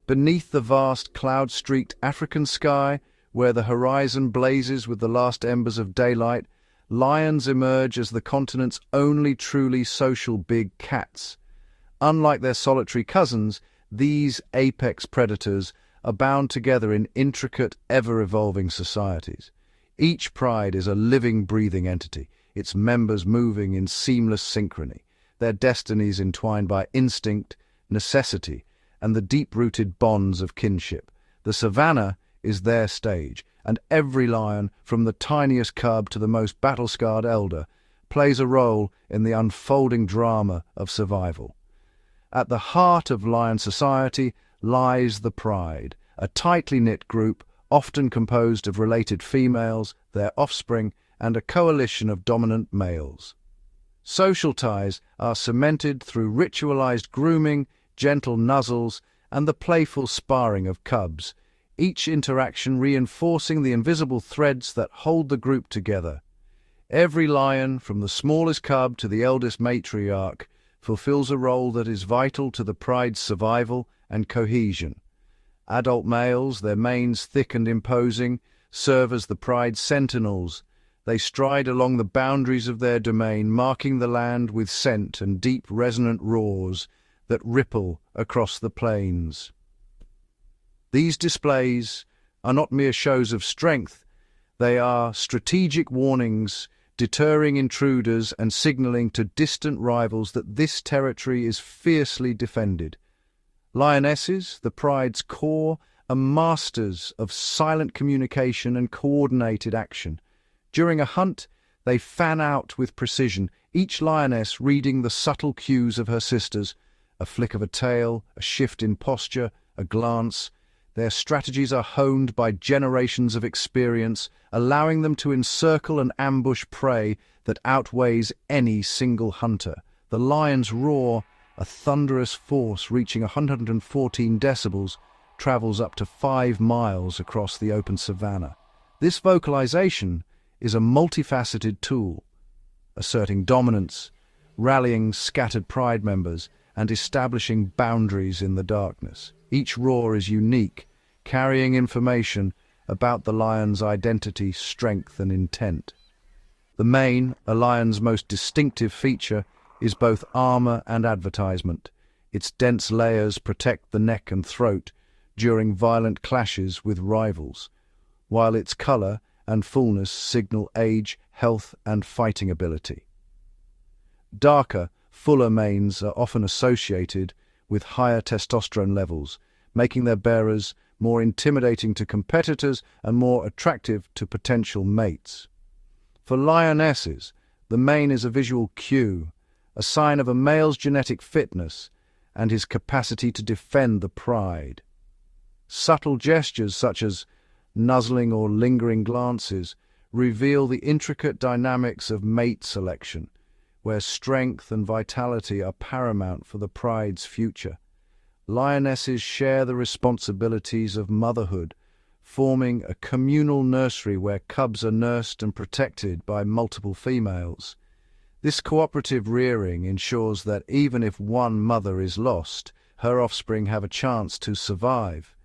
Beneath the vast cloud-streaked African sky, where the horizon blazes with the last embers of daylight, lions emerge as the continent's only truly social big cats. Unlike their solitary cousins, these apex predators are bound together in intricate, ever-evolving societies. Each pride is a living, breathing entity, its members moving in seamless synchrony, their destinies entwined by instinct, necessity, and the deep-rooted bonds of kinship. The savannah is their stage, and every lion, from the tiniest cub to the most battle-scarred elder, plays a role in the unfolding drama of survival. At the heart of lion society lies the pride, a tightly knit group often composed of related females, their offspring, and a coalition of dominant males. Social ties are cemented through ritualized grooming, gentle nuzzles, and the playful sparring of cubs, each interaction reinforcing the invisible threads that hold the group together. Every lion, from the smallest cub to the eldest matriarch, fulfills a role that is vital to the pride's survival and cohesion. Adult males, their manes thick and imposing, serve as the pride's sentinels. They stride along the boundaries of their domain, marking the land with scent and deep resonant roars that ripple across the plains. These displays are not mere shows of strength, they are strategic warnings, deterring intruders and signaling to distant rivals that this territory is fiercely defended. Lionesses, the pride's core, are masters of silent communication and coordinated action. During a hunt, they fan out with precision, each lioness reading the subtle cues of her sisters, a flick of a tail, a shift in posture, a glance. Their strategies are honed by generations of experience, allowing them to encircle and ambush prey that outweighs any single hunter. The lion's roar, a thunderous force reaching 114 decibels, travels up to 5 miles across the open savanna. This vocalization is a multifaceted tool, asserting dominance, rallying scattered pride members, and establishing boundaries in the darkness. Each roar is unique, carrying information about the lion's identity, strength, and intent. The mane, a lion's most distinctive feature, is both armor and advertisement. Its dense layers protect the neck and throat during violent clashes with rivals, while its color and fullness signal age, health, and fighting ability. Darker, fuller manes are often associated with higher testosterone levels, making their bearers more intimidating to competitors and more attractive to potential mates. For lionesses, the mane is a visual cue, a sign of a male's genetic fitness and his capacity to defend the pride. Subtle gestures such as nuzzling or lingering glances reveal the intricate dynamics of mate selection, where strength and vitality are paramount for the pride's future. Lionesses share the responsibilities of motherhood, forming a communal nursery where cubs are nursed and protected by multiple females. This cooperative rearing ensures that even if one mother is lost, her offspring have a chance to survive.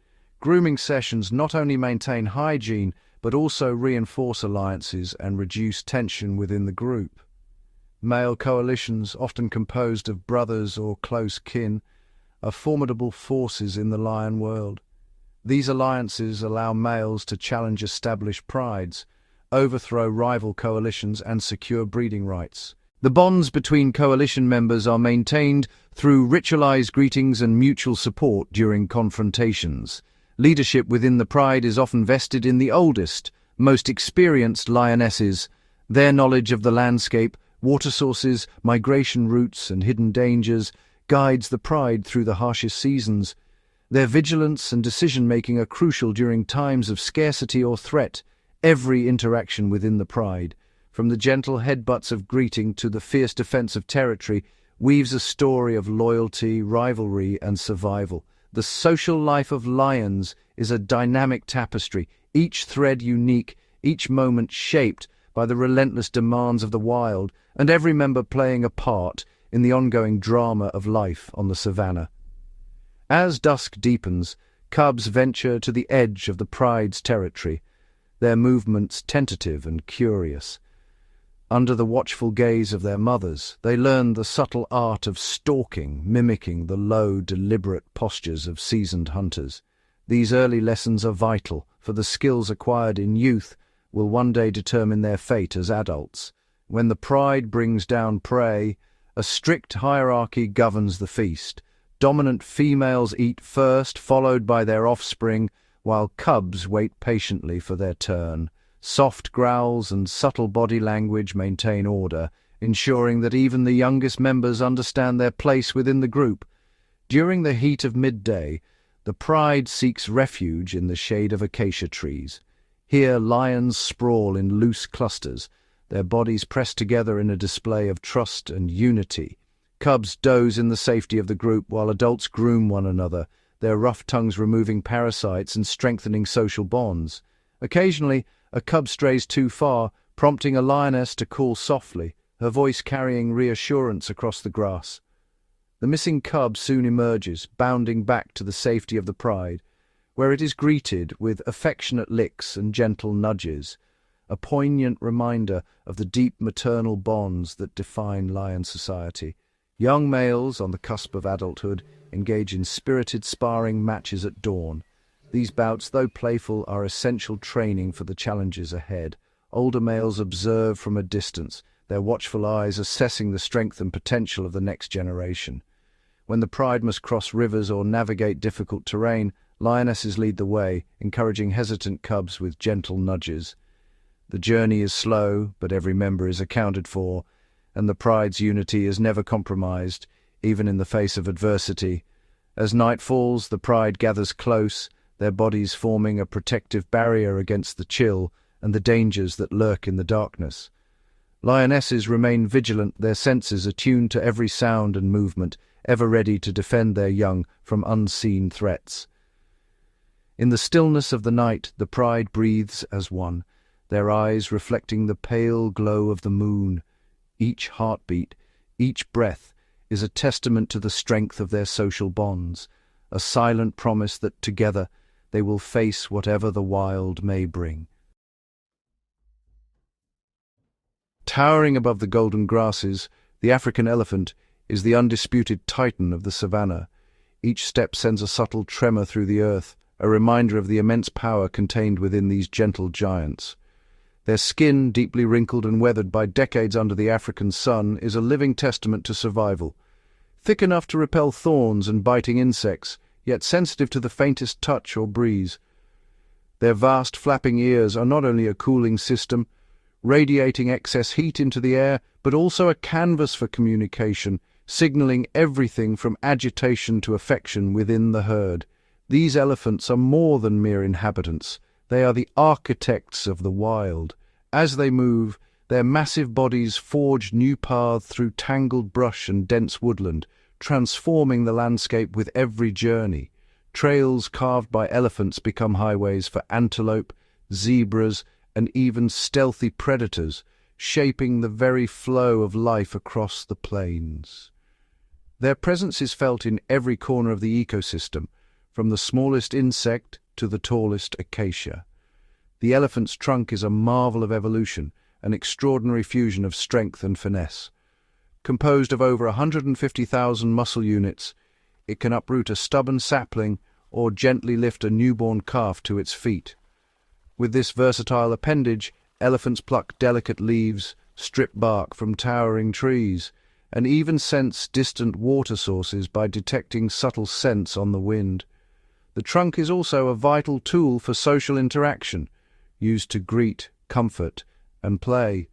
Grooming sessions not only maintain hygiene, but also reinforce alliances and reduce tension within the group. Male coalitions, often composed of brothers or close kin, are formidable forces in the lion world. These alliances allow males to challenge established prides, overthrow rival coalitions, and secure breeding rights. The bonds between coalition members are maintained through ritualized greetings and mutual support during confrontations. Leadership within the pride is often vested in the oldest, most experienced lionesses. Their knowledge of the landscape, water sources, migration routes, and hidden dangers guides the pride through the harshest seasons. Their vigilance and decision-making are crucial during times of scarcity or threat. Every interaction within the pride, from the gentle headbutts of greeting to the fierce defense of territory, weaves a story of loyalty, rivalry, and survival. The social life of lions is a dynamic tapestry, each thread unique, each moment shaped by the relentless demands of the wild, and every member playing a part in the ongoing drama of life on the savannah. As dusk deepens, Cubs venture to the edge of the pride's territory, their movements tentative and curious. Under the watchful gaze of their mothers, they learn the subtle art of stalking, mimicking the low, deliberate postures of seasoned hunters. These early lessons are vital, for the skills acquired in youth will one day determine their fate as adults. When the pride brings down prey, a strict hierarchy governs the feast. Dominant females eat first, followed by their offspring, while cubs wait patiently for their turn. Soft growls and subtle body language maintain order, ensuring that even the youngest members understand their place within the group. During the heat of midday, the pride seeks refuge in the shade of acacia trees. Here lions sprawl in loose clusters, their bodies pressed together in a display of trust and unity. Cubs doze in the safety of the group while adults groom one another, their rough tongues removing parasites and strengthening social bonds. Occasionally, a cub strays too far, prompting a lioness to call softly, her voice carrying reassurance across the grass. The missing cub soon emerges, bounding back to the safety of the pride, where it is greeted with affectionate licks and gentle nudges, a poignant reminder of the deep maternal bonds that define lion society. Young males, on the cusp of adulthood, engage in spirited sparring matches at dawn. These bouts, though playful, are essential training for the challenges ahead. Older males observe from a distance, their watchful eyes assessing the strength and potential of the next generation. When the pride must cross rivers or navigate difficult terrain, lionesses lead the way, encouraging hesitant cubs with gentle nudges. The journey is slow, but every member is accounted for, and the pride's unity is never compromised, even in the face of adversity. As night falls, the pride gathers close, their bodies forming a protective barrier against the chill and the dangers that lurk in the darkness. Lionesses remain vigilant, their senses attuned to every sound and movement, ever ready to defend their young from unseen threats. In the stillness of the night, the pride breathes as one, their eyes reflecting the pale glow of the moon. Each heartbeat, each breath, is a testament to the strength of their social bonds, a silent promise that together they will face whatever the wild may bring. Towering above the golden grasses, the African elephant is the undisputed titan of the savannah. Each step sends a subtle tremor through the earth, a reminder of the immense power contained within these gentle giants. Their skin, deeply wrinkled and weathered by decades under the African sun, is a living testament to survival. Thick enough to repel thorns and biting insects, yet sensitive to the faintest touch or breeze. Their vast flapping ears are not only a cooling system, radiating excess heat into the air, but also a canvas for communication, signaling everything from agitation to affection within the herd. These elephants are more than mere inhabitants. They are the architects of the wild. As they move, their massive bodies forge new paths through tangled brush and dense woodland, transforming the landscape with every journey. Trails carved by elephants become highways for antelope, zebras, and even stealthy predators, shaping the very flow of life across the plains. Their presence is felt in every corner of the ecosystem, from the smallest insect to the tallest acacia. The elephant's trunk is a marvel of evolution, an extraordinary fusion of strength and finesse. Composed of over 150,000 muscle units, it can uproot a stubborn sapling or gently lift a newborn calf to its feet. With this versatile appendage, elephants pluck delicate leaves, strip bark from towering trees, and even sense distant water sources by detecting subtle scents on the wind. The trunk is also a vital tool for social interaction, used to greet, comfort, and play.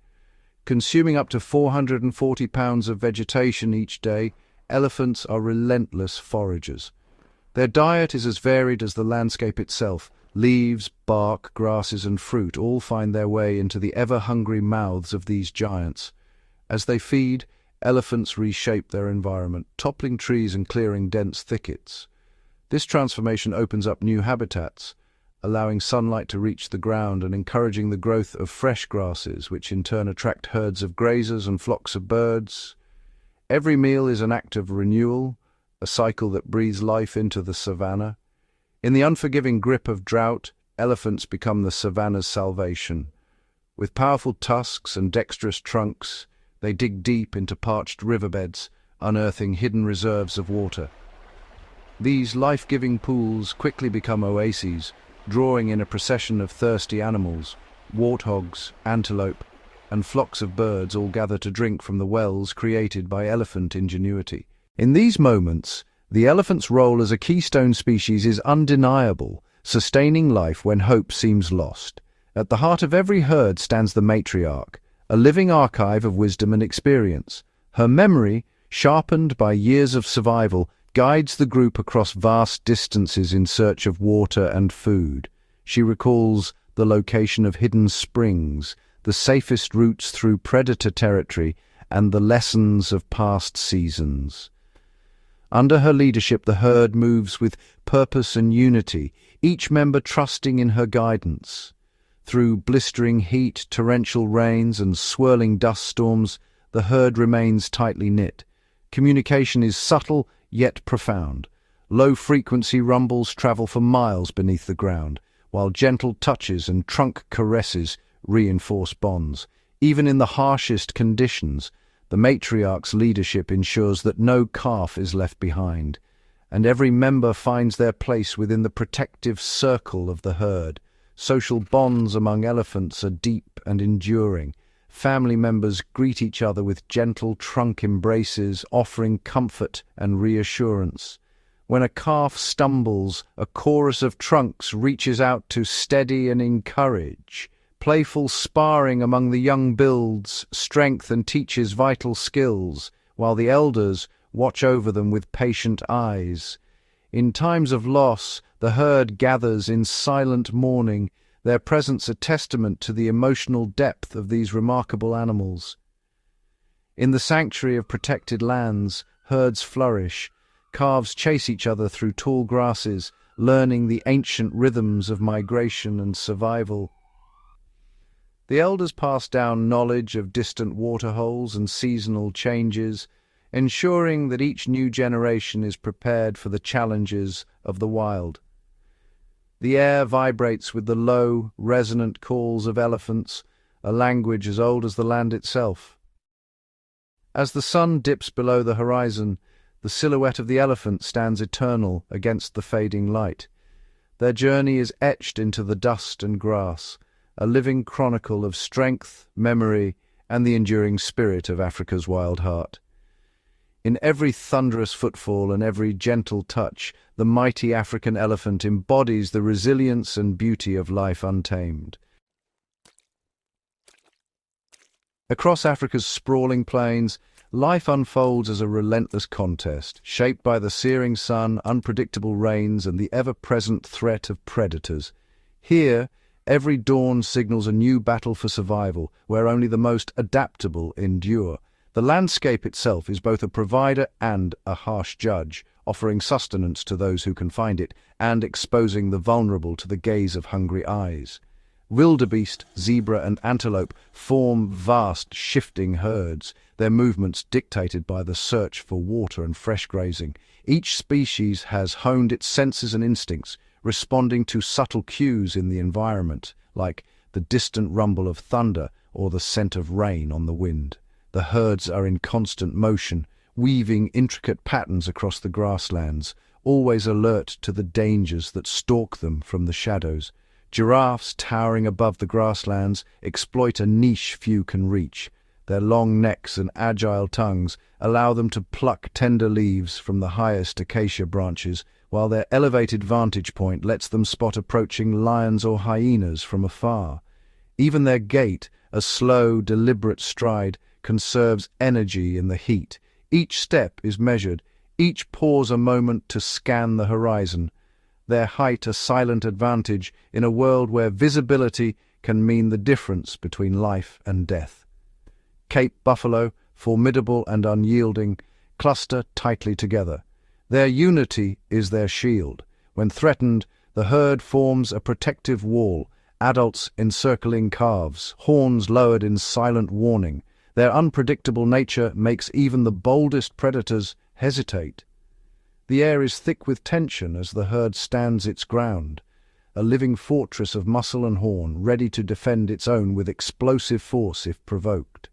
Consuming up to 440 pounds of vegetation each day, elephants are relentless foragers. Their diet is as varied as the landscape itself. Leaves, bark, grasses, and fruit all find their way into the ever-hungry mouths of these giants. As they feed, elephants reshape their environment, toppling trees and clearing dense thickets. This transformation opens up new habitats, allowing sunlight to reach the ground and encouraging the growth of fresh grasses, which in turn attract herds of grazers and flocks of birds. Every meal is an act of renewal, a cycle that breathes life into the savannah. In the unforgiving grip of drought, elephants become the savanna's salvation. With powerful tusks and dexterous trunks, they dig deep into parched riverbeds, unearthing hidden reserves of water. These life-giving pools quickly become oases, drawing in a procession of thirsty animals. Warthogs, antelope, and flocks of birds all gather to drink from the wells created by elephant ingenuity. In these moments, the elephant's role as a keystone species is undeniable, sustaining life when hope seems lost. At the heart of every herd stands the matriarch, a living archive of wisdom and experience. Her memory, sharpened by years of survival, guides the group across vast distances in search of water and food. She recalls the location of hidden springs, the safest routes through predator territory, and the lessons of past seasons. Under her leadership, the herd moves with purpose and unity, each member trusting in her guidance. Through blistering heat, torrential rains, and swirling dust storms, the herd remains tightly knit. Communication is subtle yet profound. Low-frequency rumbles travel for miles beneath the ground, while gentle touches and trunk caresses reinforce bonds. Even in the harshest conditions, the matriarch's leadership ensures that no calf is left behind, and every member finds their place within the protective circle of the herd. Social bonds among elephants are deep and enduring. Family members greet each other with gentle trunk embraces, offering comfort and reassurance. When a calf stumbles, a chorus of trunks reaches out to steady and encourage. Playful sparring among the young builds strength and teaches vital skills, while the elders watch over them with patient eyes. In times of loss, the herd gathers in silent mourning, their presence a testament to the emotional depth of these remarkable animals. In the sanctuary of protected lands, herds flourish. Calves chase each other through tall grasses, learning the ancient rhythms of migration and survival. The elders pass down knowledge of distant waterholes and seasonal changes, ensuring that each new generation is prepared for the challenges of the wild. The air vibrates with the low, resonant calls of elephants, a language as old as the land itself. As the sun dips below the horizon, the silhouette of the elephant stands eternal against the fading light. Their journey is etched into the dust and grass, a living chronicle of strength, memory, and the enduring spirit of Africa's wild heart. In every thunderous footfall and every gentle touch, the mighty African elephant embodies the resilience and beauty of life untamed. Across Africa's sprawling plains, life unfolds as a relentless contest, shaped by the searing sun, unpredictable rains, and the ever-present threat of predators. Here, every dawn signals a new battle for survival, where only the most adaptable endure. The landscape itself is both a provider and a harsh judge, offering sustenance to those who can find it, and exposing the vulnerable to the gaze of hungry eyes. Wildebeest, zebra, and antelope form vast, shifting herds, their movements dictated by the search for water and fresh grazing. Each species has honed its senses and instincts, responding to subtle cues in the environment, like the distant rumble of thunder or the scent of rain on the wind. The herds are in constant motion, weaving intricate patterns across the grasslands, always alert to the dangers that stalk them from the shadows. Giraffes, towering above the grasslands, exploit a niche few can reach. Their long necks and agile tongues allow them to pluck tender leaves from the highest acacia branches, while their elevated vantage point lets them spot approaching lions or hyenas from afar. Even their gait, a slow, deliberate stride, conserves energy in the heat. Each step is measured, each pause a moment to scan the horizon. Their height a silent advantage in a world where visibility can mean the difference between life and death. Cape buffalo, formidable and unyielding, cluster tightly together. Their unity is their shield. When threatened, the herd forms a protective wall, adults encircling calves, horns lowered in silent warning. Their unpredictable nature makes even the boldest predators hesitate. The air is thick with tension as the herd stands its ground, a living fortress of muscle and horn, ready to defend its own with explosive force if provoked.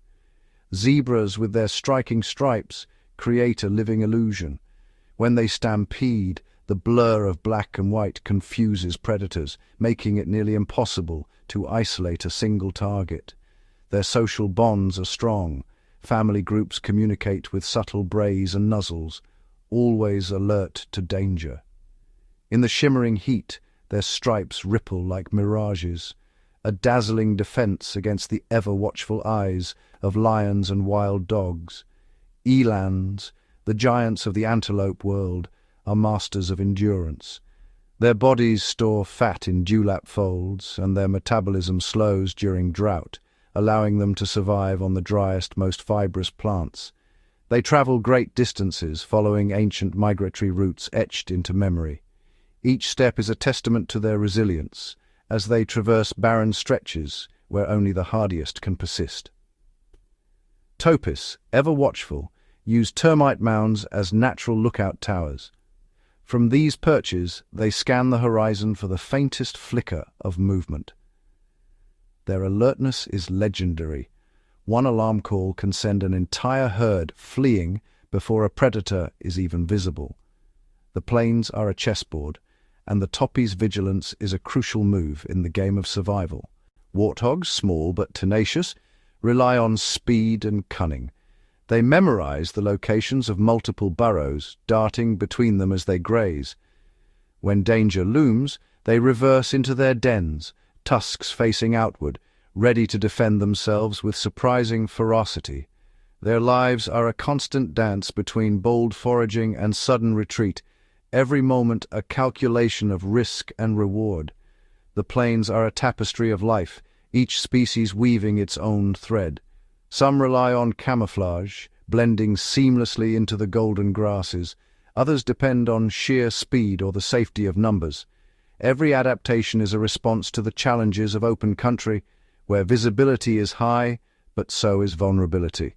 Zebras, with their striking stripes, create a living illusion. When they stampede, the blur of black and white confuses predators, making it nearly impossible to isolate a single target. Their social bonds are strong. Family groups communicate with subtle brays and nuzzles, always alert to danger. In the shimmering heat, their stripes ripple like mirages, a dazzling defense against the ever-watchful eyes of lions and wild dogs. Elands, the giants of the antelope world, are masters of endurance. Their bodies store fat in dewlap folds, and their metabolism slows during drought, allowing them to survive on the driest, most fibrous plants. They travel great distances, following ancient migratory routes etched into memory. Each step is a testament to their resilience, as they traverse barren stretches where only the hardiest can persist. Topis, ever watchful, use termite mounds as natural lookout towers. From these perches, they scan the horizon for the faintest flicker of movement. Their alertness is legendary. One alarm call can send an entire herd fleeing before a predator is even visible. The plains are a chessboard, and the topi's vigilance is a crucial move in the game of survival. Warthogs, small but tenacious, rely on speed and cunning. They memorize the locations of multiple burrows, darting between them as they graze. When danger looms, they reverse into their dens, tusks facing outward, ready to defend themselves with surprising ferocity. Their lives are a constant dance between bold foraging and sudden retreat, every moment a calculation of risk and reward. The plains are a tapestry of life, each species weaving its own thread. Some rely on camouflage, blending seamlessly into the golden grasses. Others depend on sheer speed or the safety of numbers. Every adaptation is a response to the challenges of open country, where visibility is high, but so is vulnerability.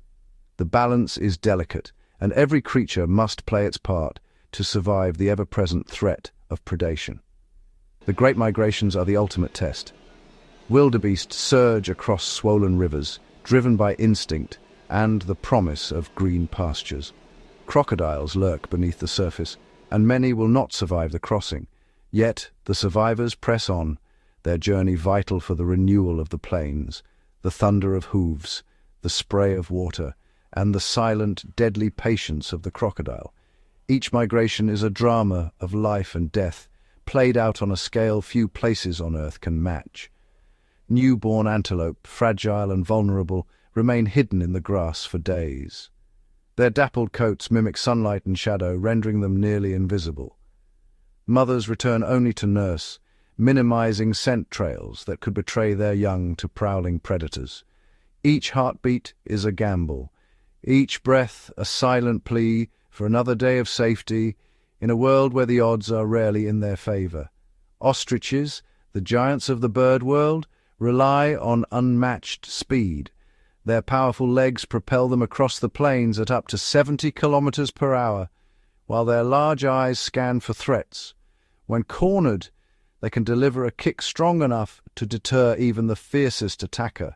The balance is delicate, and every creature must play its part to survive the ever-present threat of predation. The Great Migrations are the ultimate test. Wildebeest surge across swollen rivers, driven by instinct and the promise of green pastures. Crocodiles lurk beneath the surface, and many will not survive the crossing. Yet the survivors press on, their journey vital for the renewal of the plains, the thunder of hooves, the spray of water, and the silent, deadly patience of the crocodile. Each migration is a drama of life and death, played out on a scale few places on Earth can match. Newborn antelope, fragile and vulnerable, remain hidden in the grass for days. Their dappled coats mimic sunlight and shadow, rendering them nearly invisible. Mothers return only to nurse, minimizing scent trails that could betray their young to prowling predators. Each heartbeat is a gamble, each breath a silent plea for another day of safety in a world where the odds are rarely in their favor. Ostriches, the giants of the bird world, rely on unmatched speed. Their powerful legs propel them across the plains at up to 70 kilometers per hour, while their large eyes scan for threats. When cornered, they can deliver a kick strong enough to deter even the fiercest attacker.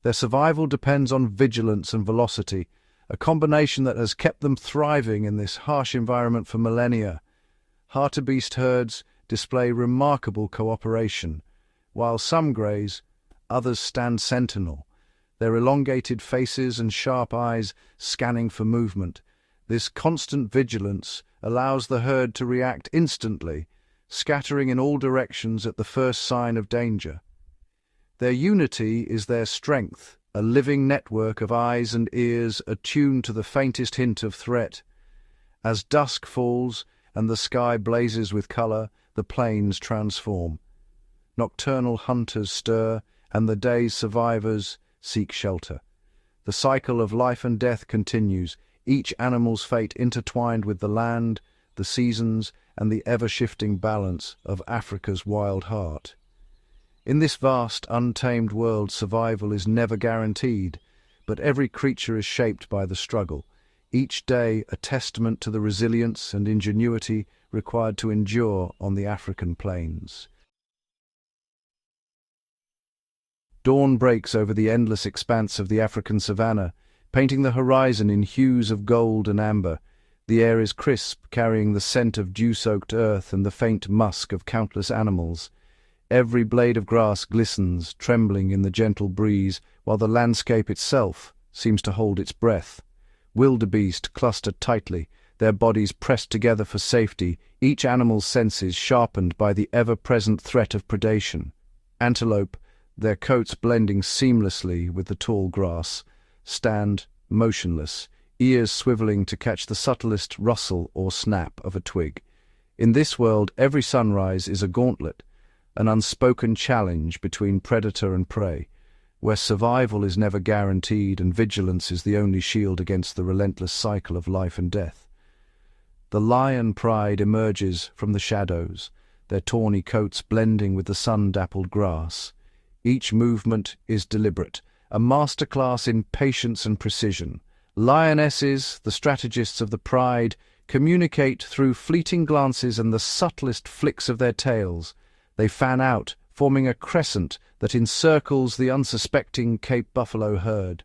Their survival depends on vigilance and velocity, a combination that has kept them thriving in this harsh environment for millennia. Hartebeest herds display remarkable cooperation. While some graze, others stand sentinel, their elongated faces and sharp eyes scanning for movement. This constant vigilance allows the herd to react instantly, scattering in all directions at the first sign of danger. Their unity is their strength, a living network of eyes and ears attuned to the faintest hint of threat. As dusk falls and the sky blazes with color, the plains transform. Nocturnal hunters stir, and the day's survivors seek shelter. The cycle of life and death continues, each animal's fate intertwined with the land, the seasons, and the ever-shifting balance of Africa's wild heart. In this vast, untamed world, survival is never guaranteed, but every creature is shaped by the struggle. each day a testament to the resilience and ingenuity required to endure on the African plains. Dawn breaks over the endless expanse of the African savanna, painting the horizon in hues of gold and amber. The air is crisp, carrying the scent of dew-soaked earth and the faint musk of countless animals. Every blade of grass glistens, trembling in the gentle breeze, while the landscape itself seems to hold its breath. Wildebeest cluster tightly, their bodies pressed together for safety, each animal's senses sharpened by the ever-present threat of predation. Antelope, their coats blending seamlessly with the tall grass, stand motionless, ears swiveling to catch the subtlest rustle or snap of a twig. In this world, every sunrise is a gauntlet, an unspoken challenge between predator and prey, where survival is never guaranteed and vigilance is the only shield against the relentless cycle of life and death. The lion pride emerges from the shadows, their tawny coats blending with the sun-dappled grass. Each movement is deliberate, a masterclass in patience and precision. Lionesses, the strategists of the pride, communicate through fleeting glances and the subtlest flicks of their tails. They fan out, forming a crescent that encircles the unsuspecting Cape buffalo herd.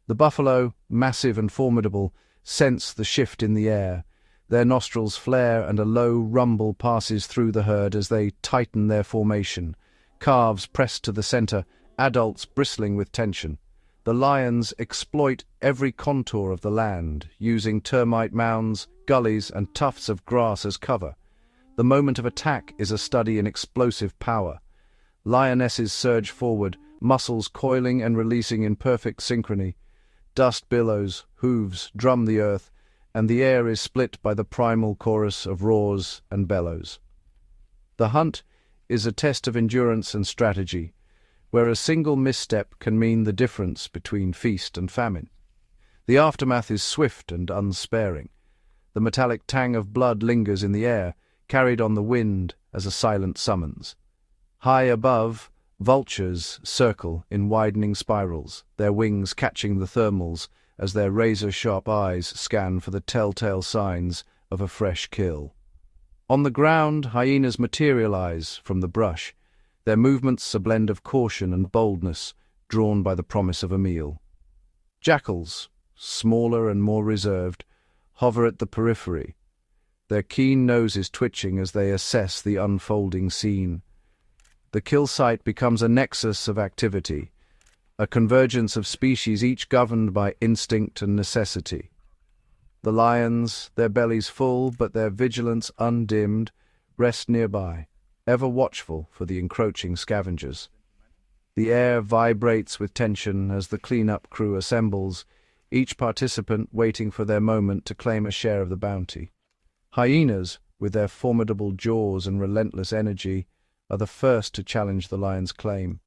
The buffalo, massive and formidable, sense the shift in the air. Their nostrils flare and a low rumble passes through the herd as they tighten their formation. Calves pressed to the center, adults bristling with tension. The lions exploit every contour of the land, using termite mounds, gullies, and tufts of grass as cover. The moment of attack is a study in explosive power. Lionesses surge forward, muscles coiling and releasing in perfect synchrony. Dust billows, hooves drum the earth, and the air is split by the primal chorus of roars and bellows. The hunt is a test of endurance and strategy, where a single misstep can mean the difference between feast and famine. The aftermath is swift and unsparing. The metallic tang of blood lingers in the air, carried on the wind as a silent summons. High above, vultures circle in widening spirals, their wings catching the thermals as their razor-sharp eyes scan for the telltale signs of a fresh kill. On the ground, hyenas materialize from the brush, their movements a blend of caution and boldness, drawn by the promise of a meal. Jackals, smaller and more reserved, hover at the periphery, their keen noses twitching as they assess the unfolding scene. The kill site becomes a nexus of activity, a convergence of species each governed by instinct and necessity. The lions, their bellies full but their vigilance undimmed, rest nearby, ever watchful for the encroaching scavengers. The air vibrates with tension as the cleanup crew assembles, each participant waiting for their moment to claim a share of the bounty. Hyenas, with their formidable jaws and relentless energy, are the first to challenge the lion's claim.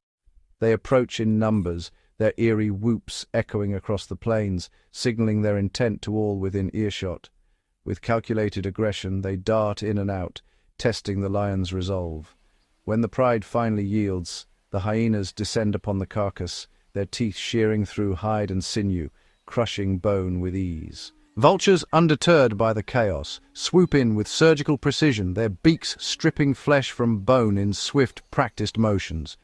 They approach in numbers, their eerie whoops echoing across the plains, signaling their intent to all within earshot. With calculated aggression, they dart in and out, testing the lion's resolve. When the pride finally yields, the hyenas descend upon the carcass, their teeth shearing through hide and sinew, crushing bone with ease. Vultures, undeterred by the chaos, swoop in with surgical precision, their beaks stripping flesh from bone in swift, practiced motions.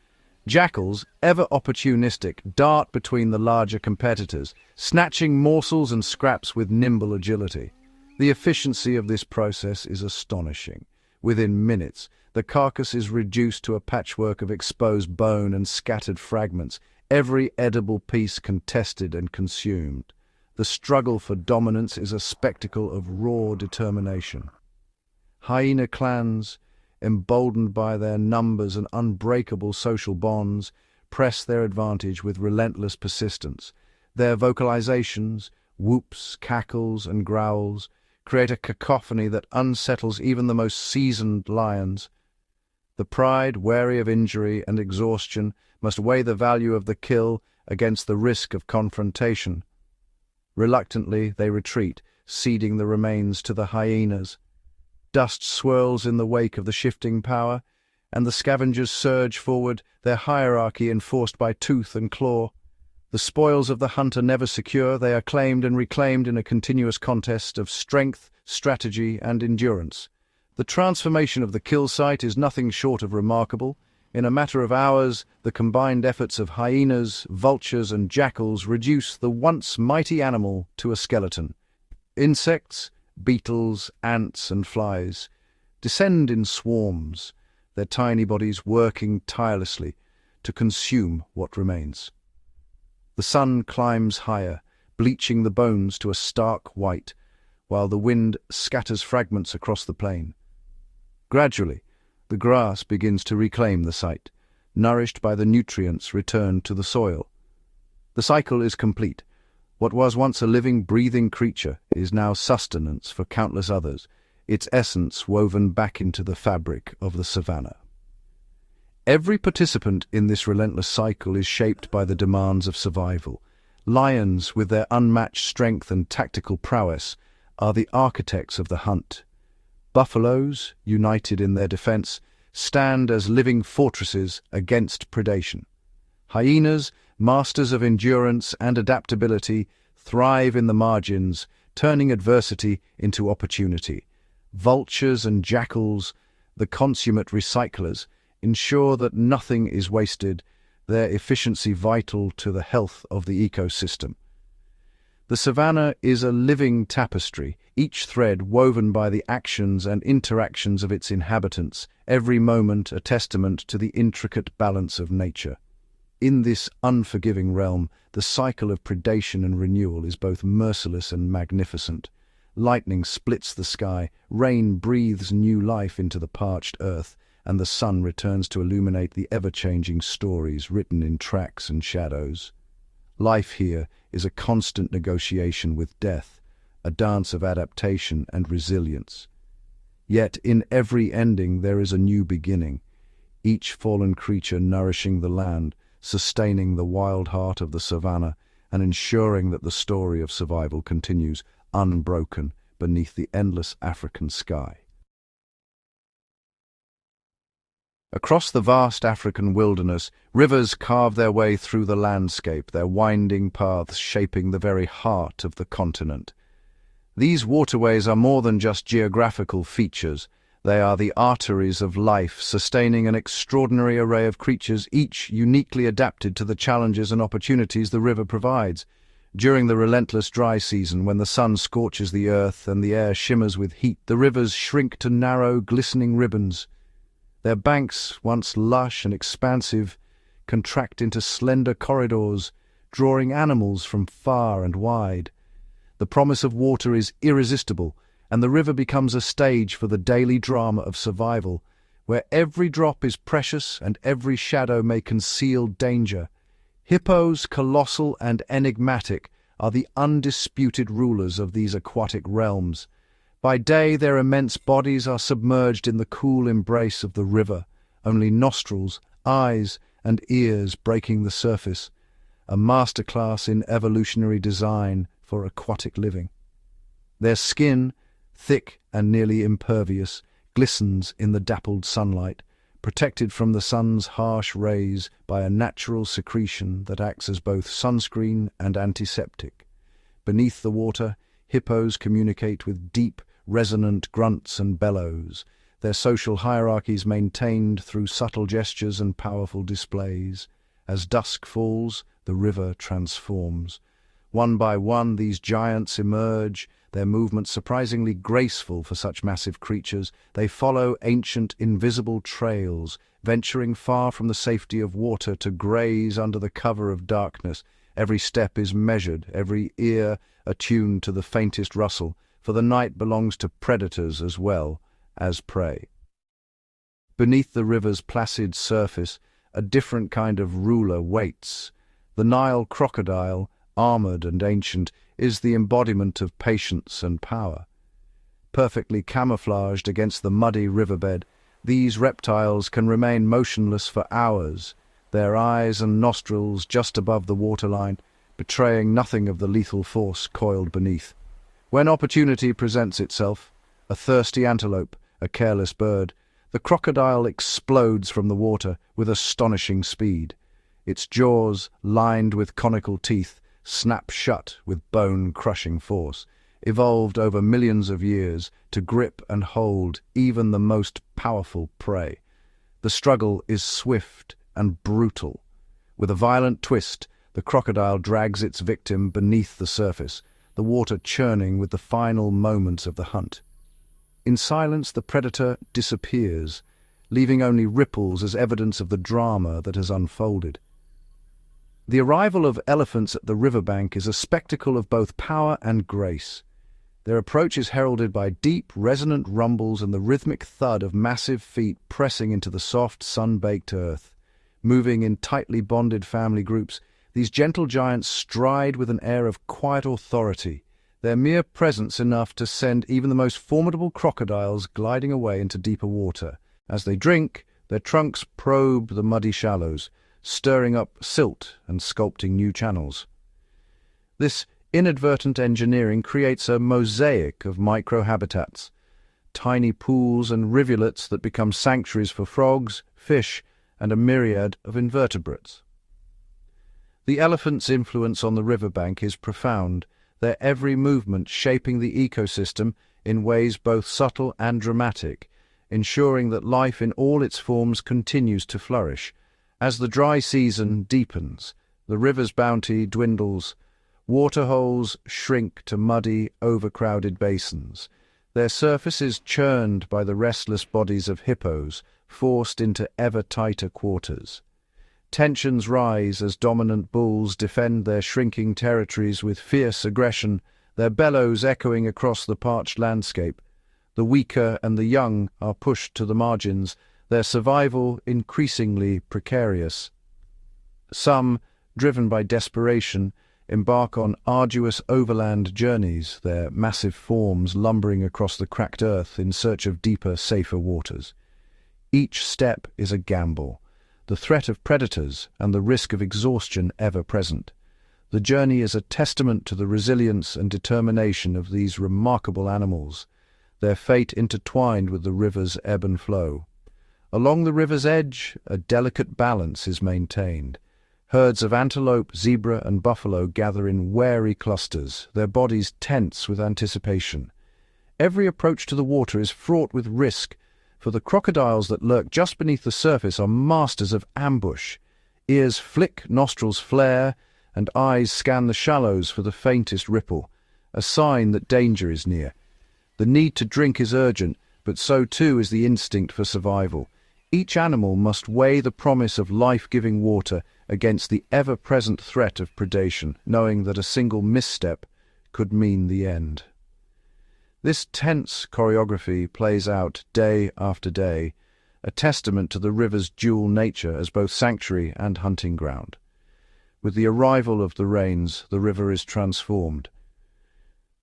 Jackals, ever opportunistic, dart between the larger competitors, snatching morsels and scraps with nimble agility. The efficiency of this process is astonishing. Within minutes, the carcass is reduced to a patchwork of exposed bone and scattered fragments, every edible piece contested and consumed. The struggle for dominance is a spectacle of raw determination. Hyena clans, emboldened by their numbers and unbreakable social bonds, press their advantage with relentless persistence. Their vocalizations, whoops, cackles, and growls, create a cacophony that unsettles even the most seasoned lions. The pride, wary of injury and exhaustion, must weigh the value of the kill against the risk of confrontation. Reluctantly, they retreat, ceding the remains to the hyenas. Dust swirls in the wake of the shifting power, and the scavengers surge forward, their hierarchy enforced by tooth and claw. The spoils of the hunt are never secure. They are claimed and reclaimed in a continuous contest of strength, strategy, and endurance. The transformation of the kill site is nothing short of remarkable. In a matter of hours, the combined efforts of hyenas, vultures, and jackals reduce the once mighty animal to a skeleton. Insects, beetles, ants, and flies descend in swarms, their tiny bodies working tirelessly to consume what remains. The sun climbs higher, bleaching the bones to a stark white, while the wind scatters fragments across the plain. Gradually, the grass begins to reclaim the site, nourished by the nutrients returned to the soil. The cycle is complete. What was once a living, breathing creature is now sustenance for countless others, its essence woven back into the fabric of the savanna. Every participant in this relentless cycle is shaped by the demands of survival. Lions, with their unmatched strength and tactical prowess, are the architects of the hunt. Buffaloes, united in their defense, stand as living fortresses against predation. Hyenas, masters of endurance and adaptability, thrive in the margins, turning adversity into opportunity. Vultures and jackals, the consummate recyclers, ensure that nothing is wasted, their efficiency vital to the health of the ecosystem. The savanna is a living tapestry, each thread woven by the actions and interactions of its inhabitants, every moment a testament to the intricate balance of nature. In this unforgiving realm, the cycle of predation and renewal is both merciless and magnificent. Lightning splits the sky, rain breathes new life into the parched earth, and the sun returns to illuminate the ever-changing stories written in tracks and shadows. Life here is a constant negotiation with death, a dance of adaptation and resilience. Yet in every ending there is a new beginning, each fallen creature nourishing the land, sustaining the wild heart of the savanna, and ensuring that the story of survival continues unbroken beneath the endless African sky. Across the vast African wilderness, rivers carve their way through the landscape, their winding paths shaping the very heart of the continent. These waterways are more than just geographical features. They are the arteries of life, sustaining an extraordinary array of creatures, each uniquely adapted to the challenges and opportunities the river provides. During the relentless dry season, when the sun scorches the earth and the air shimmers with heat, the rivers shrink to narrow, glistening ribbons. Their banks, once lush and expansive, contract into slender corridors, drawing animals from far and wide. The promise of water is irresistible, and the river becomes a stage for the daily drama of survival, where every drop is precious and every shadow may conceal danger. Hippos, colossal and enigmatic, are the undisputed rulers of these aquatic realms. By day their immense bodies are submerged in the cool embrace of the river, only nostrils, eyes, and ears breaking the surface, a masterclass in evolutionary design for aquatic living. Their skin, thick and nearly impervious, glistens in the dappled sunlight, protected from the sun's harsh rays by a natural secretion that acts as both sunscreen and antiseptic. Beneath the water, hippos communicate with deep, resonant grunts and bellows, their social hierarchies maintained through subtle gestures and powerful displays. As dusk falls, the river transforms. One by one, these giants emerge, their movements surprisingly graceful for such massive creatures. They follow ancient, invisible trails, venturing far from the safety of water to graze under the cover of darkness. Every step is measured, every ear attuned to the faintest rustle, for the night belongs to predators as well as prey. Beneath the river's placid surface, a different kind of ruler waits. The Nile crocodile, armored and ancient, is the embodiment of patience and power. Perfectly camouflaged against the muddy riverbed, these reptiles can remain motionless for hours, their eyes and nostrils just above the waterline, betraying nothing of the lethal force coiled beneath. When opportunity presents itself, a thirsty antelope, a careless bird, the crocodile explodes from the water with astonishing speed. its jaws, lined with conical teeth, snap shut with bone-crushing force, evolved over millions of years to grip and hold even the most powerful prey. The struggle is swift and brutal. With a violent twist, the crocodile drags its victim beneath the surface, the water churning with the final moments of the hunt. In silence, the predator disappears, leaving only ripples as evidence of the drama that has unfolded. The arrival of elephants at the riverbank is a spectacle of both power and grace. Their approach is heralded by deep, resonant rumbles and the rhythmic thud of massive feet pressing into the soft, sun-baked earth. Moving in tightly bonded family groups, these gentle giants stride with an air of quiet authority, their mere presence enough to send even the most formidable crocodiles gliding away into deeper water. As they drink, their trunks probe the muddy shallows, stirring up silt and sculpting new channels. This inadvertent engineering creates a mosaic of microhabitats, tiny pools and rivulets that become sanctuaries for frogs, fish, and a myriad of invertebrates. The elephant's influence on the riverbank is profound, their every movement shaping the ecosystem in ways both subtle and dramatic, ensuring that life in all its forms continues to flourish. As the dry season deepens, the river's bounty dwindles, waterholes shrink to muddy, overcrowded basins. Their surface is churned by the restless bodies of hippos, forced into ever tighter quarters. Tensions rise as dominant bulls defend their shrinking territories with fierce aggression, their bellows echoing across the parched landscape. The weaker and the young are pushed to the margins, their survival increasingly precarious. Some, driven by desperation, embark on arduous overland journeys, their massive forms lumbering across the cracked earth in search of deeper, safer waters. Each step is a gamble, the threat of predators and the risk of exhaustion ever present. The journey is a testament to the resilience and determination of these remarkable animals, their fate intertwined with the river's ebb and flow. Along the river's edge, a delicate balance is maintained. Herds of antelope, zebra, and buffalo gather in wary clusters, their bodies tense with anticipation. Every approach to the water is fraught with risk, for the crocodiles that lurk just beneath the surface are masters of ambush. Ears flick, nostrils flare, and eyes scan the shallows for the faintest ripple, a sign that danger is near. The need to drink is urgent, but so too is the instinct for survival. Each animal must weigh the promise of life-giving water against the ever-present threat of predation, knowing that a single misstep could mean the end. This tense choreography plays out day after day, a testament to the river's dual nature as both sanctuary and hunting ground. With the arrival of the rains, the river is transformed.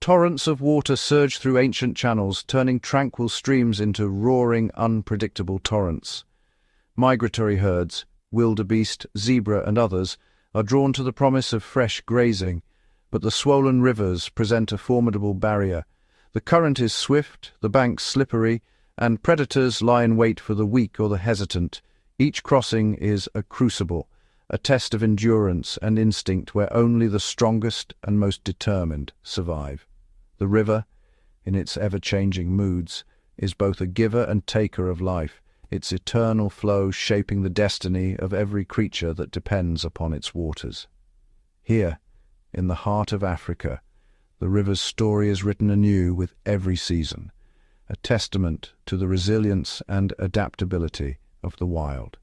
Torrents of water surge through ancient channels, turning tranquil streams into roaring, unpredictable torrents. Migratory herds, wildebeest, zebra, and others, are drawn to the promise of fresh grazing, but the swollen rivers present a formidable barrier. The current is swift, the banks slippery, and predators lie in wait for the weak or the hesitant. Each crossing is a crucible, a test of endurance and instinct where only the strongest and most determined survive. The river, in its ever-changing moods, is both a giver and taker of life, its eternal flow shaping the destiny of every creature that depends upon its waters. Here, in the heart of Africa, the river's story is written anew with every season, a testament to the resilience and adaptability of the wild.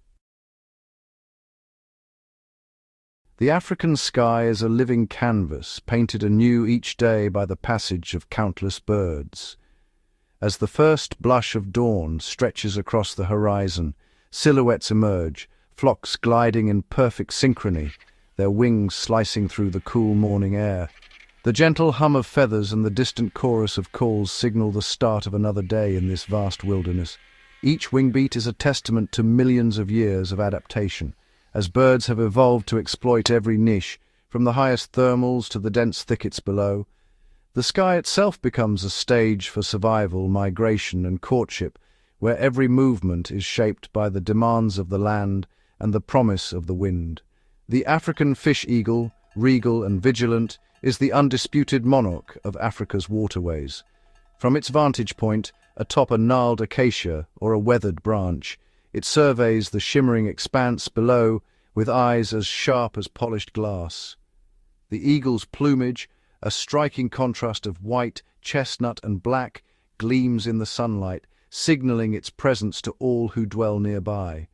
The African sky is a living canvas, painted anew each day by the passage of countless birds. As the first blush of dawn stretches across the horizon, silhouettes emerge, flocks gliding in perfect synchrony, their wings slicing through the cool morning air. The gentle hum of feathers and the distant chorus of calls signal the start of another day in this vast wilderness. Each wingbeat is a testament to millions of years of adaptation, as birds have evolved to exploit every niche, from the highest thermals to the dense thickets below. The sky itself becomes a stage for survival, migration, and courtship, where every movement is shaped by the demands of the land and the promise of the wind. The African fish eagle, regal and vigilant, is the undisputed monarch of Africa's waterways. From its vantage point, atop a gnarled acacia or a weathered branch, it surveys the shimmering expanse below with eyes as sharp as polished glass. The eagle's plumage, a striking contrast of white, chestnut and black, gleams in the sunlight, signaling its presence to all who dwell nearby.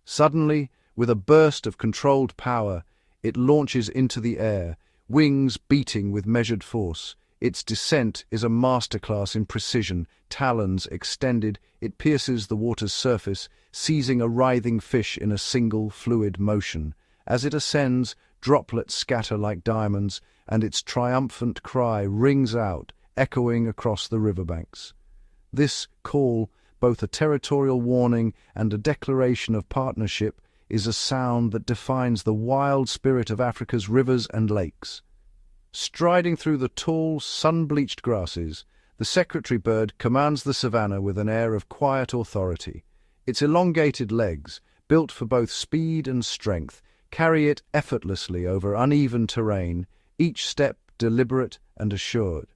Suddenly, with a burst of controlled power, it launches into the air, wings beating with measured force. Its descent is a masterclass in precision. Talons extended, it pierces the water's surface, seizing a writhing fish in a single fluid motion. As it ascends, droplets scatter like diamonds, and its triumphant cry rings out, echoing across the riverbanks. This call, both a territorial warning and a declaration of partnership, is a sound that defines the wild spirit of Africa's rivers and lakes. Striding through the tall, sun-bleached grasses, the secretary bird commands the savanna with an air of quiet authority. Its elongated legs, built for both speed and strength, carry it effortlessly over uneven terrain, each step deliberate and assured.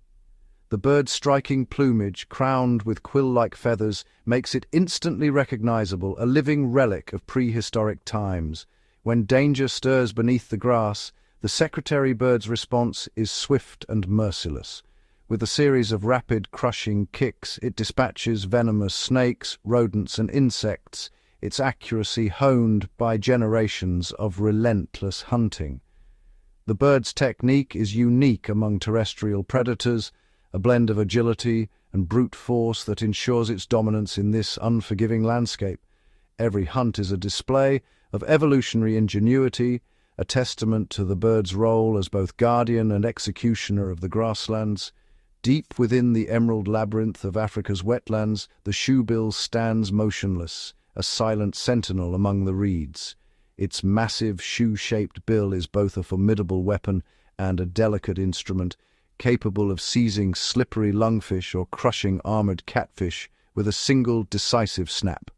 The bird's striking plumage, crowned with quill-like feathers, makes it instantly recognizable, a living relic of prehistoric times. When danger stirs beneath the grass, the secretary bird's response is swift and merciless. With a series of rapid, crushing kicks, it dispatches venomous snakes, rodents, and insects, its accuracy honed by generations of relentless hunting. The bird's technique is unique among terrestrial predators, a blend of agility and brute force that ensures its dominance in this unforgiving landscape. Every hunt is a display of evolutionary ingenuity, a testament to the bird's role as both guardian and executioner of the grasslands. Deep within the emerald labyrinth of Africa's wetlands, the shoebill stands motionless, a silent sentinel among the reeds. Its massive shoe-shaped bill is both a formidable weapon and a delicate instrument, capable of seizing slippery lungfish or crushing armored catfish with a single decisive snap.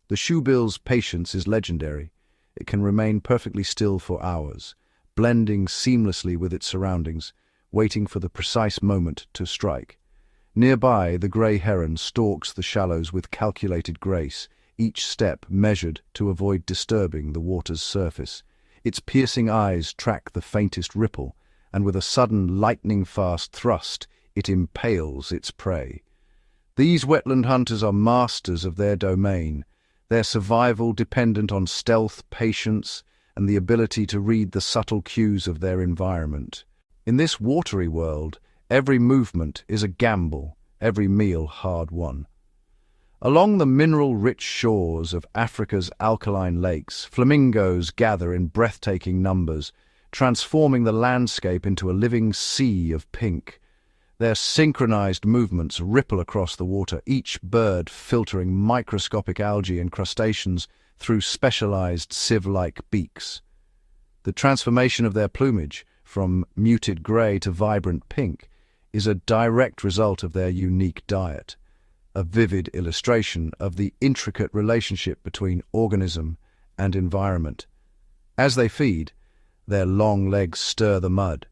The shoebill's patience is legendary. It can remain perfectly still for hours, blending seamlessly with its surroundings, waiting for the precise moment to strike. Nearby, the grey heron stalks the shallows with calculated grace, each step measured to avoid disturbing the water's surface. Its piercing eyes track the faintest ripple, and with a sudden lightning-fast thrust, it impales its prey. These wetland hunters are masters of their domain, their survival dependent on stealth, patience, and the ability to read the subtle cues of their environment. In this watery world, every movement is a gamble, every meal hard-won. Along the mineral-rich shores of Africa's alkaline lakes, flamingos gather in breathtaking numbers, transforming the landscape into a living sea of pink. Their synchronized movements ripple across the water, each bird filtering microscopic algae and crustaceans through specialized sieve-like beaks. The transformation of their plumage, from muted grey to vibrant pink, is a direct result of their unique diet, a vivid illustration of the intricate relationship between organism and environment. As they feed, their long legs stir the mud,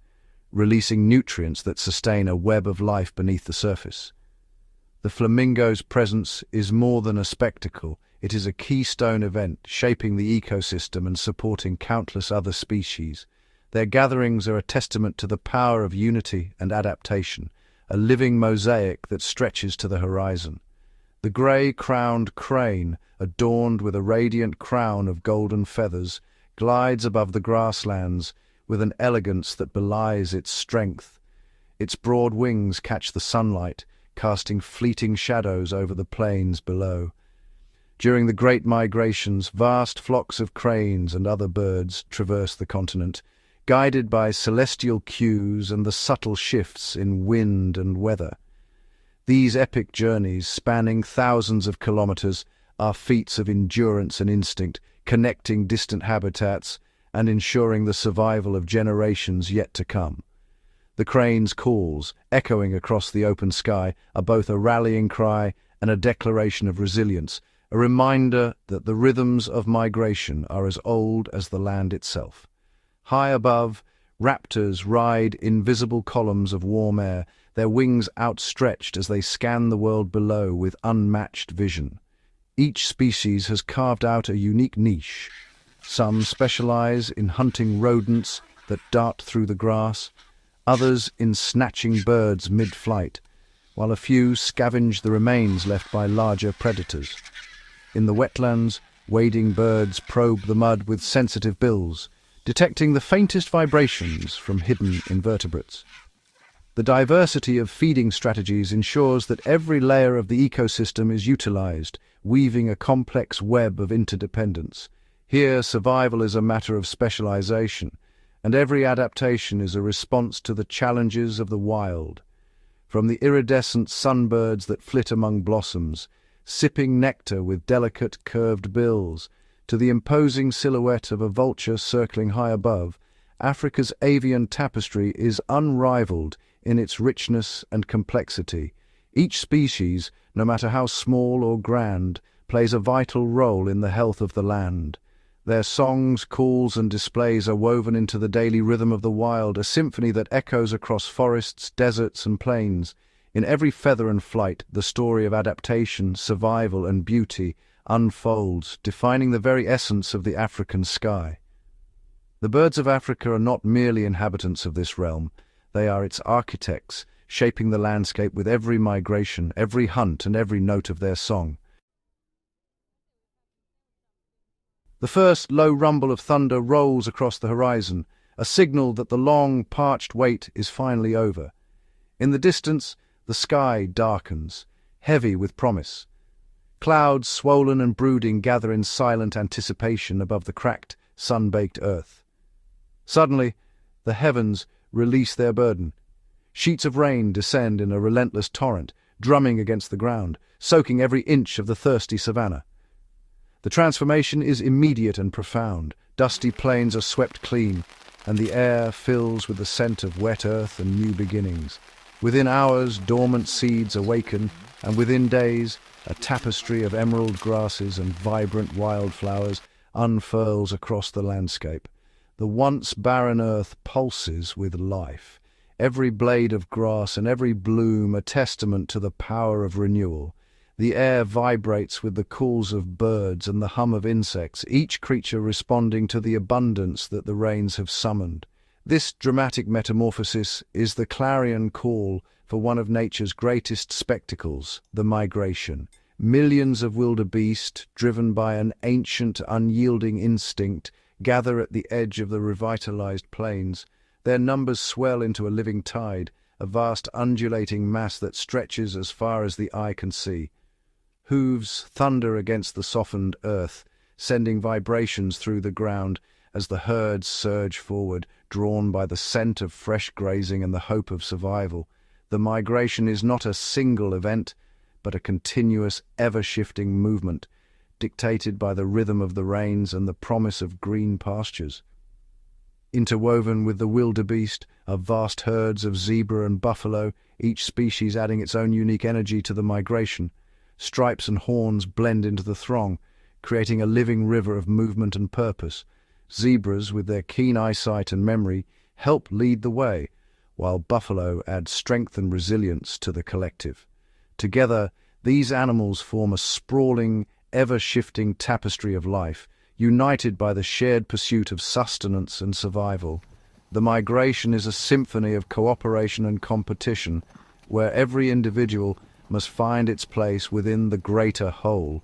releasing nutrients that sustain a web of life beneath the surface. The flamingo's presence is more than a spectacle. It is a keystone event, shaping the ecosystem and supporting countless other species. Their gatherings are a testament to the power of unity and adaptation, a living mosaic that stretches to the horizon. The grey-crowned crane, adorned with a radiant crown of golden feathers, glides above the grasslands with an elegance that belies its strength. Its broad wings catch the sunlight, casting fleeting shadows over the plains below. During the great migrations, vast flocks of cranes and other birds traverse the continent, guided by celestial cues and the subtle shifts in wind and weather. These epic journeys, spanning thousands of kilometers, are feats of endurance and instinct, connecting distant habitats and ensuring the survival of generations yet to come. The crane's calls, echoing across the open sky, are both a rallying cry and a declaration of resilience, a reminder that the rhythms of migration are as old as the land itself. High above, raptors ride invisible columns of warm air, their wings outstretched as they scan the world below with unmatched vision. Each species has carved out a unique niche. Some specialize in hunting rodents that dart through the grass, others in snatching birds mid-flight, while a few scavenge the remains left by larger predators. In the wetlands, wading birds probe the mud with sensitive bills, detecting the faintest vibrations from hidden invertebrates. The diversity of feeding strategies ensures that every layer of the ecosystem is utilized, weaving a complex web of interdependence. Here, survival is a matter of specialization, and every adaptation is a response to the challenges of the wild. From the iridescent sunbirds that flit among blossoms, sipping nectar with delicate curved bills, to the imposing silhouette of a vulture circling high above, Africa's avian tapestry is unrivaled in its richness and complexity. Each species, no matter how small or grand, plays a vital role in the health of the land. Their songs, calls, and displays are woven into the daily rhythm of the wild, a symphony that echoes across forests, deserts, and plains. In every feather and flight, the story of adaptation, survival, and beauty unfolds, defining the very essence of the African sky. The birds of Africa are not merely inhabitants of this realm, they are its architects, shaping the landscape with every migration, every hunt, and every note of their song. The first low rumble of thunder rolls across the horizon, a signal that the long, parched wait is finally over. In the distance, the sky darkens, heavy with promise. Clouds, swollen and brooding, gather in silent anticipation above the cracked, sun-baked earth. Suddenly, the heavens release their burden. Sheets of rain descend in a relentless torrent, drumming against the ground, soaking every inch of the thirsty savanna. The transformation is immediate and profound. Dusty plains are swept clean, and the air fills with the scent of wet earth and new beginnings. Within hours, dormant seeds awaken, and within days, a tapestry of emerald grasses and vibrant wildflowers unfurls across the landscape. The once barren earth pulses with life, every blade of grass and every bloom a testament to the power of renewal. The air vibrates with the calls of birds and the hum of insects, each creature responding to the abundance that the rains have summoned. This dramatic metamorphosis is the clarion call for one of nature's greatest spectacles, the migration. Millions of wildebeest, driven by an ancient, unyielding instinct, gather at the edge of the revitalized plains. Their numbers swell into a living tide, a vast undulating mass that stretches as far as the eye can see. Hooves thunder against the softened earth, sending vibrations through the ground as the herds surge forward, drawn by the scent of fresh grazing and the hope of survival. The migration is not a single event, but a continuous, ever-shifting movement, dictated by the rhythm of the rains and the promise of green pastures. Interwoven with the wildebeest are vast herds of zebra and buffalo, each species adding its own unique energy to the migration. Stripes and horns blend into the throng, creating a living river of movement and purpose. Zebras, with their keen eyesight and memory, help lead the way, while buffalo add strength and resilience to the collective. Together, these animals form a sprawling, ever-shifting tapestry of life, united by the shared pursuit of sustenance and survival. The migration is a symphony of cooperation and competition, where every individual must find its place within the greater whole.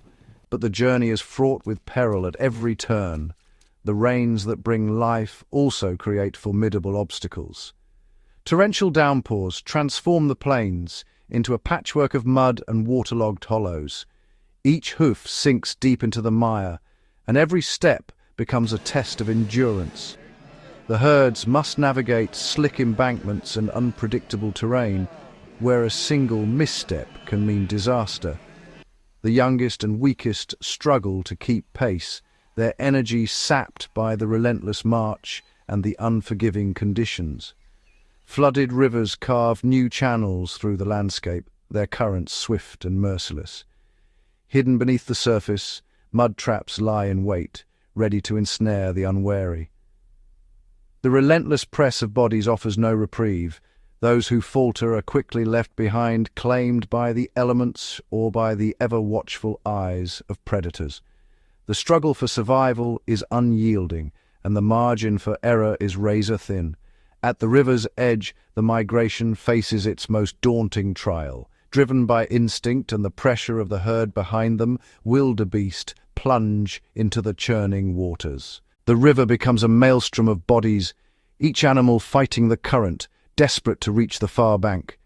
But the journey is fraught with peril at every turn. The rains that bring life also create formidable obstacles. Torrential downpours transform the plains into a patchwork of mud and waterlogged hollows. Each hoof sinks deep into the mire, and every step becomes a test of endurance. The herds must navigate slick embankments and unpredictable terrain, where a single misstep can mean disaster. The youngest and weakest struggle to keep pace, their energy sapped by the relentless march and the unforgiving conditions. Flooded rivers carve new channels through the landscape, their currents swift and merciless. Hidden beneath the surface, mud traps lie in wait, ready to ensnare the unwary. The relentless press of bodies offers no reprieve. Those who falter are quickly left behind, claimed by the elements or by the ever-watchful eyes of predators. The struggle for survival is unyielding, and the margin for error is razor-thin. At the river's edge, the migration faces its most daunting trial. Driven by instinct and the pressure of the herd behind them, wildebeest plunge into the churning waters. The river becomes a maelstrom of bodies, each animal fighting the current, desperate to reach the far bank.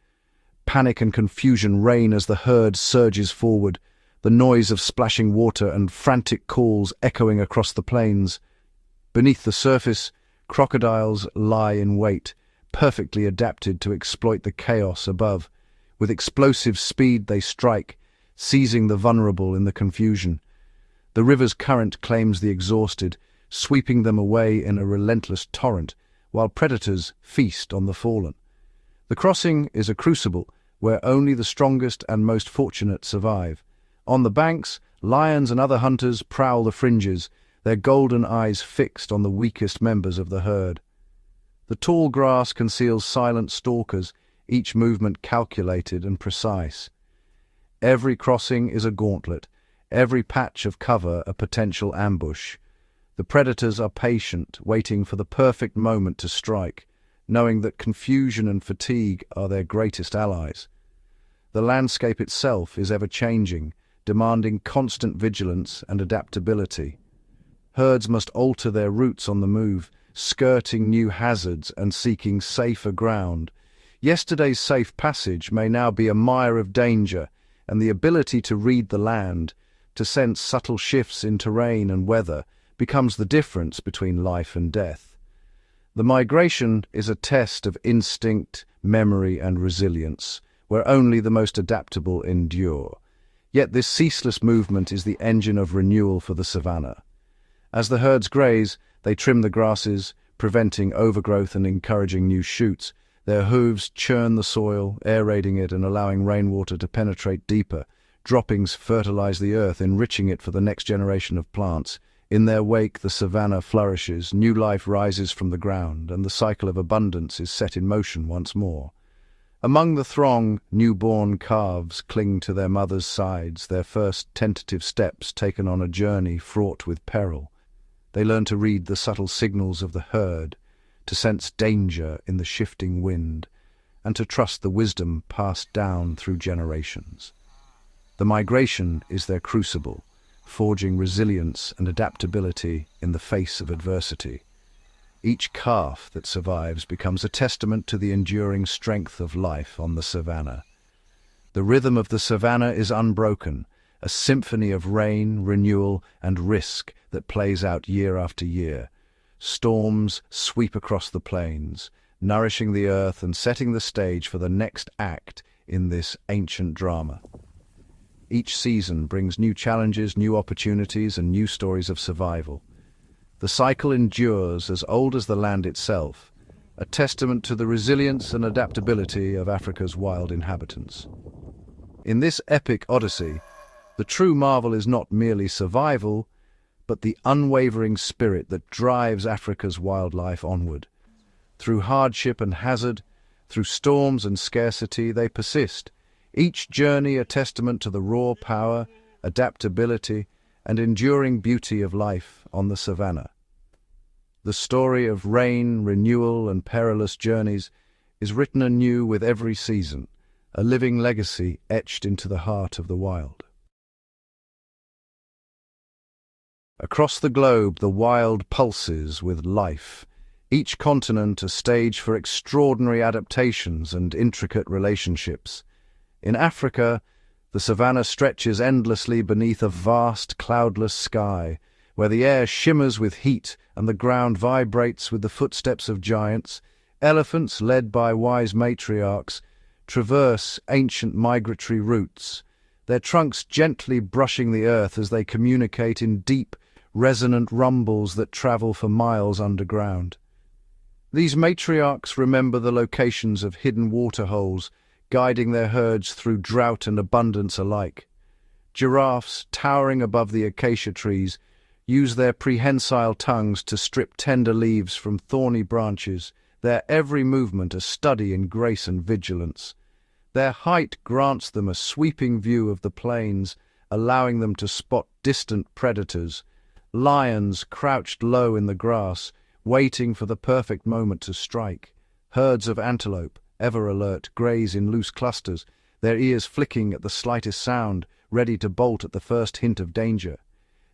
Panic and confusion reign as the herd surges forward, the noise of splashing water and frantic calls echoing across the plains. Beneath the surface, crocodiles lie in wait, perfectly adapted to exploit the chaos above. With explosive speed they strike, seizing the vulnerable in the confusion. The river's current claims the exhausted, sweeping them away in a relentless torrent, while predators feast on the fallen. The crossing is a crucible where only the strongest and most fortunate survive. On the banks, lions and other hunters prowl the fringes, their golden eyes fixed on the weakest members of the herd. The tall grass conceals silent stalkers, each movement calculated and precise. Every crossing is a gauntlet, every patch of cover a potential ambush. The predators are patient, waiting for the perfect moment to strike, knowing that confusion and fatigue are their greatest allies. The landscape itself is ever-changing, demanding constant vigilance and adaptability. Herds must alter their routes on the move, skirting new hazards and seeking safer ground. Yesterday's safe passage may now be a mire of danger, and the ability to read the land, to sense subtle shifts in terrain and weather, becomes the difference between life and death. The migration is a test of instinct, memory, and resilience, where only the most adaptable endure. Yet this ceaseless movement is the engine of renewal for the savanna. As the herds graze, they trim the grasses, preventing overgrowth and encouraging new shoots. Their hooves churn the soil, aerating it and allowing rainwater to penetrate deeper. Droppings fertilize the earth, enriching it for the next generation of plants. In their wake, the savanna flourishes, new life rises from the ground, and the cycle of abundance is set in motion once more. Among the throng, newborn calves cling to their mothers' sides, their first tentative steps taken on a journey fraught with peril. They learn to read the subtle signals of the herd, to sense danger in the shifting wind, and to trust the wisdom passed down through generations. The migration is their crucible, forging resilience and adaptability in the face of adversity. Each calf that survives becomes a testament to the enduring strength of life on the savanna. The rhythm of the savanna is unbroken, a symphony of rain, renewal, and risk that plays out year after year. Storms sweep across the plains, nourishing the earth and setting the stage for the next act in this ancient drama. Each season brings new challenges, new opportunities, and new stories of survival. The cycle endures as old as the land itself, a testament to the resilience and adaptability of Africa's wild inhabitants. In this epic odyssey, the true marvel is not merely survival, but the unwavering spirit that drives Africa's wildlife onward. Through hardship and hazard, through storms and scarcity, they persist, each journey a testament to the raw power, adaptability, and enduring beauty of life on the savanna. The story of rain, renewal, and perilous journeys is written anew with every season, a living legacy etched into the heart of the wild. Across the globe, the wild pulses with life, each continent a stage for extraordinary adaptations and intricate relationships. In Africa, the savanna stretches endlessly beneath a vast, cloudless sky, where the air shimmers with heat and the ground vibrates with the footsteps of giants. Elephants, led by wise matriarchs, traverse ancient migratory routes, their trunks gently brushing the earth as they communicate in deep, resonant rumbles that travel for miles underground. These matriarchs remember the locations of hidden waterholes, guiding their herds through drought and abundance alike. Giraffes, towering above the acacia trees, use their prehensile tongues to strip tender leaves from thorny branches, their every movement a study in grace and vigilance. Their height grants them a sweeping view of the plains, allowing them to spot distant predators. Lions crouched low in the grass, waiting for the perfect moment to strike. Herds of antelope, ever alert, graze in loose clusters, their ears flicking at the slightest sound, ready to bolt at the first hint of danger.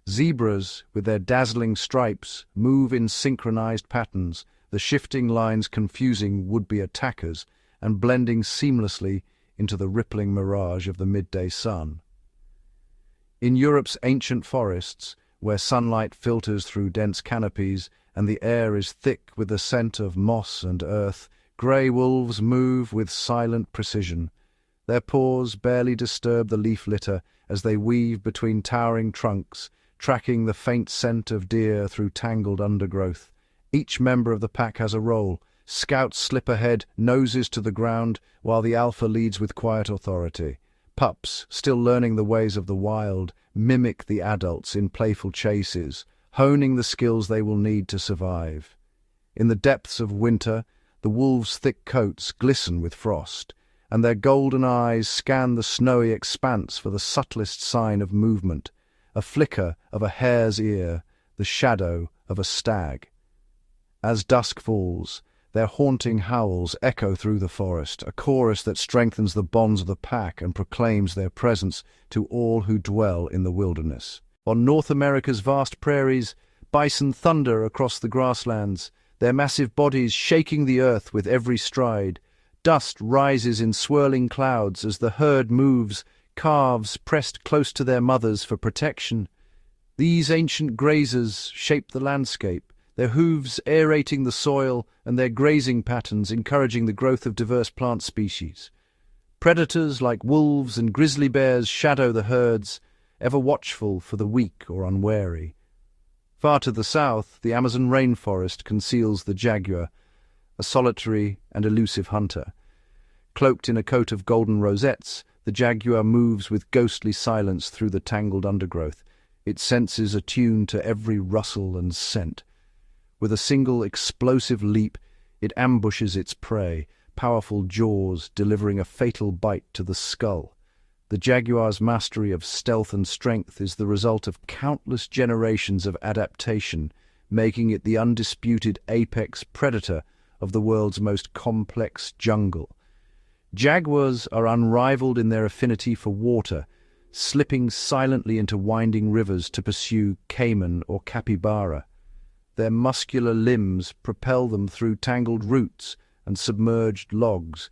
Zebras, with their dazzling stripes, move in synchronized patterns, the shifting lines confusing would-be attackers and blending seamlessly into the rippling mirage of the midday sun. In Europe's ancient forests, where sunlight filters through dense canopies and the air is thick with the scent of moss and earth, grey wolves move with silent precision. Their paws barely disturb the leaf litter as they weave between towering trunks, tracking the faint scent of deer through tangled undergrowth. Each member of the pack has a role. Scouts slip ahead, noses to the ground, while the alpha leads with quiet authority. Pups, still learning the ways of the wild, mimic the adults in playful chases, honing the skills they will need to survive. In the depths of winter, the wolves' thick coats glisten with frost, and their golden eyes scan the snowy expanse for the subtlest sign of movement, a flicker of a hare's ear, the shadow of a stag. As dusk falls, their haunting howls echo through the forest, a chorus that strengthens the bonds of the pack and proclaims their presence to all who dwell in the wilderness. On North America's vast prairies, bison thunder across the grasslands, their massive bodies shaking the earth with every stride. Dust rises in swirling clouds as the herd moves, calves pressed close to their mothers for protection. These ancient grazers shape the landscape, their hooves aerating the soil and their grazing patterns encouraging the growth of diverse plant species. Predators like wolves and grizzly bears shadow the herds, ever watchful for the weak or unwary. Far to the south, the Amazon rainforest conceals the jaguar, a solitary and elusive hunter. Cloaked in a coat of golden rosettes, the jaguar moves with ghostly silence through the tangled undergrowth, its senses attuned to every rustle and scent. With a single explosive leap, it ambushes its prey, powerful jaws delivering a fatal bite to the skull. The jaguar's mastery of stealth and strength is the result of countless generations of adaptation, making it the undisputed apex predator of the world's most complex jungle. Jaguars are unrivaled in their affinity for water, slipping silently into winding rivers to pursue caiman or capybara. Their muscular limbs propel them through tangled roots and submerged logs,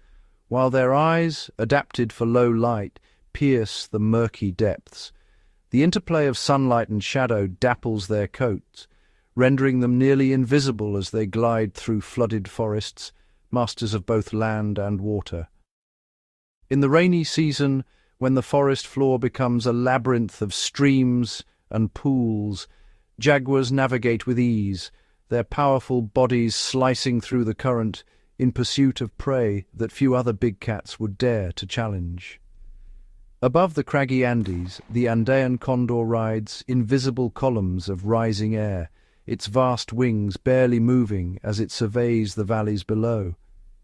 while their eyes, adapted for low light, pierce the murky depths. The interplay of sunlight and shadow dapples their coats, rendering them nearly invisible as they glide through flooded forests, masters of both land and water. In the rainy season, when the forest floor becomes a labyrinth of streams and pools, jaguars navigate with ease, their powerful bodies slicing through the current in pursuit of prey that few other big cats would dare to challenge. Above the craggy Andes, the Andean condor rides invisible columns of rising air, its vast wings barely moving as it surveys the valleys below.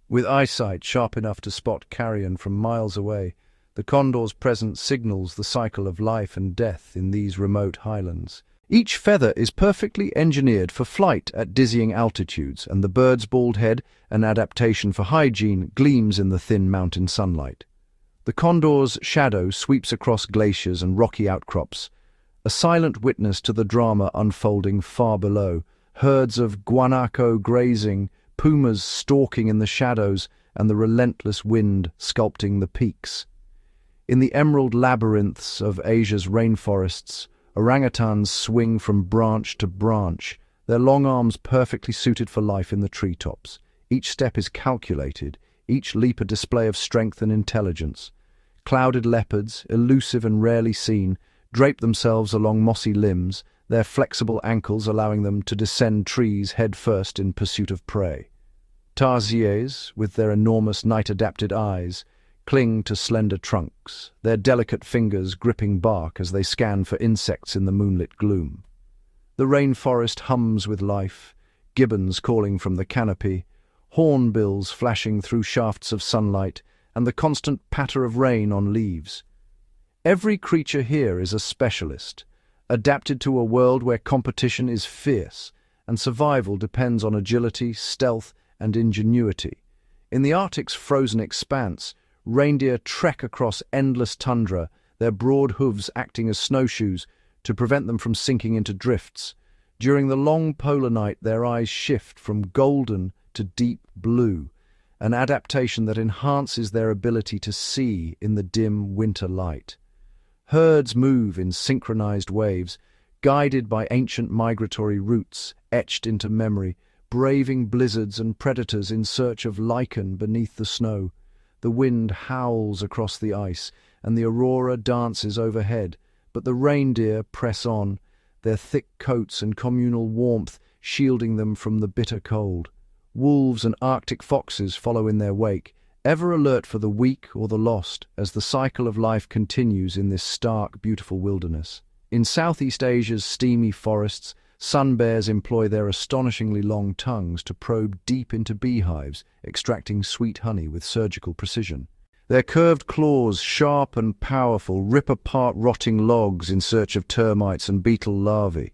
With eyesight sharp enough to spot carrion from miles away, the condor's presence signals the cycle of life and death in these remote highlands. Each feather is perfectly engineered for flight at dizzying altitudes, and the bird's bald head, an adaptation for hygiene, gleams in the thin mountain sunlight. The condor's shadow sweeps across glaciers and rocky outcrops, a silent witness to the drama unfolding far below, herds of guanaco grazing, pumas stalking in the shadows, and the relentless wind sculpting the peaks. In the emerald labyrinths of Asia's rainforests, orangutans swing from branch to branch, their long arms perfectly suited for life in the treetops. Each step is calculated, each leap a display of strength and intelligence. Clouded leopards, elusive and rarely seen, drape themselves along mossy limbs, their flexible ankles allowing them to descend trees head first in pursuit of prey. Tarsiers, with their enormous night-adapted eyes, cling to slender trunks, their delicate fingers gripping bark as they scan for insects in the moonlit gloom. The rainforest hums with life, gibbons calling from the canopy, hornbills flashing through shafts of sunlight, and the constant patter of rain on leaves. Every creature here is a specialist, adapted to a world where competition is fierce, and survival depends on agility, stealth, and ingenuity. In the Arctic's frozen expanse, reindeer trek across endless tundra, their broad hooves acting as snowshoes to prevent them from sinking into drifts. During the long polar night, their eyes shift from golden to deep blue, an adaptation that enhances their ability to see in the dim winter light. Herds move in synchronized waves, guided by ancient migratory routes etched into memory, braving blizzards and predators in search of lichen beneath the snow. The wind howls across the ice, and the aurora dances overhead, but the reindeer press on, their thick coats and communal warmth shielding them from the bitter cold. Wolves and Arctic foxes follow in their wake, ever alert for the weak or the lost as the cycle of life continues in this stark, beautiful wilderness. In Southeast Asia's steamy forests, sun bears employ their astonishingly long tongues to probe deep into beehives, extracting sweet honey with surgical precision. Their curved claws, sharp and powerful, rip apart rotting logs in search of termites and beetle larvae.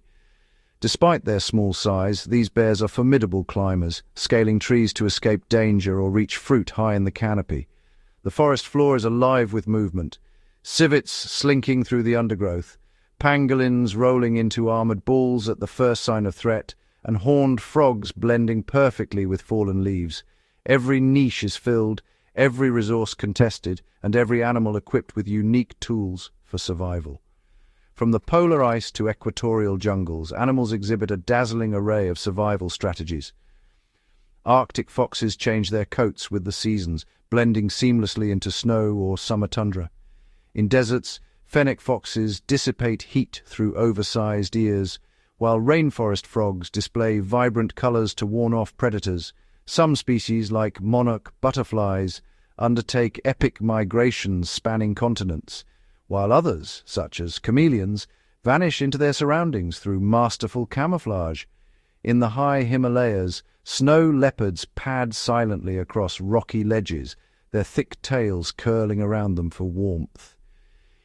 Despite their small size, these bears are formidable climbers, scaling trees to escape danger or reach fruit high in the canopy. The forest floor is alive with movement. Civets slinking through the undergrowth, pangolins rolling into armored balls at the first sign of threat, and horned frogs blending perfectly with fallen leaves. Every niche is filled, every resource contested, and every animal equipped with unique tools for survival. From the polar ice to equatorial jungles, animals exhibit a dazzling array of survival strategies. Arctic foxes change their coats with the seasons, blending seamlessly into snow or summer tundra. In deserts, fennec foxes dissipate heat through oversized ears, while rainforest frogs display vibrant colors to warn off predators. Some species, like monarch butterflies, undertake epic migrations spanning continents, while others, such as chameleons, vanish into their surroundings through masterful camouflage. In the high Himalayas, snow leopards pad silently across rocky ledges, their thick tails curling around them for warmth.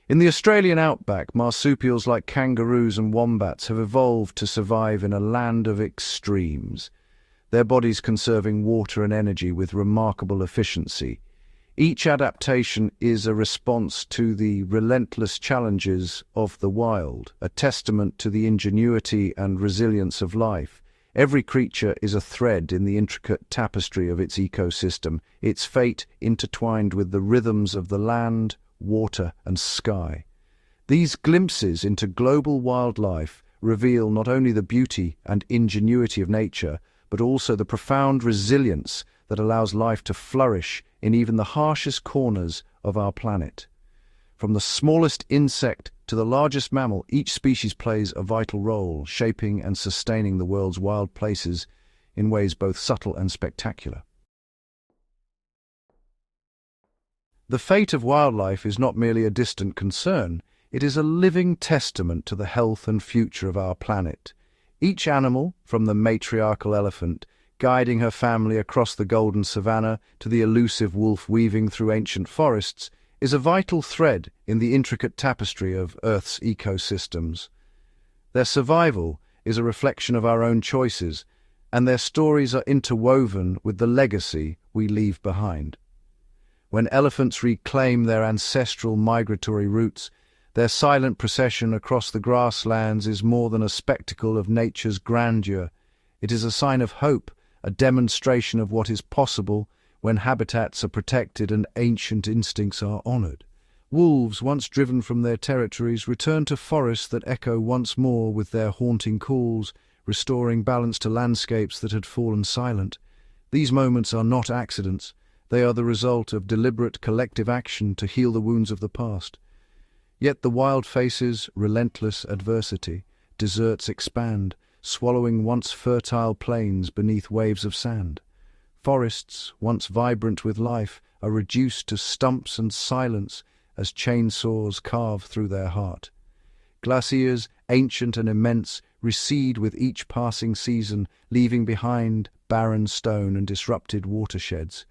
In the Australian outback, marsupials like kangaroos and wombats have evolved to survive in a land of extremes, their bodies conserving water and energy with remarkable efficiency. Each adaptation is a response to the relentless challenges of the wild, a testament to the ingenuity and resilience of life. Every creature is a thread in the intricate tapestry of its ecosystem, its fate intertwined with the rhythms of the land, water, and sky. These glimpses into global wildlife reveal not only the beauty and ingenuity of nature, but also the profound resilience that allows life to flourish in even the harshest corners of our planet. From the smallest insect to the largest mammal, each species plays a vital role, shaping and sustaining the world's wild places in ways both subtle and spectacular. The fate of wildlife is not merely a distant concern, it is a living testament to the health and future of our planet. Each animal, from the matriarchal elephant, guiding her family across the golden savanna to the elusive wolf weaving through ancient forests, is a vital thread in the intricate tapestry of Earth's ecosystems. Their survival is a reflection of our own choices, and their stories are interwoven with the legacy we leave behind. When elephants reclaim their ancestral migratory routes, their silent procession across the grasslands is more than a spectacle of nature's grandeur. It is a sign of hope, a demonstration of what is possible when habitats are protected and ancient instincts are honored. Wolves, once driven from their territories, return to forests that echo once more with their haunting calls, restoring balance to landscapes that had fallen silent. These moments are not accidents. They are the result of deliberate collective action to heal the wounds of the past. Yet the wild faces relentless adversity. Deserts expand, swallowing once fertile plains beneath waves of sand. Forests, once vibrant with life, are reduced to stumps and silence as chainsaws carve through their heart. Glaciers, ancient and immense, recede with each passing season, leaving behind barren stone and disrupted watersheds.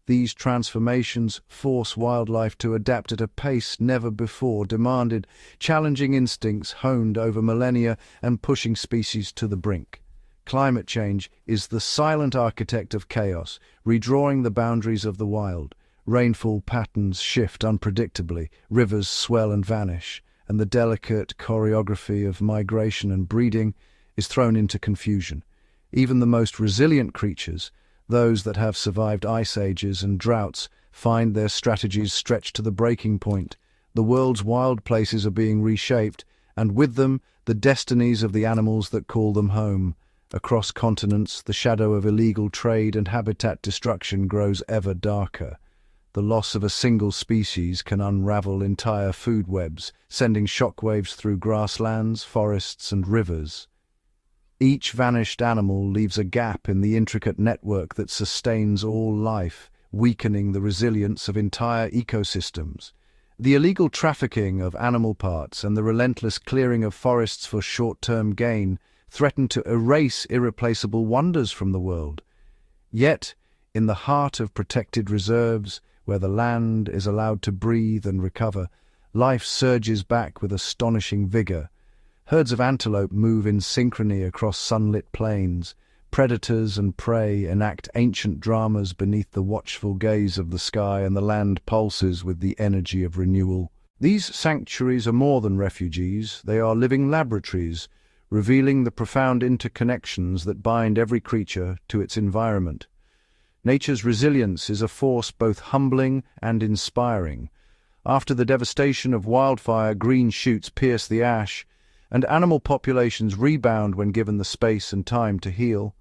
These transformations force wildlife to adapt at a pace never before demanded, challenging instincts honed over millennia and pushing species to the brink. Climate change is the silent architect of chaos, redrawing the boundaries of the wild. Rainfall patterns shift unpredictably, rivers swell and vanish, and the delicate choreography of migration and breeding is thrown into confusion. Even the most resilient creatures, those that have survived ice ages and droughts, find their strategies stretched to the breaking point. The world's wild places are being reshaped, and with them, the destinies of the animals that call them home. Across continents, the shadow of illegal trade and habitat destruction grows ever darker. The loss of a single species can unravel entire food webs, sending shockwaves through grasslands, forests, and rivers. Each vanished animal leaves a gap in the intricate network that sustains all life, weakening the resilience of entire ecosystems. The illegal trafficking of animal parts and the relentless clearing of forests for short-term gain threaten to erase irreplaceable wonders from the world. Yet, in the heart of protected reserves, where the land is allowed to breathe and recover, life surges back with astonishing vigor. Herds of antelope move in synchrony across sunlit plains. Predators and prey enact ancient dramas beneath the watchful gaze of the sky, and the land pulses with the energy of renewal. These sanctuaries are more than refuges. They are living laboratories, revealing the profound interconnections that bind every creature to its environment. Nature's resilience is a force both humbling and inspiring. After the devastation of wildfire, green shoots pierce the ash, and animal populations rebound when given the space and time to heal.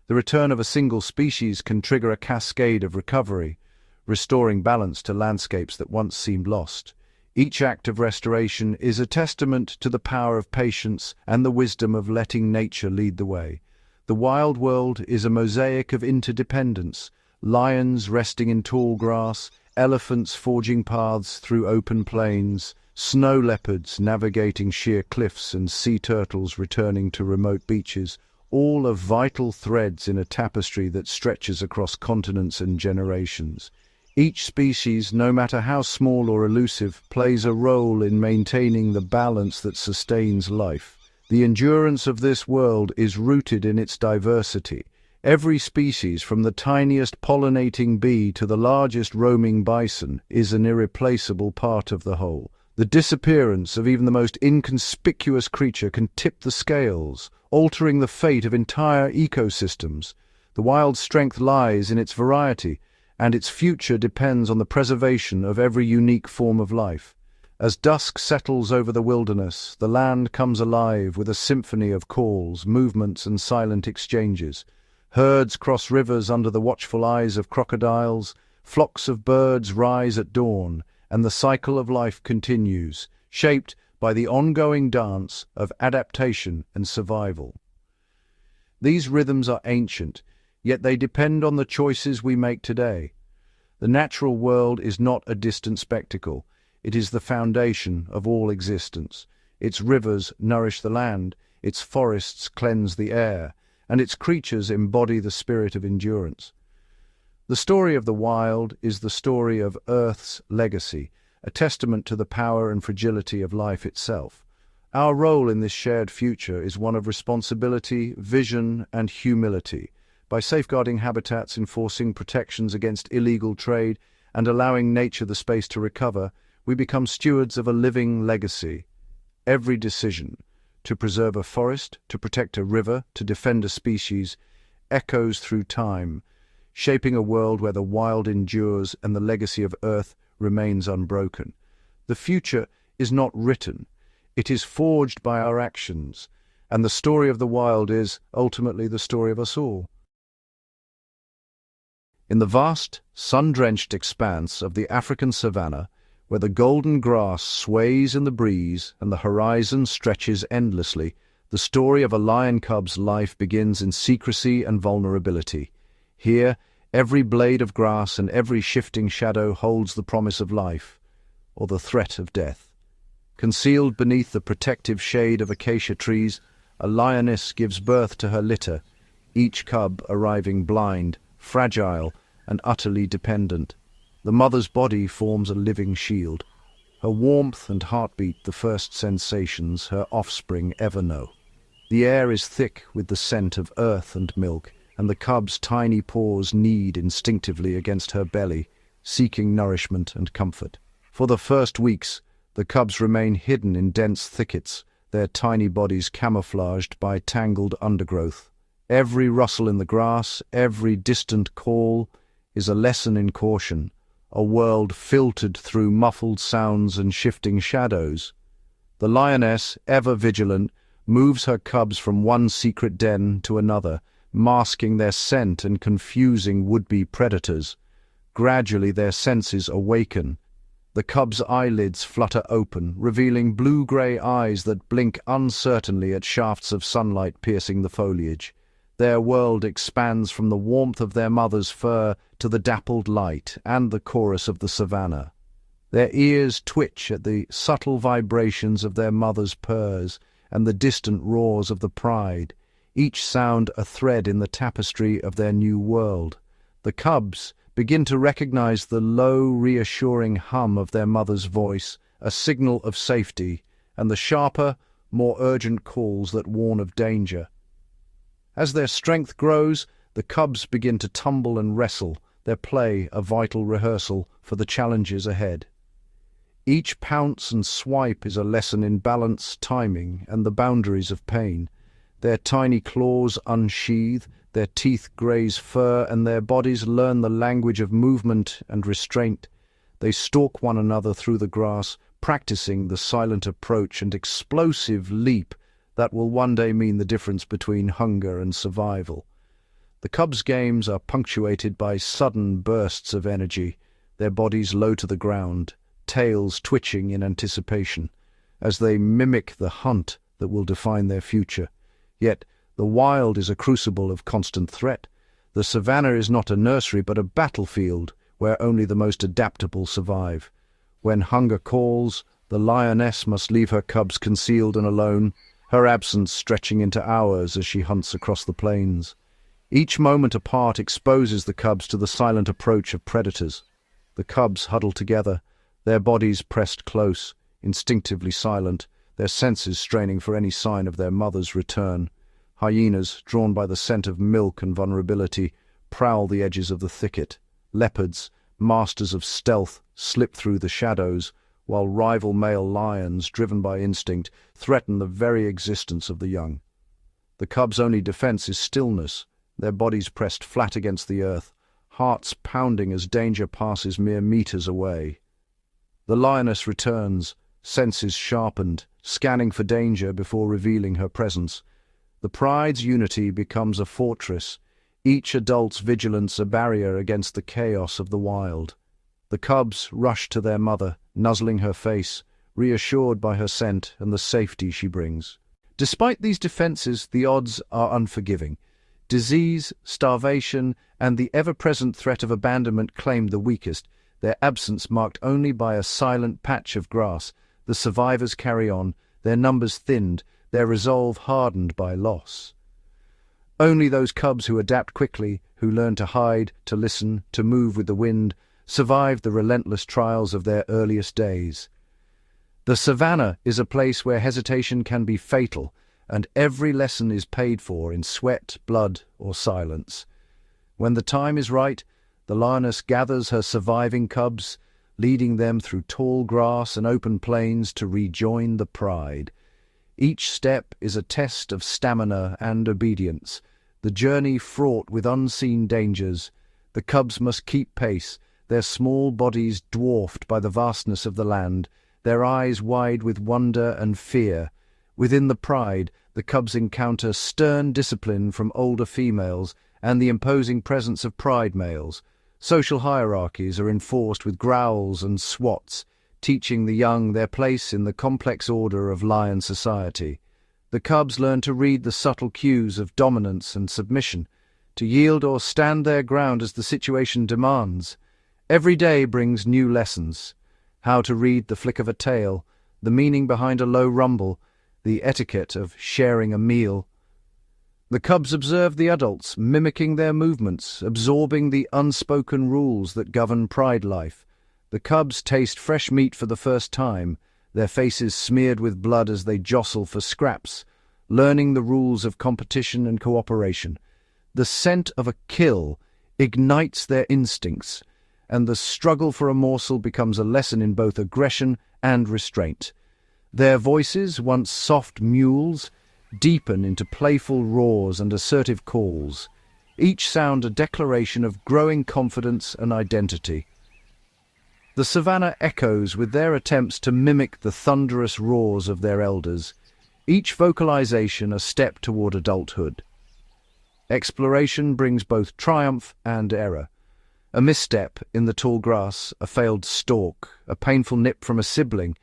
The return of a single species can trigger a cascade of recovery, restoring balance to landscapes that once seemed lost. Each act of restoration is a testament to the power of patience and the wisdom of letting nature lead the way. The wild world is a mosaic of interdependence, lions resting in tall grass, elephants forging paths through open plains, snow leopards navigating sheer cliffs, and sea turtles returning to remote beaches, all are vital threads in a tapestry that stretches across continents and generations. Each species, no matter how small or elusive, plays a role in maintaining the balance that sustains life. The endurance of this world is rooted in its diversity. Every species, from the tiniest pollinating bee to the largest roaming bison, is an irreplaceable part of the whole. The disappearance of even the most inconspicuous creature can tip the scales, altering the fate of entire ecosystems. The wild's strength lies in its variety, and its future depends on the preservation of every unique form of life. As dusk settles over the wilderness, the land comes alive with a symphony of calls, movements, and silent exchanges. Herds cross rivers under the watchful eyes of crocodiles, flocks of birds rise at dawn, and the cycle of life continues, shaped by the ongoing dance of adaptation and survival. These rhythms are ancient, yet they depend on the choices we make today. The natural world is not a distant spectacle. It is the foundation of all existence. Its rivers nourish the land, its forests cleanse the air, and its creatures embody the spirit of endurance. The story of the wild is the story of Earth's legacy, a testament to the power and fragility of life itself. Our role in this shared future is one of responsibility, vision, and humility. By safeguarding habitats, enforcing protections against illegal trade, and allowing nature the space to recover, we become stewards of a living legacy. Every decision, to preserve a forest, to protect a river, to defend a species, echoes through time, shaping a world where the wild endures and the legacy of Earth remains unbroken. The future is not written. It is forged by our actions, and the story of the wild is, ultimately, the story of us all. In the vast, sun-drenched expanse of the African savanna, where the golden grass sways in the breeze and the horizon stretches endlessly, the story of a lion cub's life begins in secrecy and vulnerability. Here, Every blade of grass and every shifting shadow holds the promise of life, or the threat of death. Concealed beneath the protective shade of acacia trees, a lioness gives birth to her litter, each cub arriving blind, fragile, and utterly dependent. The mother's body forms a living shield, her warmth and heartbeat the first sensations her offspring ever know. The air is thick with the scent of earth and milk, and the cub's tiny paws knead instinctively against her belly, seeking nourishment and comfort. For the first weeks, the cubs remain hidden in dense thickets, their tiny bodies camouflaged by tangled undergrowth. Every rustle in the grass, every distant call, is a lesson in caution, a world filtered through muffled sounds and shifting shadows. The lioness, ever vigilant, moves her cubs from one secret den to another, masking their scent and confusing would-be predators. Gradually their senses awaken. The cubs' eyelids flutter open, revealing blue-grey eyes that blink uncertainly at shafts of sunlight piercing the foliage. Their world expands from the warmth of their mother's fur to the dappled light and the chorus of the savannah. Their ears twitch at the subtle vibrations of their mother's purrs and the distant roars of the pride, each sound a thread in the tapestry of their new world. The cubs begin to recognize the low, reassuring hum of their mother's voice, a signal of safety, and the sharper, more urgent calls that warn of danger. As their strength grows, the cubs begin to tumble and wrestle, their play a vital rehearsal for the challenges ahead. Each pounce and swipe is a lesson in balance, timing, and the boundaries of pain. Their tiny claws unsheathe, their teeth graze fur, and their bodies learn the language of movement and restraint. They stalk one another through the grass, practicing the silent approach and explosive leap that will one day mean the difference between hunger and survival. The cubs' games are punctuated by sudden bursts of energy, their bodies low to the ground, tails twitching in anticipation, as they mimic the hunt that will define their future. Yet the wild is a crucible of constant threat. The savannah is not a nursery but a battlefield where only the most adaptable survive. When hunger calls, the lioness must leave her cubs concealed and alone, her absence stretching into hours as she hunts across the plains. Each moment apart exposes the cubs to the silent approach of predators. The cubs huddle together, their bodies pressed close, instinctively silent, their senses straining for any sign of their mother's return. Hyenas, drawn by the scent of milk and vulnerability, prowl the edges of the thicket. Leopards, masters of stealth, slip through the shadows, while rival male lions, driven by instinct, threaten the very existence of the young. The cubs' only defense is stillness, their bodies pressed flat against the earth, hearts pounding as danger passes mere meters away. The lioness returns, senses sharpened, scanning for danger before revealing her presence. The pride's unity becomes a fortress, each adult's vigilance a barrier against the chaos of the wild. The cubs rush to their mother, nuzzling her face, reassured by her scent and the safety she brings. Despite these defenses, the odds are unforgiving. Disease, starvation, and the ever-present threat of abandonment claim the weakest, their absence marked only by a silent patch of grass. The survivors carry on, their numbers thinned, their resolve hardened by loss. Only those cubs who adapt quickly, who learn to hide, to listen, to move with the wind, survive the relentless trials of their earliest days. The savannah is a place where hesitation can be fatal, and every lesson is paid for in sweat, blood, or silence. When the time is right, the lioness gathers her surviving cubs, leading them through tall grass and open plains to rejoin the pride. Each step is a test of stamina and obedience, the journey fraught with unseen dangers. The cubs must keep pace, their small bodies dwarfed by the vastness of the land, their eyes wide with wonder and fear. Within the pride, the cubs encounter stern discipline from older females and the imposing presence of pride males. Social hierarchies are enforced with growls and swats, teaching the young their place in the complex order of lion society. The cubs learn to read the subtle cues of dominance and submission, to yield or stand their ground as the situation demands. Every day brings new lessons: how to read the flick of a tail, the meaning behind a low rumble, the etiquette of sharing a meal. The cubs observe the adults, mimicking their movements, absorbing the unspoken rules that govern pride life. The cubs taste fresh meat for the first time, their faces smeared with blood as they jostle for scraps, learning the rules of competition and cooperation. The scent of a kill ignites their instincts, and the struggle for a morsel becomes a lesson in both aggression and restraint. Their voices, once soft mewls, deepen into playful roars and assertive calls, each sound a declaration of growing confidence and identity. The savannah echoes with their attempts to mimic the thunderous roars of their elders, each vocalization a step toward adulthood. Exploration brings both triumph and error. A misstep in the tall grass, a failed stalk, a painful nip from a sibling.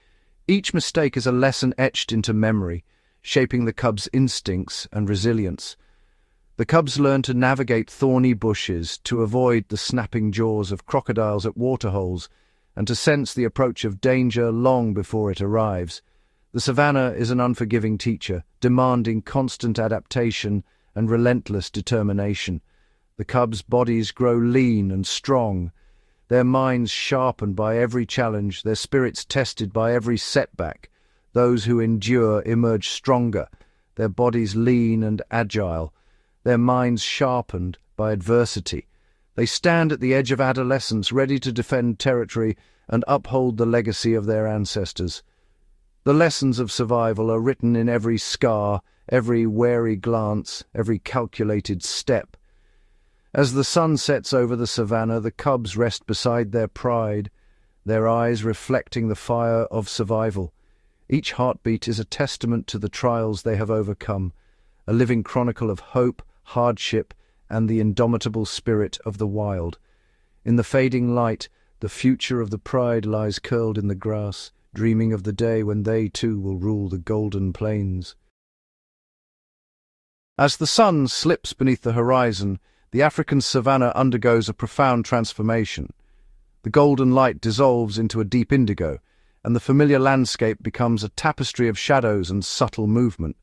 Each mistake is a lesson etched into memory, shaping the cub's instincts and resilience. The cubs learn to navigate thorny bushes, to avoid the snapping jaws of crocodiles at waterholes, and to sense the approach of danger long before it arrives. The savannah is an unforgiving teacher, demanding constant adaptation and relentless determination. The cubs' bodies grow lean and strong, their minds sharpened by every challenge, their spirits tested by every setback. Those who endure emerge stronger, their bodies lean and agile, their minds sharpened by adversity. They stand at the edge of adolescence, ready to defend territory and uphold the legacy of their ancestors. The lessons of survival are written in every scar, every wary glance, every calculated step. As the sun sets over the savannah, the cubs rest beside their pride, their eyes reflecting the fire of survival. Each heartbeat is a testament to the trials they have overcome, a living chronicle of hope, hardship, and the indomitable spirit of the wild. In the fading light, the future of the pride lies curled in the grass, dreaming of the day when they too will rule the golden plains. As the sun slips beneath the horizon, the African savannah undergoes a profound transformation. The golden light dissolves into a deep indigo, and the familiar landscape becomes a tapestry of shadows and subtle movement.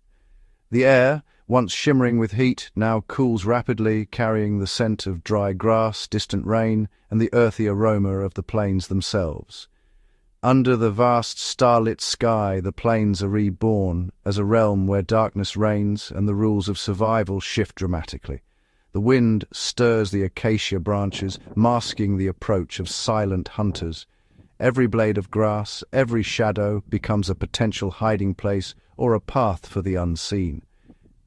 The air, once shimmering with heat, now cools rapidly, carrying the scent of dry grass, distant rain, and the earthy aroma of the plains themselves. Under the vast starlit sky, the plains are reborn as a realm where darkness reigns and the rules of survival shift dramatically. The wind stirs the acacia branches, masking the approach of silent hunters. Every blade of grass, every shadow becomes a potential hiding place or a path for the unseen.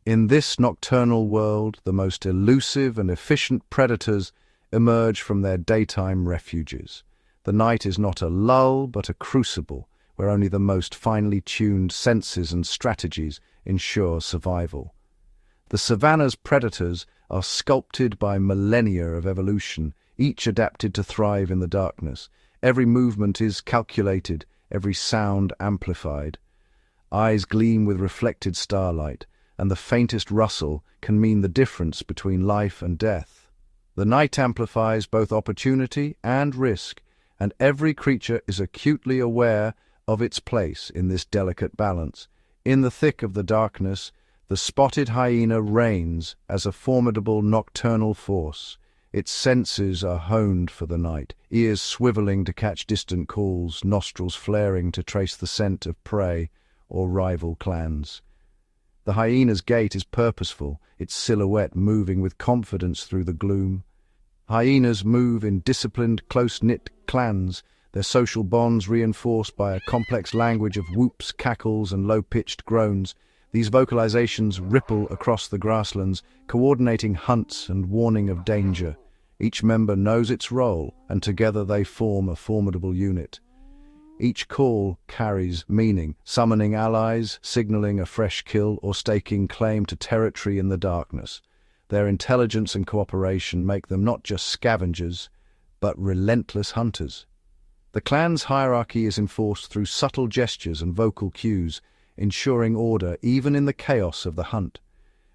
In this nocturnal world, the most elusive and efficient predators emerge from their daytime refuges. The night is not a lull, but a crucible, where only the most finely tuned senses and strategies ensure survival. The savannah's predators are sculpted by millennia of evolution, each adapted to thrive in the darkness. Every movement is calculated, every sound amplified. Eyes gleam with reflected starlight, and the faintest rustle can mean the difference between life and death. The night amplifies both opportunity and risk, and every creature is acutely aware of its place in this delicate balance. In the thick of the darkness, the spotted hyena reigns as a formidable nocturnal force. Its senses are honed for the night, ears swiveling to catch distant calls, nostrils flaring to trace the scent of prey or rival clans. The hyena's gait is purposeful, its silhouette moving with confidence through the gloom. Hyenas move in disciplined, close-knit clans, their social bonds reinforced by a complex language of whoops, cackles, and low-pitched groans. These vocalizations ripple across the grasslands, coordinating hunts and warning of danger. Each member knows its role, and together they form a formidable unit. Each call carries meaning, summoning allies, signaling a fresh kill, or staking claim to territory in the darkness. Their intelligence and cooperation make them not just scavengers, but relentless hunters. The clan's hierarchy is enforced through subtle gestures and vocal cues, ensuring order even in the chaos of the hunt.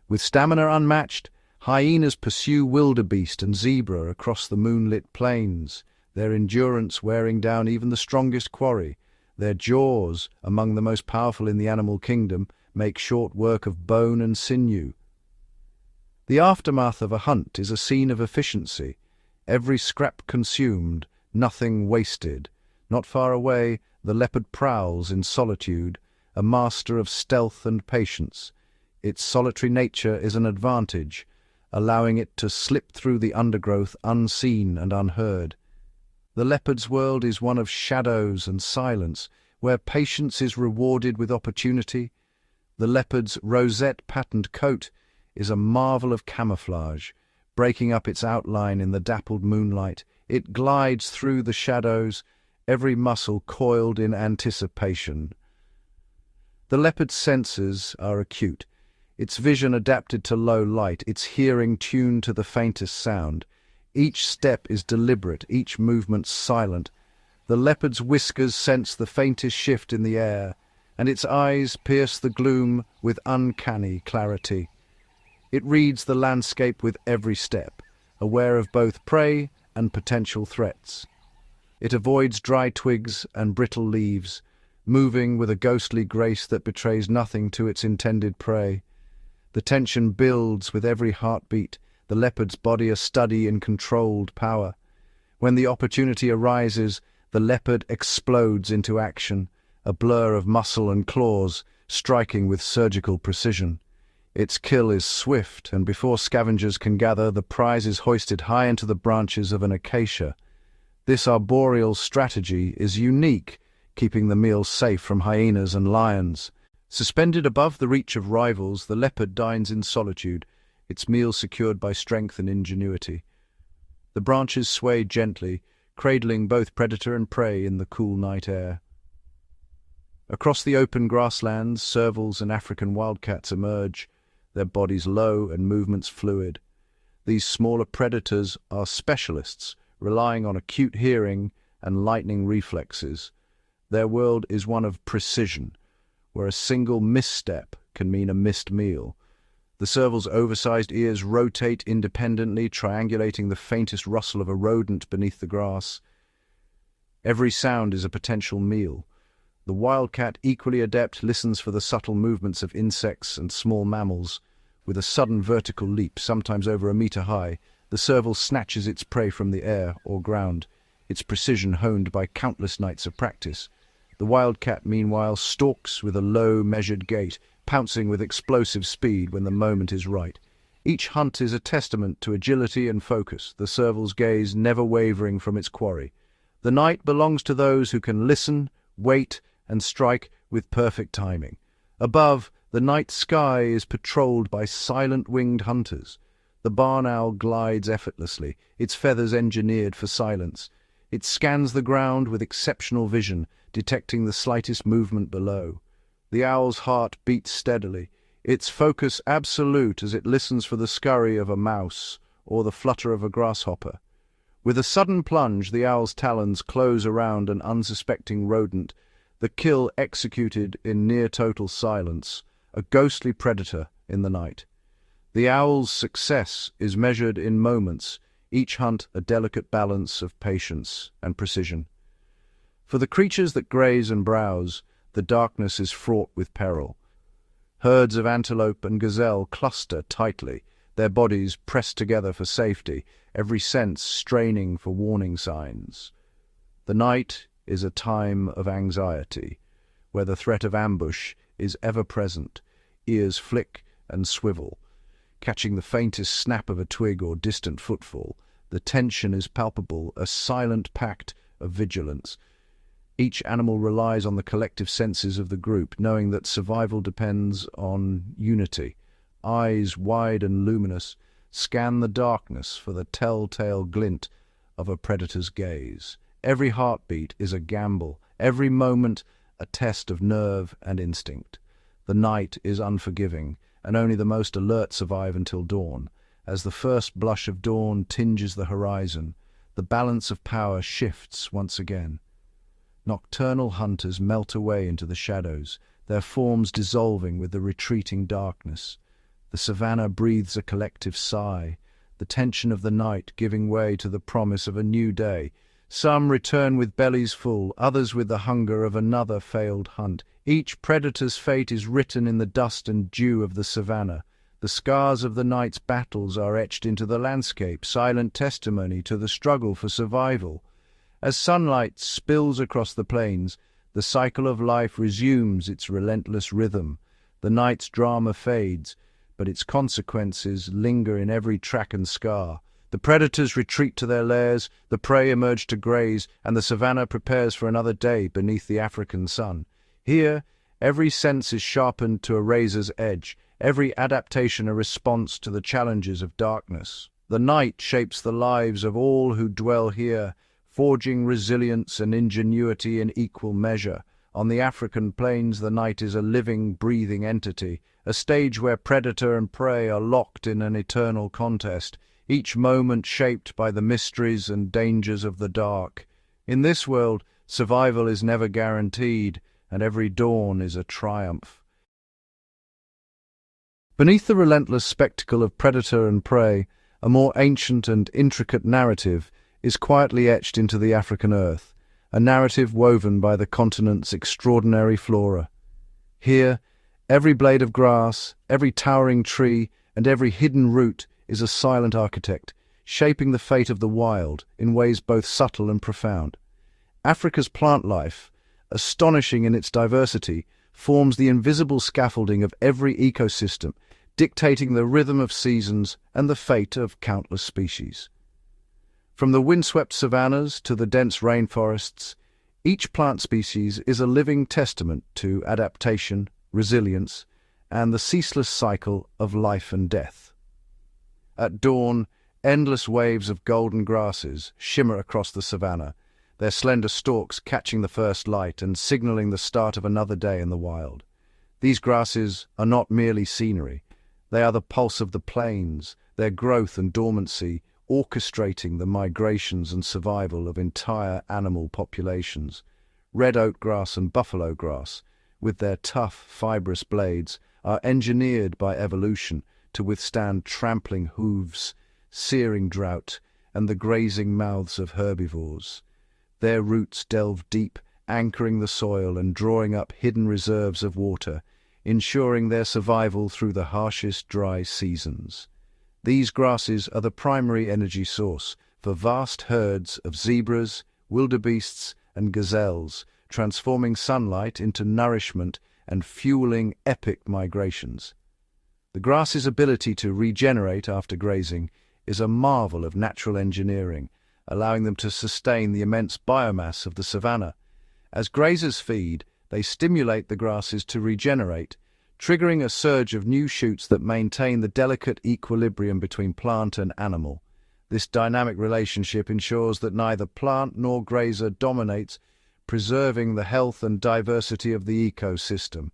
With stamina unmatched, Hyenas pursue wildebeest and zebra across the moonlit plains, their endurance wearing down even the strongest quarry. Their jaws, among the most powerful in the animal kingdom, make short work of bone and sinew. The aftermath of a hunt is a scene of efficiency. Every scrap consumed, nothing wasted. Not far away, the leopard prowls in solitude, a master of stealth and patience. Its solitary nature is an advantage, allowing it to slip through the undergrowth unseen and unheard. The leopard's world is one of shadows and silence, where patience is rewarded with opportunity. The leopard's rosette-patterned coat is a marvel of camouflage, breaking up its outline in the dappled moonlight. It glides through the shadows, every muscle coiled in anticipation. The leopard's senses are acute, its vision adapted to low light, its hearing tuned to the faintest sound. Each step is deliberate, each movement silent. The leopard's whiskers sense the faintest shift in the air, and its eyes pierce the gloom with uncanny clarity. It reads the landscape with every step, aware of both prey and potential threats. It avoids dry twigs and brittle leaves, moving with a ghostly grace that betrays nothing to its intended prey. The tension builds with every heartbeat, the leopard's body a study in controlled power. When the opportunity arises, the leopard explodes into action, a blur of muscle and claws, striking with surgical precision. Its kill is swift, and before scavengers can gather, the prize is hoisted high into the branches of an acacia. This arboreal strategy is unique, keeping the meal safe from hyenas and lions. Suspended above the reach of rivals, the leopard dines in solitude, its meal secured by strength and ingenuity. The branches sway gently, cradling both predator and prey in the cool night air. Across the open grasslands, servals and African wildcats emerge, their bodies low and movements fluid. These smaller predators are specialists, relying on acute hearing and lightning reflexes. Their world is one of precision, where a single misstep can mean a missed meal. The serval's oversized ears rotate independently, triangulating the faintest rustle of a rodent beneath the grass. Every sound is a potential meal. The wildcat, equally adept, listens for the subtle movements of insects and small mammals. With a sudden vertical leap, sometimes over a meter high, the serval snatches its prey from the air or ground, its precision honed by countless nights of practice. The wildcat, meanwhile, stalks with a low, measured gait, pouncing with explosive speed when the moment is right. Each hunt is a testament to agility and focus, the serval's gaze never wavering from its quarry. The night belongs to those who can listen, wait, and strike with perfect timing. Above, the night sky is patrolled by silent-winged hunters. The barn owl glides effortlessly, its feathers engineered for silence. It scans the ground with exceptional vision, detecting the slightest movement below. The owl's heart beats steadily, its focus absolute as it listens for the scurry of a mouse or the flutter of a grasshopper. With a sudden plunge, the owl's talons close around an unsuspecting rodent, the kill executed in near-total silence, a ghostly predator in the night. The owl's success is measured in moments, each hunt a delicate balance of patience and precision. For the creatures that graze and browse, the darkness is fraught with peril. Herds of antelope and gazelle cluster tightly, their bodies pressed together for safety, every sense straining for warning signs. The night is a time of anxiety, where the threat of ambush is ever present, ears flick and swivel. Catching the faintest snap of a twig or distant footfall, the tension is palpable, a silent pact of vigilance. Each animal relies on the collective senses of the group, knowing that survival depends on unity. Eyes wide and luminous scan the darkness for the telltale glint of a predator's gaze. Every heartbeat is a gamble, every moment a test of nerve and instinct. The night is unforgiving, and only the most alert survive until dawn. As the first blush of dawn tinges the horizon, the balance of power shifts once again. Nocturnal hunters melt away into the shadows, their forms dissolving with the retreating darkness. The savanna breathes a collective sigh, the tension of the night giving way to the promise of a new day. Some return with bellies full, others with the hunger of another failed hunt. Each predator's fate is written in the dust and dew of the savanna. The scars of the night's battles are etched into the landscape, silent testimony to the struggle for survival. As sunlight spills across the plains, the cycle of life resumes its relentless rhythm. The night's drama fades, but its consequences linger in every track and scar. The predators retreat to their lairs, the prey emerge to graze, and the savanna prepares for another day beneath the African sun. Here, every sense is sharpened to a razor's edge, every adaptation a response to the challenges of darkness. The night shapes the lives of all who dwell here, forging resilience and ingenuity in equal measure. On the African plains, the night is a living, breathing entity, a stage where predator and prey are locked in an eternal contest, each moment shaped by the mysteries and dangers of the dark. In this world, survival is never guaranteed, and every dawn is a triumph. Beneath the relentless spectacle of predator and prey, a more ancient and intricate narrative is quietly etched into the African earth, a narrative woven by the continent's extraordinary flora. Here, every blade of grass, every towering tree, and every hidden root is a silent architect, shaping the fate of the wild in ways both subtle and profound. Africa's plant life, astonishing in its diversity, forms the invisible scaffolding of every ecosystem, dictating the rhythm of seasons and the fate of countless species. From the windswept savannas to the dense rainforests, each plant species is a living testament to adaptation, resilience, and the ceaseless cycle of life and death. At dawn, endless waves of golden grasses shimmer across the savanna, their slender stalks catching the first light and signaling the start of another day in the wild. These grasses are not merely scenery. They are the pulse of the plains, their growth and dormancy orchestrating the migrations and survival of entire animal populations. Red oat grass and buffalo grass, with their tough, fibrous blades, are engineered by evolution to withstand trampling hooves, searing drought, and the grazing mouths of herbivores. Their roots delve deep, anchoring the soil and drawing up hidden reserves of water, ensuring their survival through the harshest dry seasons. These grasses are the primary energy source for vast herds of zebras, wildebeests, and gazelles, transforming sunlight into nourishment and fueling epic migrations. The grass's ability to regenerate after grazing is a marvel of natural engineering, allowing them to sustain the immense biomass of the savanna. As grazers feed, they stimulate the grasses to regenerate, triggering a surge of new shoots that maintain the delicate equilibrium between plant and animal. This dynamic relationship ensures that neither plant nor grazer dominates, preserving the health and diversity of the ecosystem.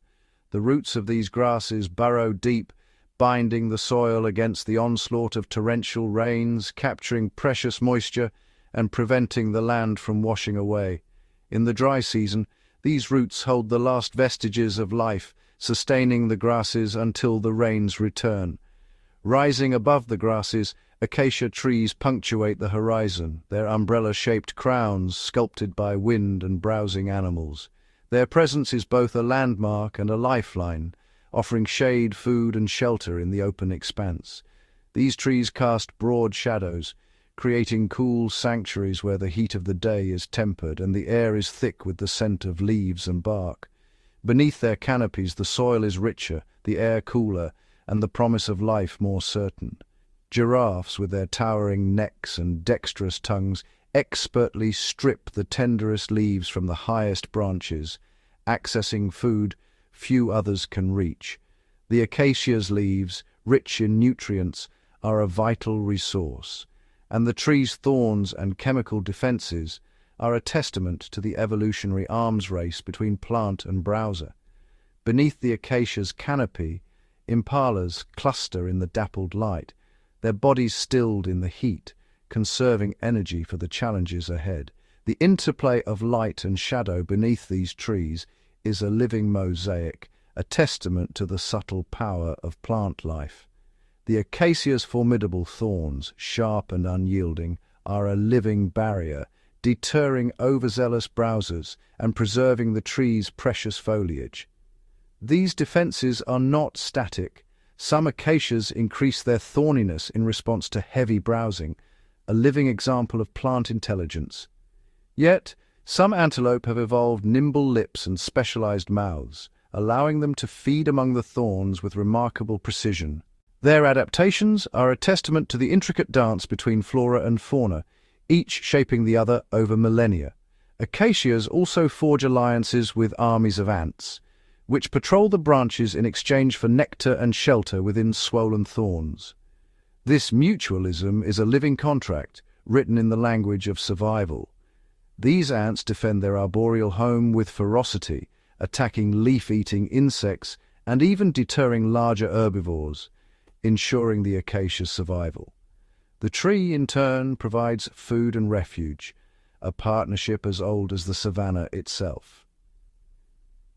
The roots of these grasses burrow deep, binding the soil against the onslaught of torrential rains, capturing precious moisture and preventing the land from washing away. In the dry season, these roots hold the last vestiges of life, sustaining the grasses until the rains return. Rising above the grasses, acacia trees punctuate the horizon, their umbrella-shaped crowns sculpted by wind and browsing animals. Their presence is both a landmark and a lifeline, offering shade, food, and shelter in the open expanse. These trees cast broad shadows, creating cool sanctuaries where the heat of the day is tempered and the air is thick with the scent of leaves and bark. Beneath their canopies, the soil is richer, the air cooler, and the promise of life more certain. Giraffes, with their towering necks and dexterous tongues, expertly strip the tenderest leaves from the highest branches, accessing food few others can reach. The acacia's leaves, rich in nutrients, are a vital resource, and the tree's thorns and chemical defenses are a testament to the evolutionary arms race between plant and browser. Beneath the acacia's canopy, impalas cluster in the dappled light, their bodies stilled in the heat, conserving energy for the challenges ahead. The interplay of light and shadow beneath these trees is a living mosaic, a testament to the subtle power of plant life. The acacia's formidable thorns, sharp and unyielding, are a living barrier, deterring overzealous browsers and preserving the tree's precious foliage. These defenses are not static. Some acacias increase their thorniness in response to heavy browsing, a living example of plant intelligence. Yet, some antelope have evolved nimble lips and specialized mouths, allowing them to feed among the thorns with remarkable precision. Their adaptations are a testament to the intricate dance between flora and fauna, each shaping the other over millennia. Acacias also forge alliances with armies of ants, which patrol the branches in exchange for nectar and shelter within swollen thorns. This mutualism is a living contract, written in the language of survival. These ants defend their arboreal home with ferocity, attacking leaf-eating insects and even deterring larger herbivores, ensuring the acacia's survival. The tree, in turn, provides food and refuge, a partnership as old as the savanna itself.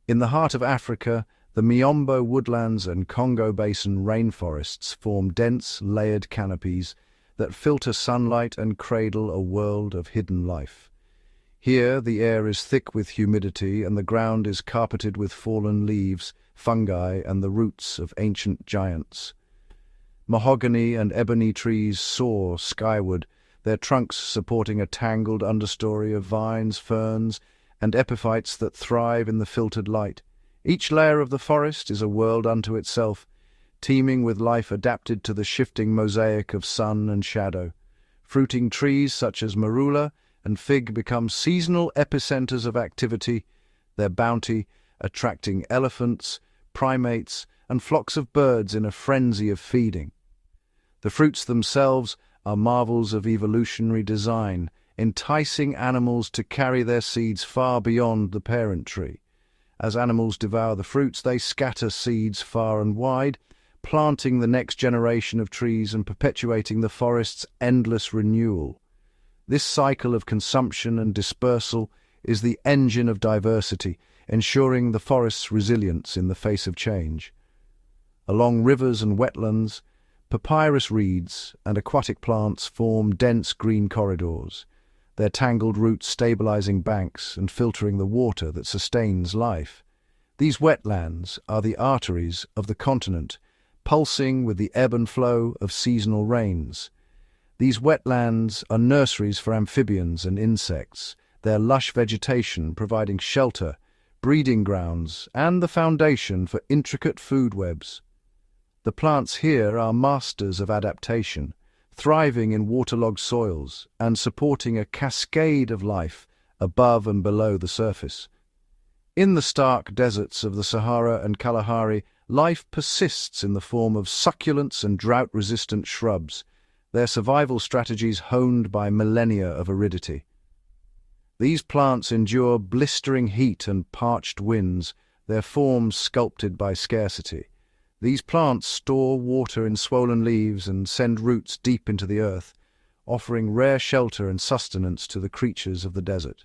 In the heart of Africa, the Miombo woodlands and Congo Basin rainforests form dense, layered canopies that filter sunlight and cradle a world of hidden life. Here, the air is thick with humidity and the ground is carpeted with fallen leaves, fungi, and the roots of ancient giants. Mahogany and ebony trees soar skyward, their trunks supporting a tangled understory of vines, ferns, and epiphytes that thrive in the filtered light. Each layer of the forest is a world unto itself, teeming with life adapted to the shifting mosaic of sun and shadow. Fruiting trees such as marula and fig become seasonal epicenters of activity, their bounty attracting elephants, primates, and flocks of birds in a frenzy of feeding. The fruits themselves are marvels of evolutionary design, enticing animals to carry their seeds far beyond the parent tree. As animals devour the fruits, they scatter seeds far and wide, planting the next generation of trees and perpetuating the forest's endless renewal. This cycle of consumption and dispersal is the engine of diversity, ensuring the forest's resilience in the face of change. Along rivers and wetlands, papyrus reeds and aquatic plants form dense green corridors, their tangled roots stabilizing banks and filtering the water that sustains life. These wetlands are the arteries of the continent, pulsing with the ebb and flow of seasonal rains. These wetlands are nurseries for amphibians and insects, their lush vegetation providing shelter, breeding grounds, and the foundation for intricate food webs. The plants here are masters of adaptation, thriving in waterlogged soils and supporting a cascade of life above and below the surface. In the stark deserts of the Sahara and Kalahari, life persists in the form of succulents and drought-resistant shrubs, their survival strategies honed by millennia of aridity. These plants endure blistering heat and parched winds, their forms sculpted by scarcity. These plants store water in swollen leaves and send roots deep into the earth, offering rare shelter and sustenance to the creatures of the desert.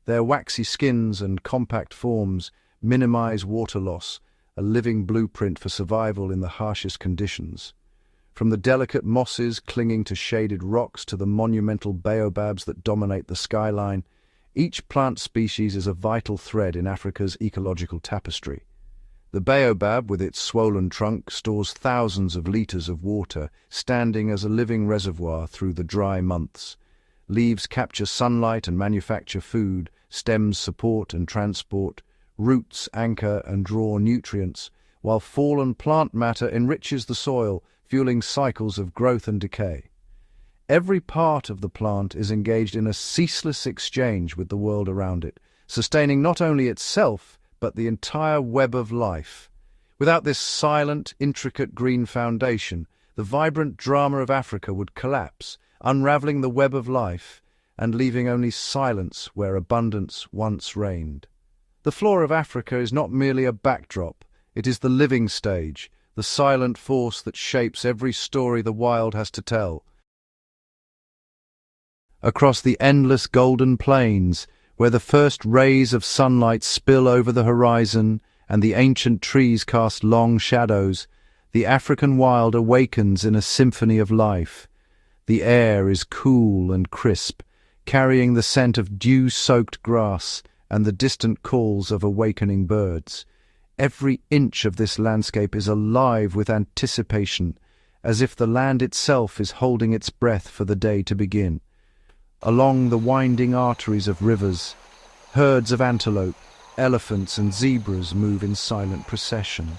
Their waxy skins and compact forms minimize water loss, a living blueprint for survival in the harshest conditions. From the delicate mosses clinging to shaded rocks to the monumental baobabs that dominate the skyline, each plant species is a vital thread in Africa's ecological tapestry. The baobab, with its swollen trunk, stores thousands of liters of water, standing as a living reservoir through the dry months. Leaves capture sunlight and manufacture food, stems support and transport, roots anchor and draw nutrients, while fallen plant matter enriches the soil, fueling cycles of growth and decay. Every part of the plant is engaged in a ceaseless exchange with the world around it, sustaining not only itself, but the entire web of life. Without this silent, intricate green foundation, the vibrant drama of Africa would collapse, unraveling the web of life and leaving only silence where abundance once reigned. The flora of Africa is not merely a backdrop, it is the living stage, the silent force that shapes every story the wild has to tell. Across the endless golden plains, where the first rays of sunlight spill over the horizon and the ancient trees cast long shadows, The African wild awakens in a symphony of life. The air is cool and crisp, carrying the scent of dew-soaked grass and the distant calls of awakening birds. Every inch of this landscape is alive with anticipation, as if the land itself is holding its breath for the day to begin. Along the winding arteries of rivers, herds of antelope, elephants and zebras move in silent procession,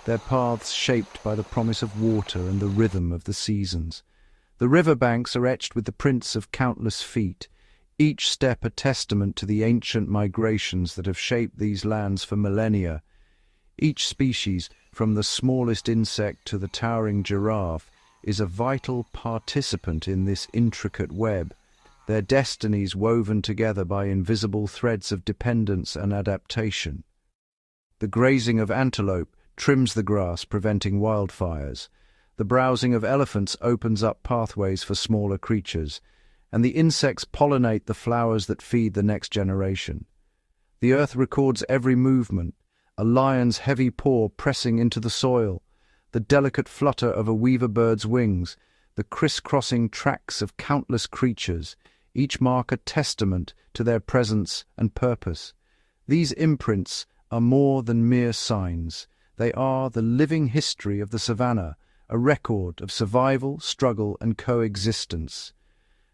their paths shaped by the promise of water and the rhythm of the seasons. The riverbanks are etched with the prints of countless feet, each step a testament to the ancient migrations that have shaped these lands for millennia. Each species, from the smallest insect to the towering giraffe, is a vital participant in this intricate web, their destinies woven together by invisible threads of dependence and adaptation. The grazing of antelope trims the grass, preventing wildfires. The browsing of elephants opens up pathways for smaller creatures, and the insects pollinate the flowers that feed the next generation. The earth records every movement, a lion's heavy paw pressing into the soil, the delicate flutter of a weaver bird's wings, the criss-crossing tracks of countless creatures, each mark a testament to their presence and purpose. These imprints are more than mere signs. They are the living history of the savannah, a record of survival, struggle, and coexistence.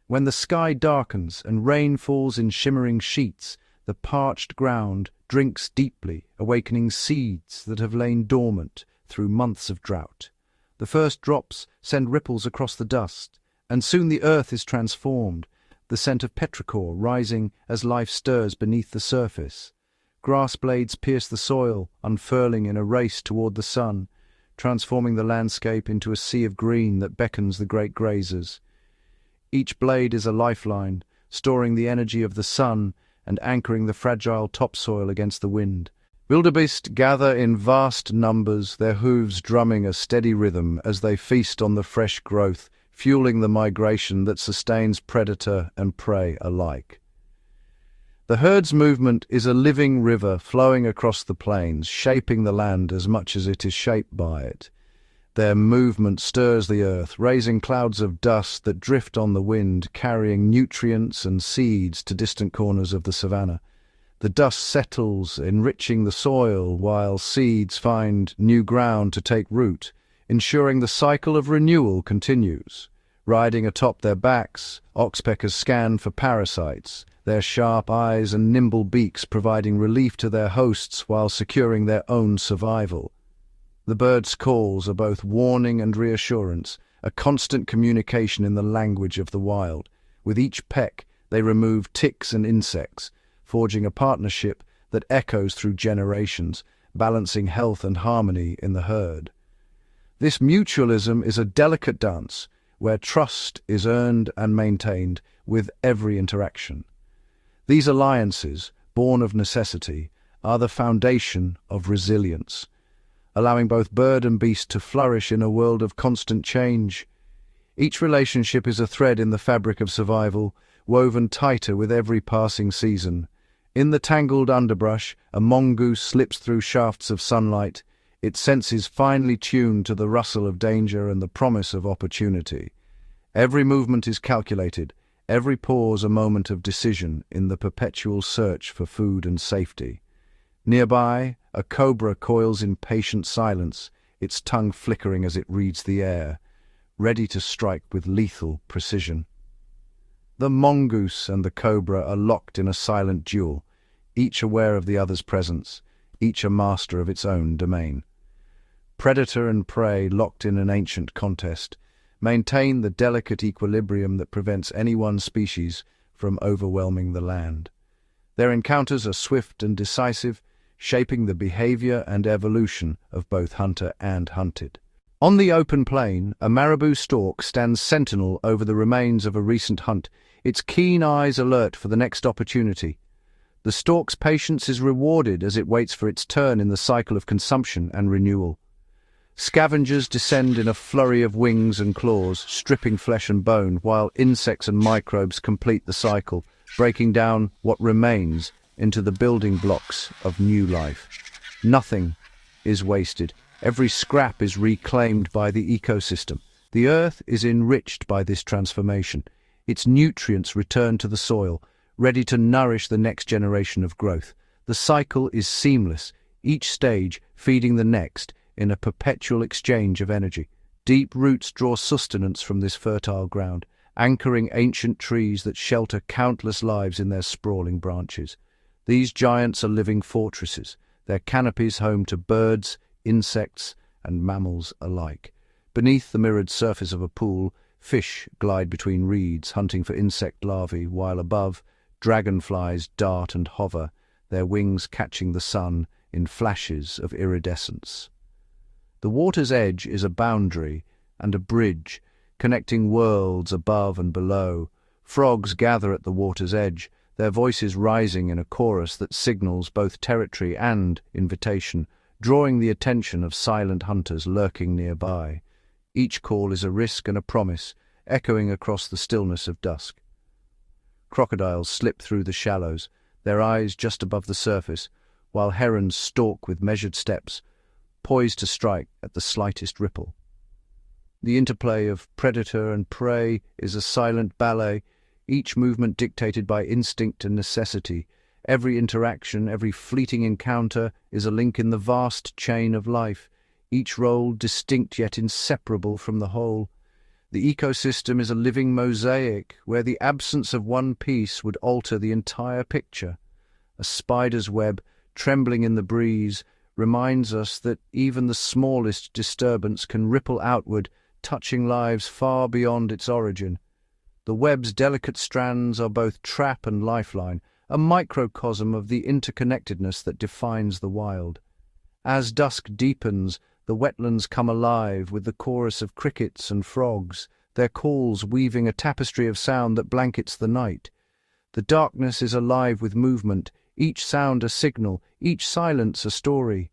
When the sky darkens and rain falls in shimmering sheets, the parched ground drinks deeply, awakening seeds that have lain dormant through months of drought. The first drops send ripples across the dust, and soon the earth is transformed, the scent of petrichor rising as life stirs beneath the surface. Grass blades pierce the soil, unfurling in a race toward the sun, transforming the landscape into a sea of green that beckons the great grazers. Each blade is a lifeline, storing the energy of the sun and anchoring the fragile topsoil against the wind. Wildebeest gather in vast numbers, their hooves drumming a steady rhythm as they feast on the fresh growth, fueling the migration that sustains predator and prey alike. The herd's movement is a living river flowing across the plains, shaping the land as much as it is shaped by it. Their movement stirs the earth, raising clouds of dust that drift on the wind, carrying nutrients and seeds to distant corners of the savannah. The dust settles, enriching the soil, while seeds find new ground to take root, ensuring the cycle of renewal continues. Riding atop their backs, oxpeckers scan for parasites, their sharp eyes and nimble beaks providing relief to their hosts while securing their own survival. The birds' calls are both warning and reassurance, a constant communication in the language of the wild. With each peck, they remove ticks and insects, forging a partnership that echoes through generations, balancing health and harmony in the herd. This mutualism is a delicate dance, where trust is earned and maintained with every interaction. These alliances, born of necessity, are the foundation of resilience, allowing both bird and beast to flourish in a world of constant change. Each relationship is a thread in the fabric of survival, woven tighter with every passing season. In the tangled underbrush, a mongoose slips through shafts of sunlight, its senses finely tuned to the rustle of danger and the promise of opportunity. Every movement is calculated, every pause a moment of decision in the perpetual search for food and safety. Nearby, a cobra coils in patient silence, its tongue flickering as it reads the air, ready to strike with lethal precision. The mongoose and the cobra are locked in a silent duel, each aware of the other's presence, each a master of its own domain. Predator and prey, locked in an ancient contest, maintain the delicate equilibrium that prevents any one species from overwhelming the land. Their encounters are swift and decisive, shaping the behavior and evolution of both hunter and hunted. On the open plain, a marabou stork stands sentinel over the remains of a recent hunt, its keen eyes alert for the next opportunity. The stork's patience is rewarded as it waits for its turn in the cycle of consumption and renewal. Scavengers descend in a flurry of wings and claws, stripping flesh and bone, while insects and microbes complete the cycle, breaking down what remains into the building blocks of new life. Nothing is wasted, Every scrap is reclaimed by the ecosystem. The earth is enriched by this transformation. Its nutrients return to the soil, ready to nourish the next generation of growth. The cycle is seamless, each stage feeding the next in a perpetual exchange of energy. Deep roots draw sustenance from this fertile ground, anchoring ancient trees that shelter countless lives in their sprawling branches. These giants are living fortresses, their canopies home to birds, insects, and mammals alike. Beneath the mirrored surface of a pool, fish glide between reeds, hunting for insect larvae, while above, dragonflies dart and hover, their wings catching the sun in flashes of iridescence. The water's edge is a boundary and a bridge, connecting worlds above and below. Frogs gather at the water's edge, their voices rising in a chorus that signals both territory and invitation, drawing the attention of silent hunters lurking nearby. Each call is a risk and a promise, echoing across the stillness of dusk. Crocodiles slip through the shallows, their eyes just above the surface, while herons stalk with measured steps, poised to strike at the slightest ripple. The interplay of predator and prey is a silent ballet, each movement dictated by instinct and necessity. Every interaction, every fleeting encounter is a link in the vast chain of life, each role distinct yet inseparable from the whole. The ecosystem is a living mosaic where the absence of one piece would alter the entire picture. A spider's web, trembling in the breeze, reminds us that even the smallest disturbance can ripple outward, touching lives far beyond its origin. The web's delicate strands are both trap and lifeline, a microcosm of the interconnectedness that defines the wild. As dusk deepens, the wetlands come alive with the chorus of crickets and frogs, their calls weaving a tapestry of sound that blankets the night. The darkness is alive with movement, each sound a signal, each silence a story.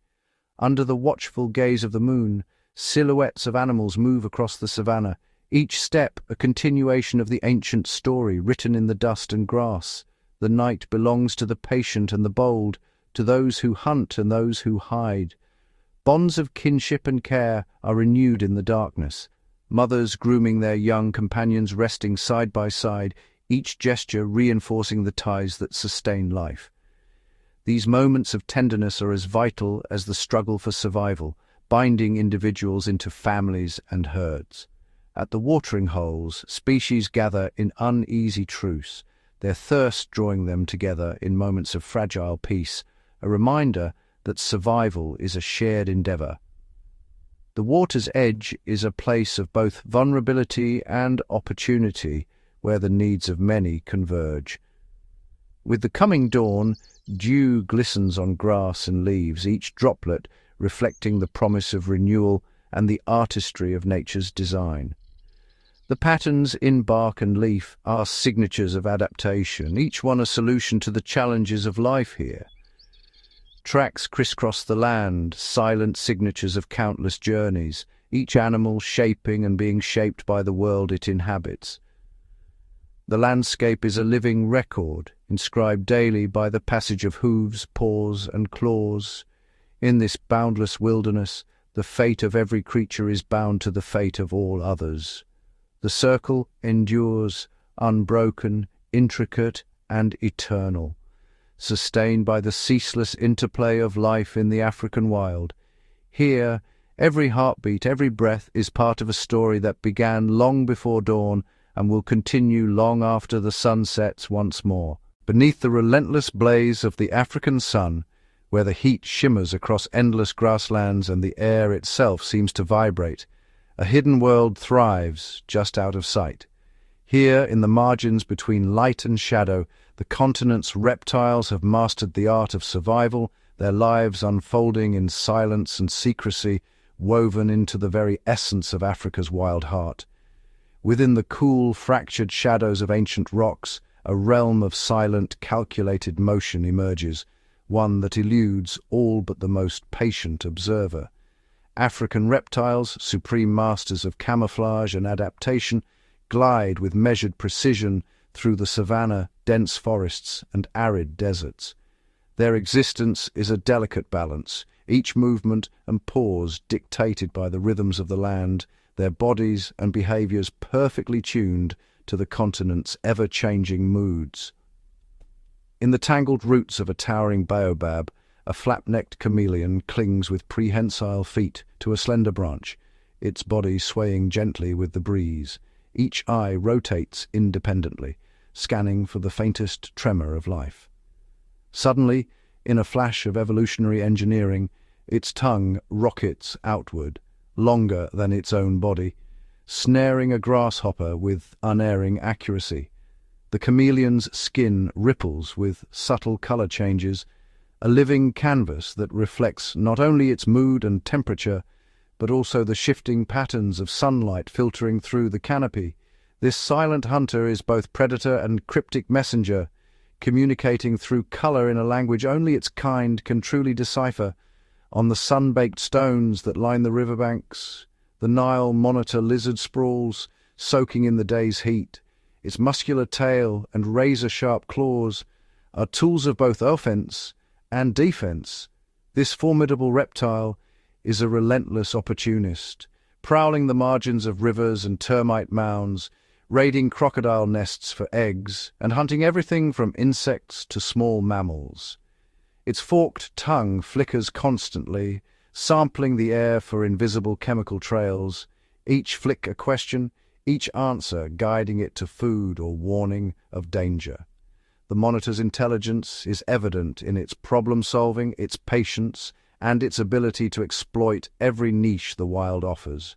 Under the watchful gaze of the moon, silhouettes of animals move across the savannah, each step a continuation of the ancient story written in the dust and grass. The night belongs to the patient and the bold, to those who hunt and those who hide. Bonds of kinship and care are renewed in the darkness, mothers grooming their young companions resting side by side, each gesture reinforcing the ties that sustain life. These moments of tenderness are as vital as the struggle for survival, binding individuals into families and herds. At the watering holes, species gather in uneasy truce, their thirst drawing them together in moments of fragile peace, a reminder that survival is a shared endeavor. The water's edge is a place of both vulnerability and opportunity, where the needs of many converge. With the coming dawn, dew glistens on grass and leaves, each droplet reflecting the promise of renewal and the artistry of nature's design. The patterns in bark and leaf are signatures of adaptation, each one a solution to the challenges of life here. Tracks crisscross the land, silent signatures of countless journeys, each animal shaping and being shaped by the world it inhabits. The landscape is a living record, inscribed daily by the passage of hooves, paws, and claws. In this boundless wilderness, the fate of every creature is bound to the fate of all others. The circle endures, unbroken, intricate, and eternal, sustained by the ceaseless interplay of life in the African wild. Here, every heartbeat, every breath is part of a story that began long before dawn and will continue long after the sun sets once more. Beneath the relentless blaze of the African sun, where the heat shimmers across endless grasslands and the air itself seems to vibrate, a hidden world thrives just out of sight. Here, in the margins between light and shadow, the continent's reptiles have mastered the art of survival, their lives unfolding in silence and secrecy, woven into the very essence of Africa's wild heart. Within the cool, fractured shadows of ancient rocks, a realm of silent, calculated motion emerges, one that eludes all but the most patient observer. African reptiles, supreme masters of camouflage and adaptation, glide with measured precision through the savanna, dense forests, and arid deserts. Their existence is a delicate balance, each movement and pause dictated by the rhythms of the land, their bodies and behaviors perfectly tuned to the continent's ever-changing moods. In the tangled roots of a towering baobab, a flap-necked chameleon clings with prehensile feet to a slender branch, its body swaying gently with the breeze. Each eye rotates independently, scanning for the faintest tremor of life. Suddenly, in a flash of evolutionary engineering, its tongue rockets outward, longer than its own body, snaring a grasshopper with unerring accuracy. The chameleon's skin ripples with subtle color changes, a living canvas that reflects not only its mood and temperature, but also the shifting patterns of sunlight filtering through the canopy. This silent hunter is both predator and cryptic messenger, communicating through color in a language only its kind can truly decipher. On the sun-baked stones that line the riverbanks, the Nile monitor lizard sprawls, soaking in the day's heat. Its muscular tail and razor-sharp claws are tools of both offense and defense. This formidable reptile is a relentless opportunist, prowling the margins of rivers and termite mounds, raiding crocodile nests for eggs, and hunting everything from insects to small mammals. Its forked tongue flickers constantly, sampling the air for invisible chemical trails, each flick a question, each answer guiding it to food or warning of danger. The monitor's intelligence is evident in its problem-solving, its patience, and its ability to exploit every niche the wild offers.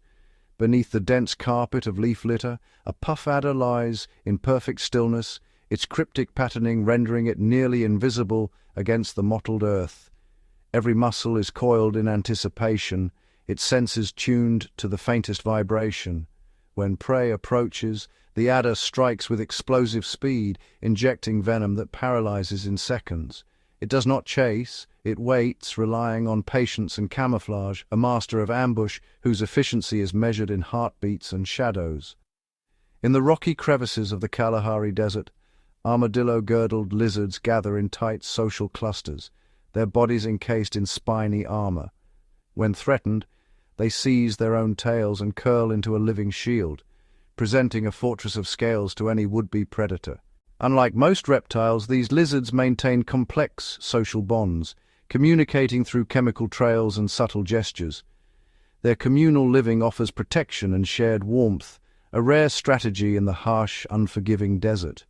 Beneath the dense carpet of leaf litter, a puff adder lies in perfect stillness, its cryptic patterning rendering it nearly invisible against the mottled earth. Every muscle is coiled in anticipation, its senses tuned to the faintest vibration. When prey approaches, the adder strikes with explosive speed, injecting venom that paralyzes in seconds. It does not chase, it waits, relying on patience and camouflage, a master of ambush whose efficiency is measured in heartbeats and shadows. In the rocky crevices of the Kalahari Desert, armadillo-girdled lizards gather in tight social clusters, their bodies encased in spiny armor. When threatened, they seize their own tails and curl into a living shield, presenting a fortress of scales to any would-be predator. Unlike most reptiles, these lizards maintain complex social bonds, communicating through chemical trails and subtle gestures. Their communal living offers protection and shared warmth, a rare strategy in the harsh, unforgiving desert.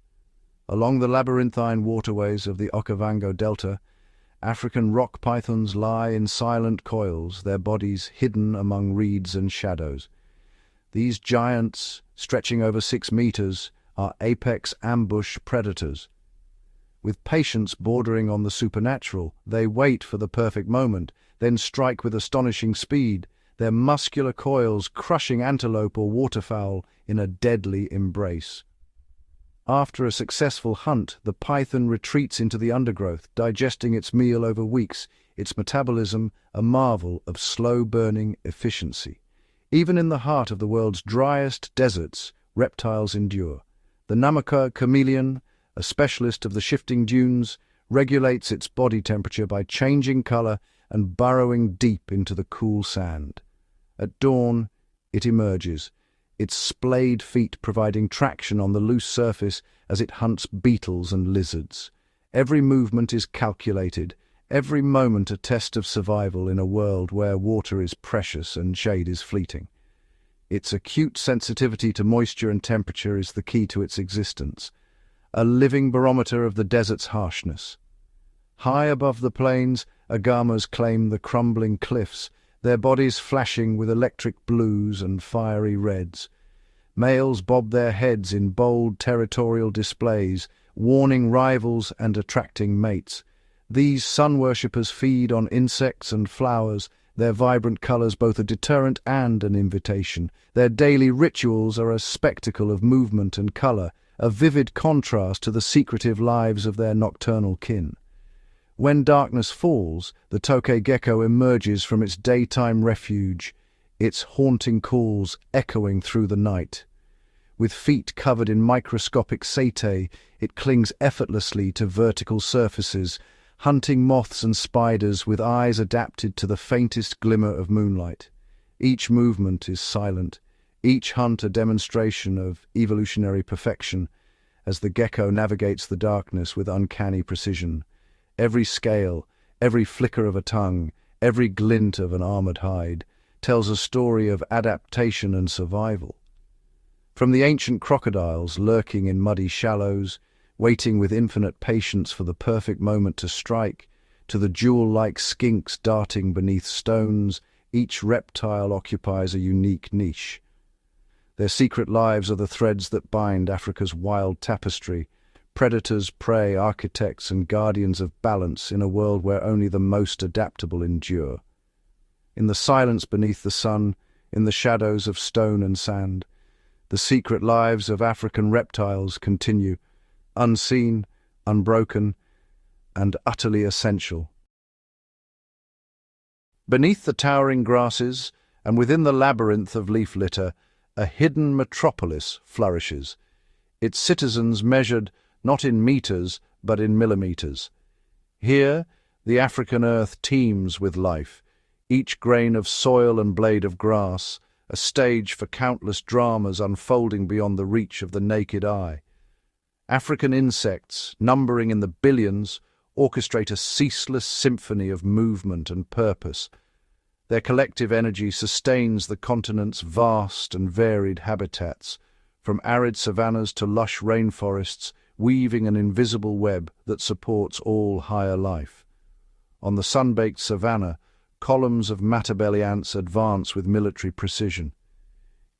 Along the labyrinthine waterways of the Okavango Delta, African rock pythons lie in silent coils, their bodies hidden among reeds and shadows. These giants, stretching over 6 meters, are apex ambush predators. With patience bordering on the supernatural, they wait for the perfect moment, then strike with astonishing speed, their muscular coils crushing antelope or waterfowl in a deadly embrace. After a successful hunt, the python retreats into the undergrowth, digesting its meal over weeks, its metabolism a marvel of slow-burning efficiency. Even in the heart of the world's driest deserts, reptiles endure. The Namaka chameleon, a specialist of the shifting dunes, regulates its body temperature by changing color and burrowing deep into the cool sand. At dawn, it emerges, its splayed feet providing traction on the loose surface as it hunts beetles and lizards. Every movement is calculated, every moment a test of survival in a world where water is precious and shade is fleeting. Its acute sensitivity to moisture and temperature is the key to its existence, a living barometer of the desert's harshness. High above the plains, agamas claim the crumbling cliffs, their bodies flashing with electric blues and fiery reds. Males bob their heads in bold territorial displays, warning rivals and attracting mates. These sun-worshippers feed on insects and flowers, their vibrant colors both a deterrent and an invitation. Their daily rituals are a spectacle of movement and color, a vivid contrast to the secretive lives of their nocturnal kin. When darkness falls, the tokay gecko emerges from its daytime refuge, its haunting calls echoing through the night. With feet covered in microscopic setae, it clings effortlessly to vertical surfaces, hunting moths and spiders with eyes adapted to the faintest glimmer of moonlight. Each movement is silent, each hunt a demonstration of evolutionary perfection, as the gecko navigates the darkness with uncanny precision. Every scale, every flicker of a tongue, every glint of an armored hide tells a story of adaptation and survival. From the ancient crocodiles lurking in muddy shallows, waiting with infinite patience for the perfect moment to strike, to the jewel-like skinks darting beneath stones, each reptile occupies a unique niche. Their secret lives are the threads that bind Africa's wild tapestry, predators, prey, architects, and guardians of balance in a world where only the most adaptable endure. In the silence beneath the sun, in the shadows of stone and sand, the secret lives of African reptiles continue, unseen, unbroken, and utterly essential. Beneath the towering grasses, and within the labyrinth of leaf litter, a hidden metropolis flourishes, its citizens measured not in meters but in millimeters. Here, the African earth teems with life, each grain of soil and blade of grass, a stage for countless dramas unfolding beyond the reach of the naked eye. African insects, numbering in the billions, orchestrate a ceaseless symphony of movement and purpose. Their collective energy sustains the continent's vast and varied habitats, from arid savannas to lush rainforests, weaving an invisible web that supports all higher life. On the sun-baked savanna, columns of mattabelly ants advance with military precision.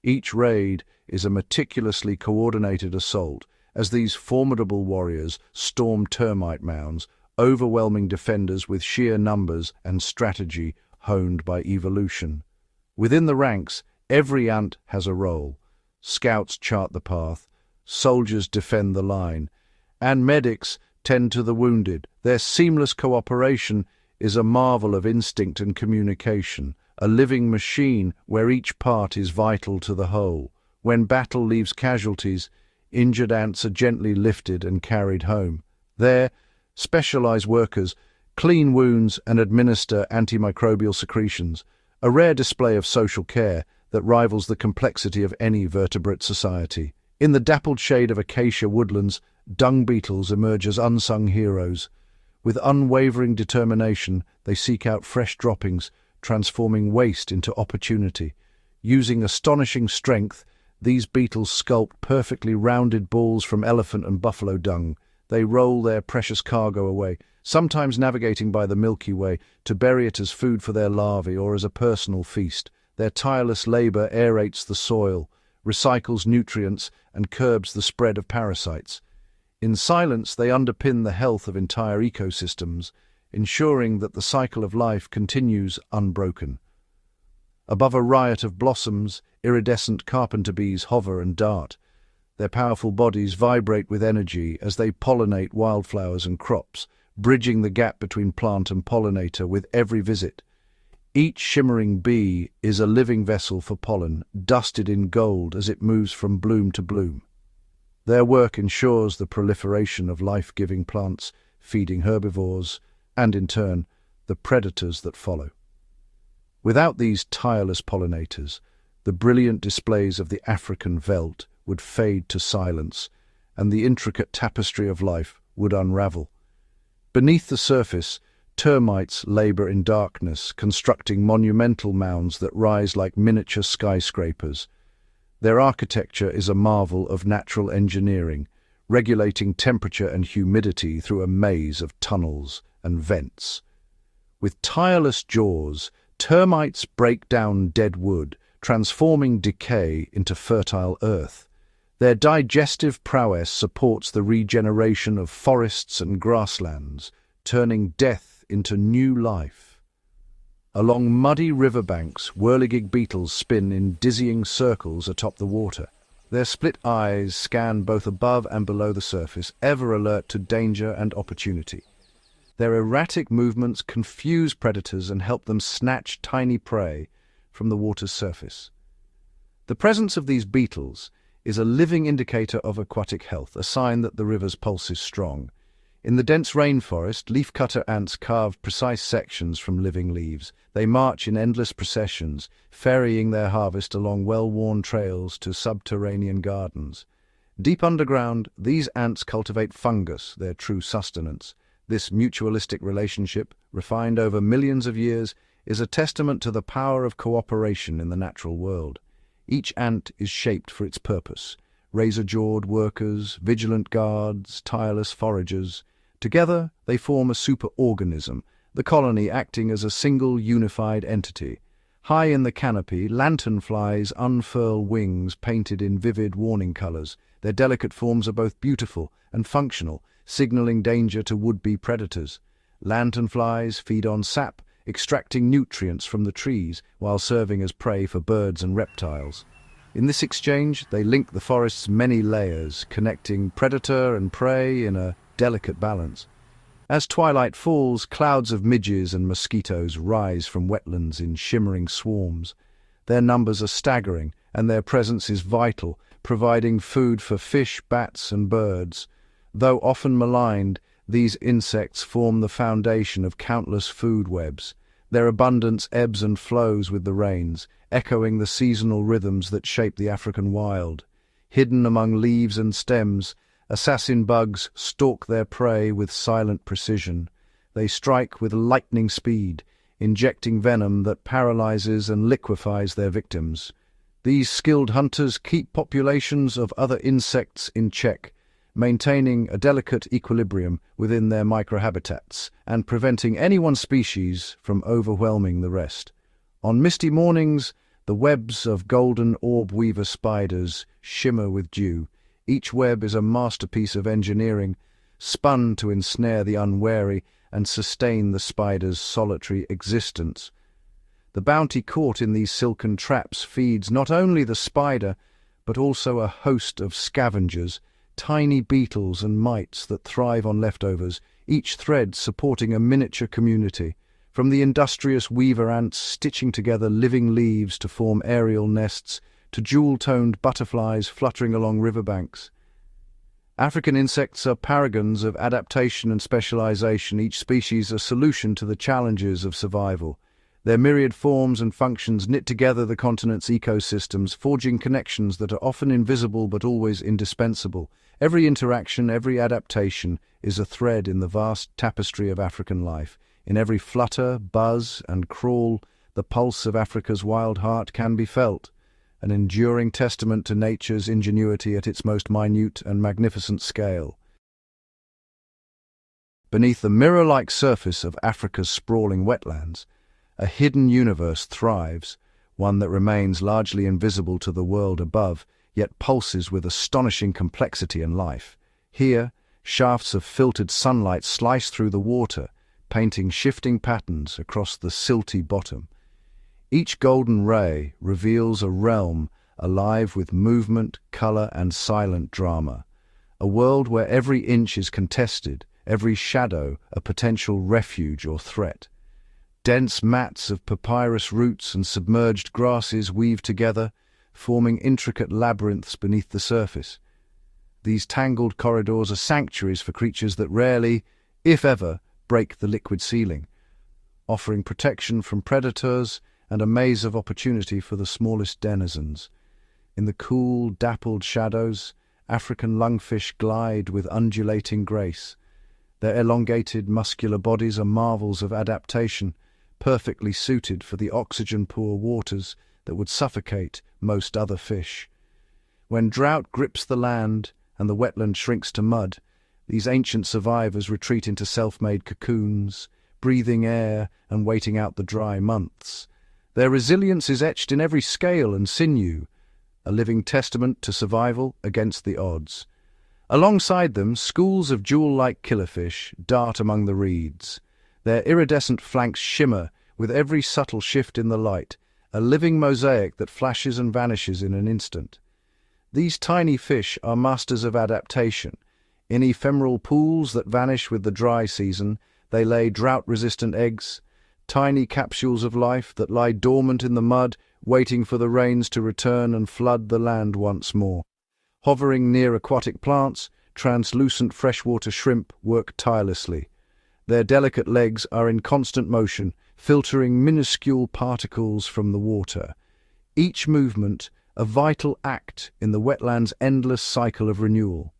Each raid is a meticulously coordinated assault, as these formidable warriors storm termite mounds, overwhelming defenders with sheer numbers and strategy honed by evolution. Within the ranks, every ant has a role. Scouts chart the path, soldiers defend the line, and medics tend to the wounded. Their seamless cooperation is a marvel of instinct and communication, a living machine where each part is vital to the whole. When battle leaves casualties, injured ants are gently lifted and carried home. There, specialized workers clean wounds and administer antimicrobial secretions, a rare display of social care that rivals the complexity of any vertebrate society. In the dappled shade of acacia woodlands, dung beetles emerge as unsung heroes. With unwavering determination, they seek out fresh droppings, transforming waste into opportunity. Using astonishing strength, these beetles sculpt perfectly rounded balls from elephant and buffalo dung. They roll their precious cargo away, sometimes navigating by the Milky Way to bury it as food for their larvae or as a personal feast. Their tireless labor aerates the soil, recycles nutrients, and curbs the spread of parasites. In silence, they underpin the health of entire ecosystems, ensuring that the cycle of life continues unbroken. Above a riot of blossoms, iridescent carpenter bees hover and dart. Their powerful bodies vibrate with energy as they pollinate wildflowers and crops, bridging the gap between plant and pollinator with every visit. Each shimmering bee is a living vessel for pollen, dusted in gold as it moves from bloom to bloom. Their work ensures the proliferation of life-giving plants, feeding herbivores, and in turn, the predators that follow. Without these tireless pollinators, the brilliant displays of the African veldt would fade to silence, and the intricate tapestry of life would unravel. Beneath the surface, termites labor in darkness, constructing monumental mounds that rise like miniature skyscrapers. Their architecture is a marvel of natural engineering, regulating temperature and humidity through a maze of tunnels and vents. With tireless jaws, termites break down dead wood, transforming decay into fertile earth. Their digestive prowess supports the regeneration of forests and grasslands, turning death into new life. Along muddy riverbanks, whirligig beetles spin in dizzying circles atop the water. Their split eyes scan both above and below the surface, ever alert to danger and opportunity. Their erratic movements confuse predators and help them snatch tiny prey from the water's surface. The presence of these beetles is a living indicator of aquatic health, a sign that the river's pulse is strong. In the dense rainforest, leafcutter ants carve precise sections from living leaves. They march in endless processions, ferrying their harvest along well-worn trails to subterranean gardens. Deep underground, these ants cultivate fungus, their true sustenance. This mutualistic relationship, refined over millions of years, is a testament to the power of cooperation in the natural world. Each ant is shaped for its purpose. Razor-jawed workers, vigilant guards, tireless foragers. Together, they form a superorganism, the colony acting as a single unified entity. High in the canopy, lanternflies unfurl wings painted in vivid warning colors. Their delicate forms are both beautiful and functional, signaling danger to would-be predators. Lanternflies feed on sap, extracting nutrients from the trees while serving as prey for birds and reptiles. In this exchange, they link the forest's many layers, connecting predator and prey in a delicate balance. As twilight falls, clouds of midges and mosquitoes rise from wetlands in shimmering swarms. Their numbers are staggering, and their presence is vital, providing food for fish, bats, and birds. Though often maligned, these insects form the foundation of countless food webs. Their abundance ebbs and flows with the rains, echoing the seasonal rhythms that shape the African wild. Hidden among leaves and stems, assassin bugs stalk their prey with silent precision. They strike with lightning speed, injecting venom that paralyzes and liquefies their victims. These skilled hunters keep populations of other insects in check, maintaining a delicate equilibrium within their microhabitats and preventing any one species from overwhelming the rest. On misty mornings, the webs of golden orb weaver spiders shimmer with dew. Each web is a masterpiece of engineering, spun to ensnare the unwary and sustain the spider's solitary existence. The bounty caught in these silken traps feeds not only the spider, but also a host of scavengers, tiny beetles and mites that thrive on leftovers, each thread supporting a miniature community, from the industrious weaver ants stitching together living leaves to form aerial nests, to jewel-toned butterflies fluttering along riverbanks. African insects are paragons of adaptation and specialization, each species a solution to the challenges of survival. Their myriad forms and functions knit together the continent's ecosystems, forging connections that are often invisible but always indispensable. Every interaction, every adaptation is a thread in the vast tapestry of African life. In every flutter, buzz, and crawl, the pulse of Africa's wild heart can be felt, an enduring testament to nature's ingenuity at its most minute and magnificent scale. Beneath the mirror-like surface of Africa's sprawling wetlands, a hidden universe thrives, one that remains largely invisible to the world above, yet pulses with astonishing complexity and life. Here, shafts of filtered sunlight slice through the water, painting shifting patterns across the silty bottom. Each golden ray reveals a realm alive with movement, color, and silent drama, a world where every inch is contested, every shadow a potential refuge or threat. Dense mats of papyrus roots and submerged grasses weave together, forming intricate labyrinths beneath the surface. These tangled corridors are sanctuaries for creatures that rarely, if ever, break the liquid ceiling, offering protection from predators and a maze of opportunity for the smallest denizens. In the cool, dappled shadows, African lungfish glide with undulating grace. Their elongated, muscular bodies are marvels of adaptation, perfectly suited for the oxygen-poor waters that would suffocate most other fish. When drought grips the land and the wetland shrinks to mud, these ancient survivors retreat into self-made cocoons, breathing air and waiting out the dry months. Their resilience is etched in every scale and sinew, a living testament to survival against the odds. Alongside them, schools of jewel-like killifish dart among the reeds. Their iridescent flanks shimmer with every subtle shift in the light, a living mosaic that flashes and vanishes in an instant. These tiny fish are masters of adaptation. In ephemeral pools that vanish with the dry season, they lay drought-resistant eggs, tiny capsules of life that lie dormant in the mud, waiting for the rains to return and flood the land once more. Hovering near aquatic plants, translucent freshwater shrimp work tirelessly. Their delicate legs are in constant motion, filtering minuscule particles from the water. Each movement a vital act in the wetland's endless cycle of renewal.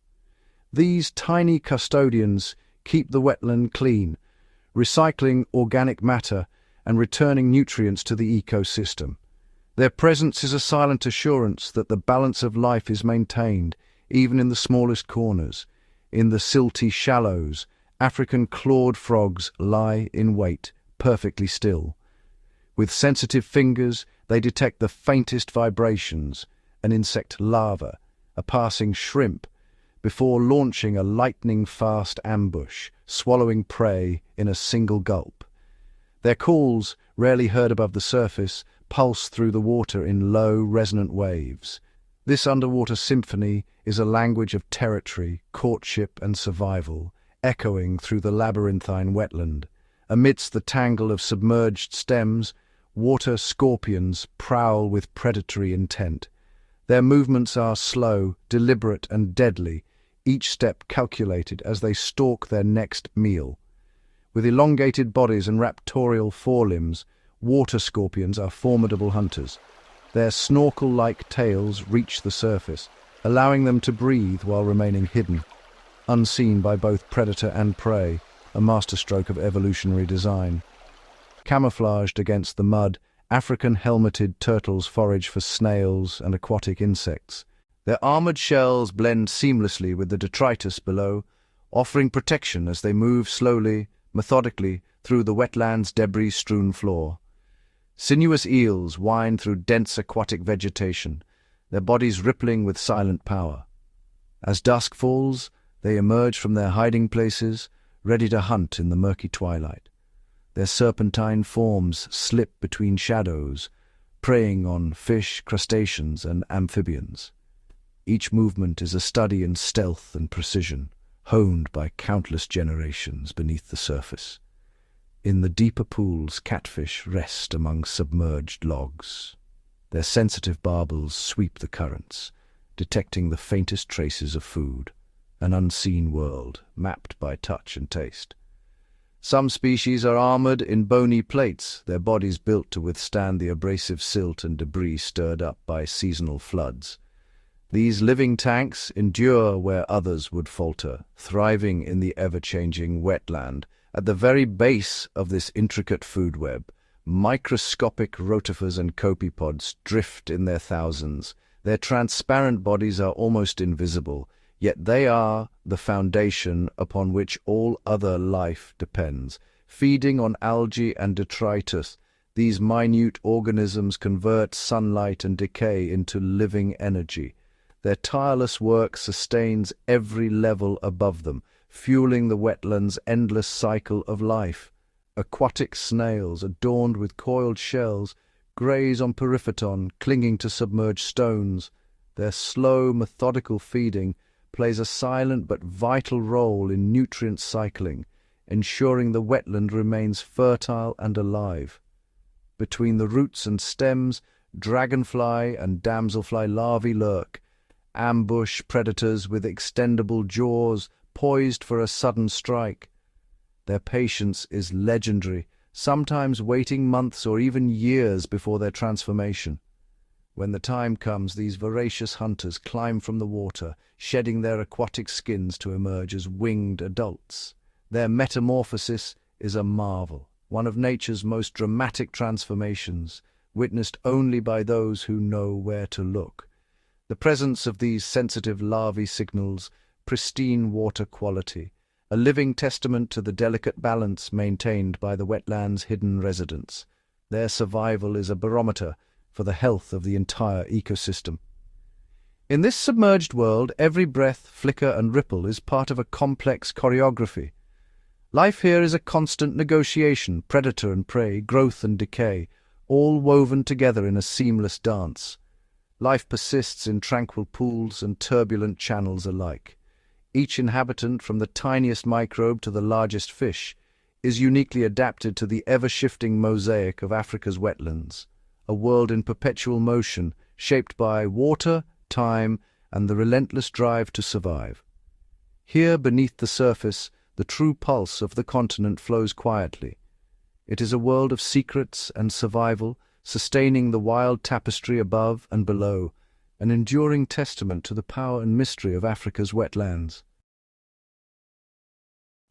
These tiny custodians keep the wetland clean, recycling organic matter and returning nutrients to the ecosystem. Their presence is a silent assurance that the balance of life is maintained, even in the smallest corners. In the silty shallows, African clawed frogs lie in wait, perfectly still. With sensitive fingers, they detect the faintest vibrations, an insect larva, a passing shrimp, before launching a lightning-fast ambush, swallowing prey in a single gulp. Their calls, rarely heard above the surface, pulse through the water in low, resonant waves. This underwater symphony is a language of territory, courtship, and survival, echoing through the labyrinthine wetland. Amidst the tangle of submerged stems, water scorpions prowl with predatory intent. Their movements are slow, deliberate, and deadly, each step calculated as they stalk their next meal. With elongated bodies and raptorial forelimbs, water scorpions are formidable hunters. Their snorkel-like tails reach the surface, allowing them to breathe while remaining hidden, unseen by both predator and prey, a masterstroke of evolutionary design. Camouflaged against the mud, African helmeted turtles forage for snails and aquatic insects. Their armored shells blend seamlessly with the detritus below, offering protection as they move slowly, methodically, through the wetland's debris-strewn floor. Sinuous eels wind through dense aquatic vegetation, their bodies rippling with silent power. As dusk falls, they emerge from their hiding places, ready to hunt in the murky twilight. Their serpentine forms slip between shadows, preying on fish, crustaceans, and amphibians. Each movement is a study in stealth and precision, honed by countless generations beneath the surface. In the deeper pools, catfish rest among submerged logs. Their sensitive barbels sweep the currents, detecting the faintest traces of food, an unseen world mapped by touch and taste. Some species are armored in bony plates, their bodies built to withstand the abrasive silt and debris stirred up by seasonal floods. These living tanks endure where others would falter, thriving in the ever-changing wetland. At the very base of this intricate food web, microscopic rotifers and copepods drift in their thousands. Their transparent bodies are almost invisible, yet they are the foundation upon which all other life depends. Feeding on algae and detritus, these minute organisms convert sunlight and decay into living energy. Their tireless work sustains every level above them, fueling the wetland's endless cycle of life. Aquatic snails, adorned with coiled shells, graze on peripheton, clinging to submerged stones. Their slow, methodical feeding plays a silent but vital role in nutrient cycling, ensuring the wetland remains fertile and alive. Between the roots and stems, dragonfly and damselfly larvae lurk, ambush predators with extendable jaws poised for a sudden strike. Their patience is legendary, sometimes waiting months or even years before their transformation. When the time comes, these voracious hunters climb from the water, shedding their aquatic skins to emerge as winged adults. Their metamorphosis is a marvel, one of nature's most dramatic transformations, witnessed only by those who know where to look. The presence of these sensitive larvae signals pristine water quality, a living testament to the delicate balance maintained by the wetland's hidden residents. Their survival is a barometer for the health of the entire ecosystem. In this submerged world, every breath, flicker, and ripple is part of a complex choreography. Life here is a constant negotiation, predator and prey, growth and decay, all woven together in a seamless dance. Life persists in tranquil pools and turbulent channels alike. Each inhabitant, from the tiniest microbe to the largest fish, is uniquely adapted to the ever-shifting mosaic of Africa's wetlands, a world in perpetual motion, shaped by water, time, and the relentless drive to survive. Here, beneath the surface, the true pulse of the continent flows quietly. It is a world of secrets and survival, sustaining the wild tapestry above and below, an enduring testament to the power and mystery of Africa's wetlands.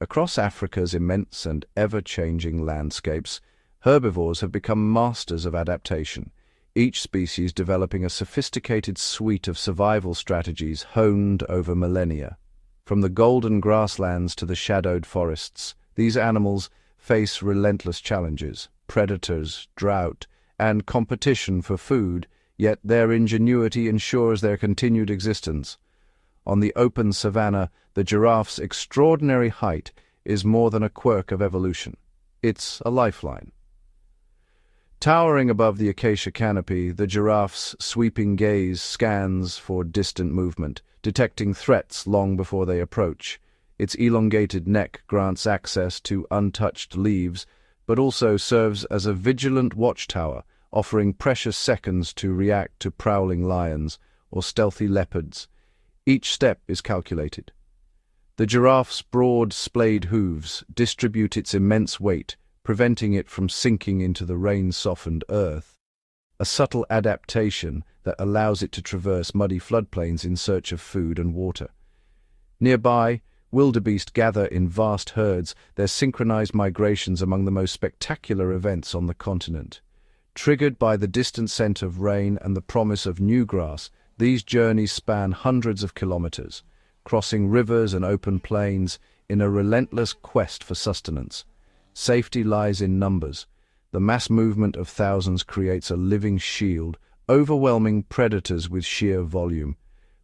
Across Africa's immense and ever-changing landscapes, herbivores have become masters of adaptation, each species developing a sophisticated suite of survival strategies honed over millennia. From the golden grasslands to the shadowed forests, these animals face relentless challenges, predators, drought, and competition for food, yet their ingenuity ensures their continued existence. On the open savanna, the giraffe's extraordinary height is more than a quirk of evolution. It's a lifeline. Towering above the acacia canopy, the giraffe's sweeping gaze scans for distant movement, detecting threats long before they approach. Its elongated neck grants access to untouched leaves, but also serves as a vigilant watchtower, offering precious seconds to react to prowling lions or stealthy leopards. Each step is calculated. The giraffe's broad, splayed hooves distribute its immense weight, preventing it from sinking into the rain-softened earth, a subtle adaptation that allows it to traverse muddy floodplains in search of food and water. Nearby, wildebeest gather in vast herds, their synchronized migrations among the most spectacular events on the continent. Triggered by the distant scent of rain and the promise of new grass, these journeys span hundreds of kilometers, crossing rivers and open plains in a relentless quest for sustenance. Safety lies in numbers. The mass movement of thousands creates a living shield, overwhelming predators with sheer volume.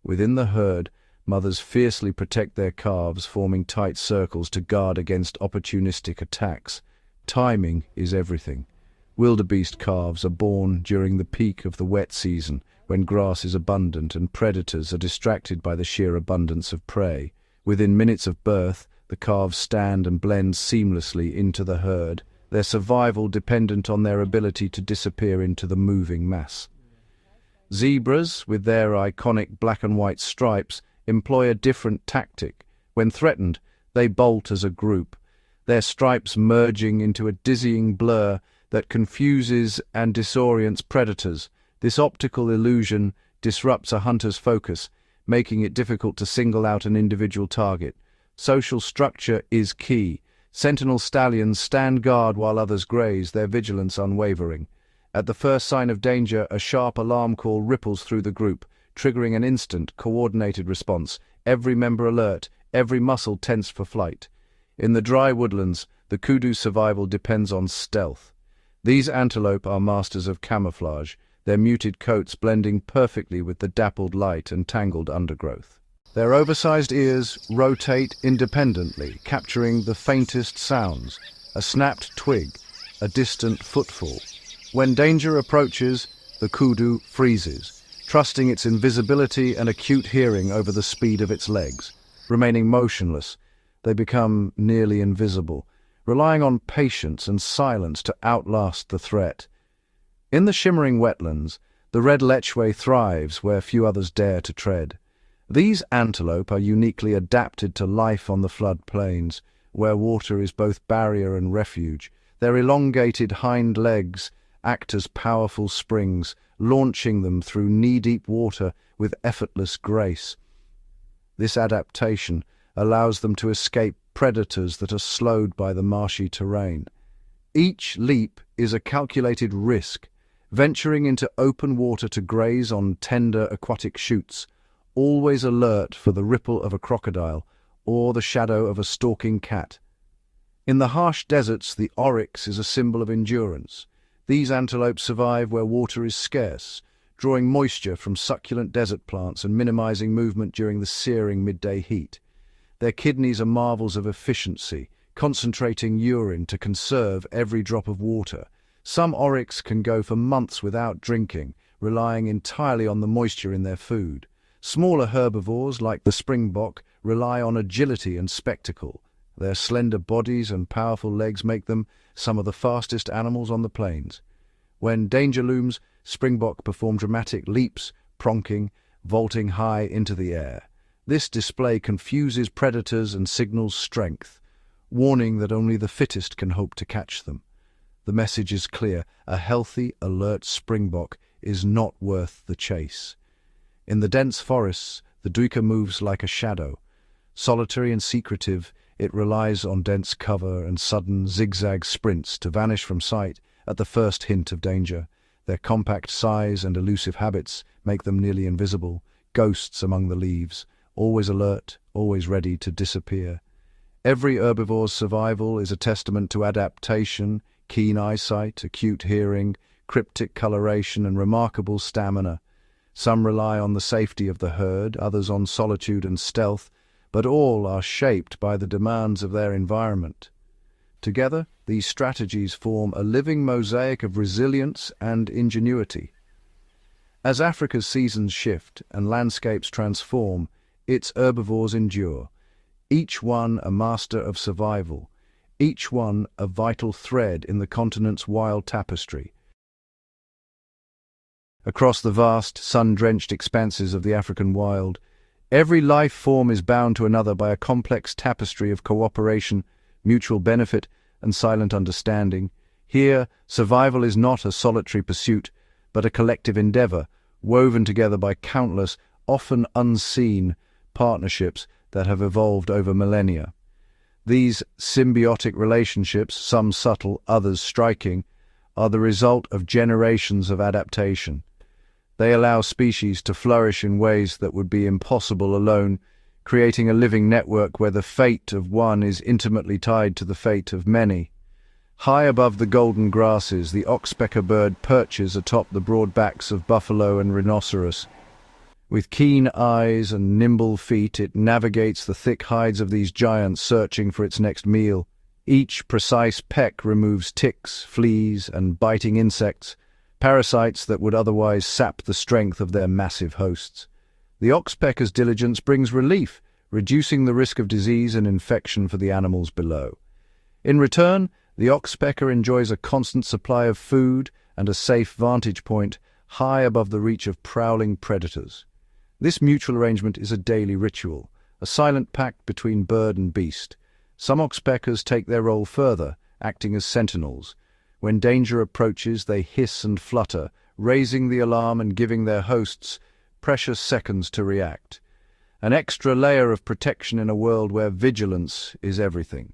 Within the herd, mothers fiercely protect their calves, forming tight circles to guard against opportunistic attacks. Timing is everything. Wildebeest calves are born during the peak of the wet season, when grass is abundant and predators are distracted by the sheer abundance of prey. Within minutes of birth, the calves stand and blend seamlessly into the herd, their survival dependent on their ability to disappear into the moving mass. Zebras, with their iconic black and white stripes, employ a different tactic. When threatened, they bolt as a group, their stripes merging into a dizzying blur that confuses and disorients predators. This optical illusion disrupts a hunter's focus, making it difficult to single out an individual target. Social structure is key. Sentinel stallions stand guard while others graze, their vigilance unwavering. At the first sign of danger, a sharp alarm call ripples through the group, triggering an instant, coordinated response, every member alert, every muscle tense for flight. In the dry woodlands, the kudu's survival depends on stealth. These antelope are masters of camouflage, their muted coats blending perfectly with the dappled light and tangled undergrowth. Their oversized ears rotate independently, capturing the faintest sounds, a snapped twig, a distant footfall. When danger approaches, the kudu freezes, trusting its invisibility and acute hearing over the speed of its legs. Remaining motionless, they become nearly invisible, relying on patience and silence to outlast the threat. In the shimmering wetlands, the red lechwe thrives where few others dare to tread. These antelope are uniquely adapted to life on the flood plains, where water is both barrier and refuge. Their elongated hind legs act as powerful springs, launching them through knee-deep water with effortless grace. This adaptation allows them to escape predators that are slowed by the marshy terrain. Each leap is a calculated risk, venturing into open water to graze on tender aquatic shoots, always alert for the ripple of a crocodile or the shadow of a stalking cat. In the harsh deserts, the oryx is a symbol of endurance. These antelope survive where water is scarce, drawing moisture from succulent desert plants and minimizing movement during the searing midday heat. Their kidneys are marvels of efficiency, concentrating urine to conserve every drop of water. Some oryx can go for months without drinking, relying entirely on the moisture in their food. Smaller herbivores, like the springbok, rely on agility and spectacle. Their slender bodies and powerful legs make them some of the fastest animals on the plains. When danger looms, springbok perform dramatic leaps, pronking, vaulting high into the air. This display confuses predators and signals strength, warning that only the fittest can hope to catch them. The message is clear: a healthy, alert springbok is not worth the chase. In the dense forests, the duiker moves like a shadow. Solitary and secretive, it relies on dense cover and sudden, zigzag sprints to vanish from sight at the first hint of danger. Their compact size and elusive habits make them nearly invisible, ghosts among the leaves, always alert, always ready to disappear. Every herbivore's survival is a testament to adaptation, keen eyesight, acute hearing, cryptic coloration, and remarkable stamina. Some rely on the safety of the herd, others on solitude and stealth, but all are shaped by the demands of their environment. Together, these strategies form a living mosaic of resilience and ingenuity. As Africa's seasons shift and landscapes transform, its herbivores endure, each one a master of survival, each one a vital thread in the continent's wild tapestry. Across the vast, sun-drenched expanses of the African wild, every life form is bound to another by a complex tapestry of cooperation, mutual benefit, and silent understanding. Here, survival is not a solitary pursuit, but a collective endeavor, woven together by countless, often unseen, partnerships that have evolved over millennia. These symbiotic relationships, some subtle, others striking, are the result of generations of adaptation. They allow species to flourish in ways that would be impossible alone, creating a living network where the fate of one is intimately tied to the fate of many. High above the golden grasses, the oxpecker bird perches atop the broad backs of buffalo and rhinoceros. With keen eyes and nimble feet, it navigates the thick hides of these giants, searching for its next meal. Each precise peck removes ticks, fleas, and biting insects, parasites that would otherwise sap the strength of their massive hosts. The oxpecker's diligence brings relief, reducing the risk of disease and infection for the animals below. In return, the oxpecker enjoys a constant supply of food and a safe vantage point high above the reach of prowling predators. This mutual arrangement is a daily ritual, a silent pact between bird and beast. Some oxpeckers take their role further, acting as sentinels. When danger approaches, they hiss and flutter, raising the alarm and giving their hosts precious seconds to react. An extra layer of protection in a world where vigilance is everything.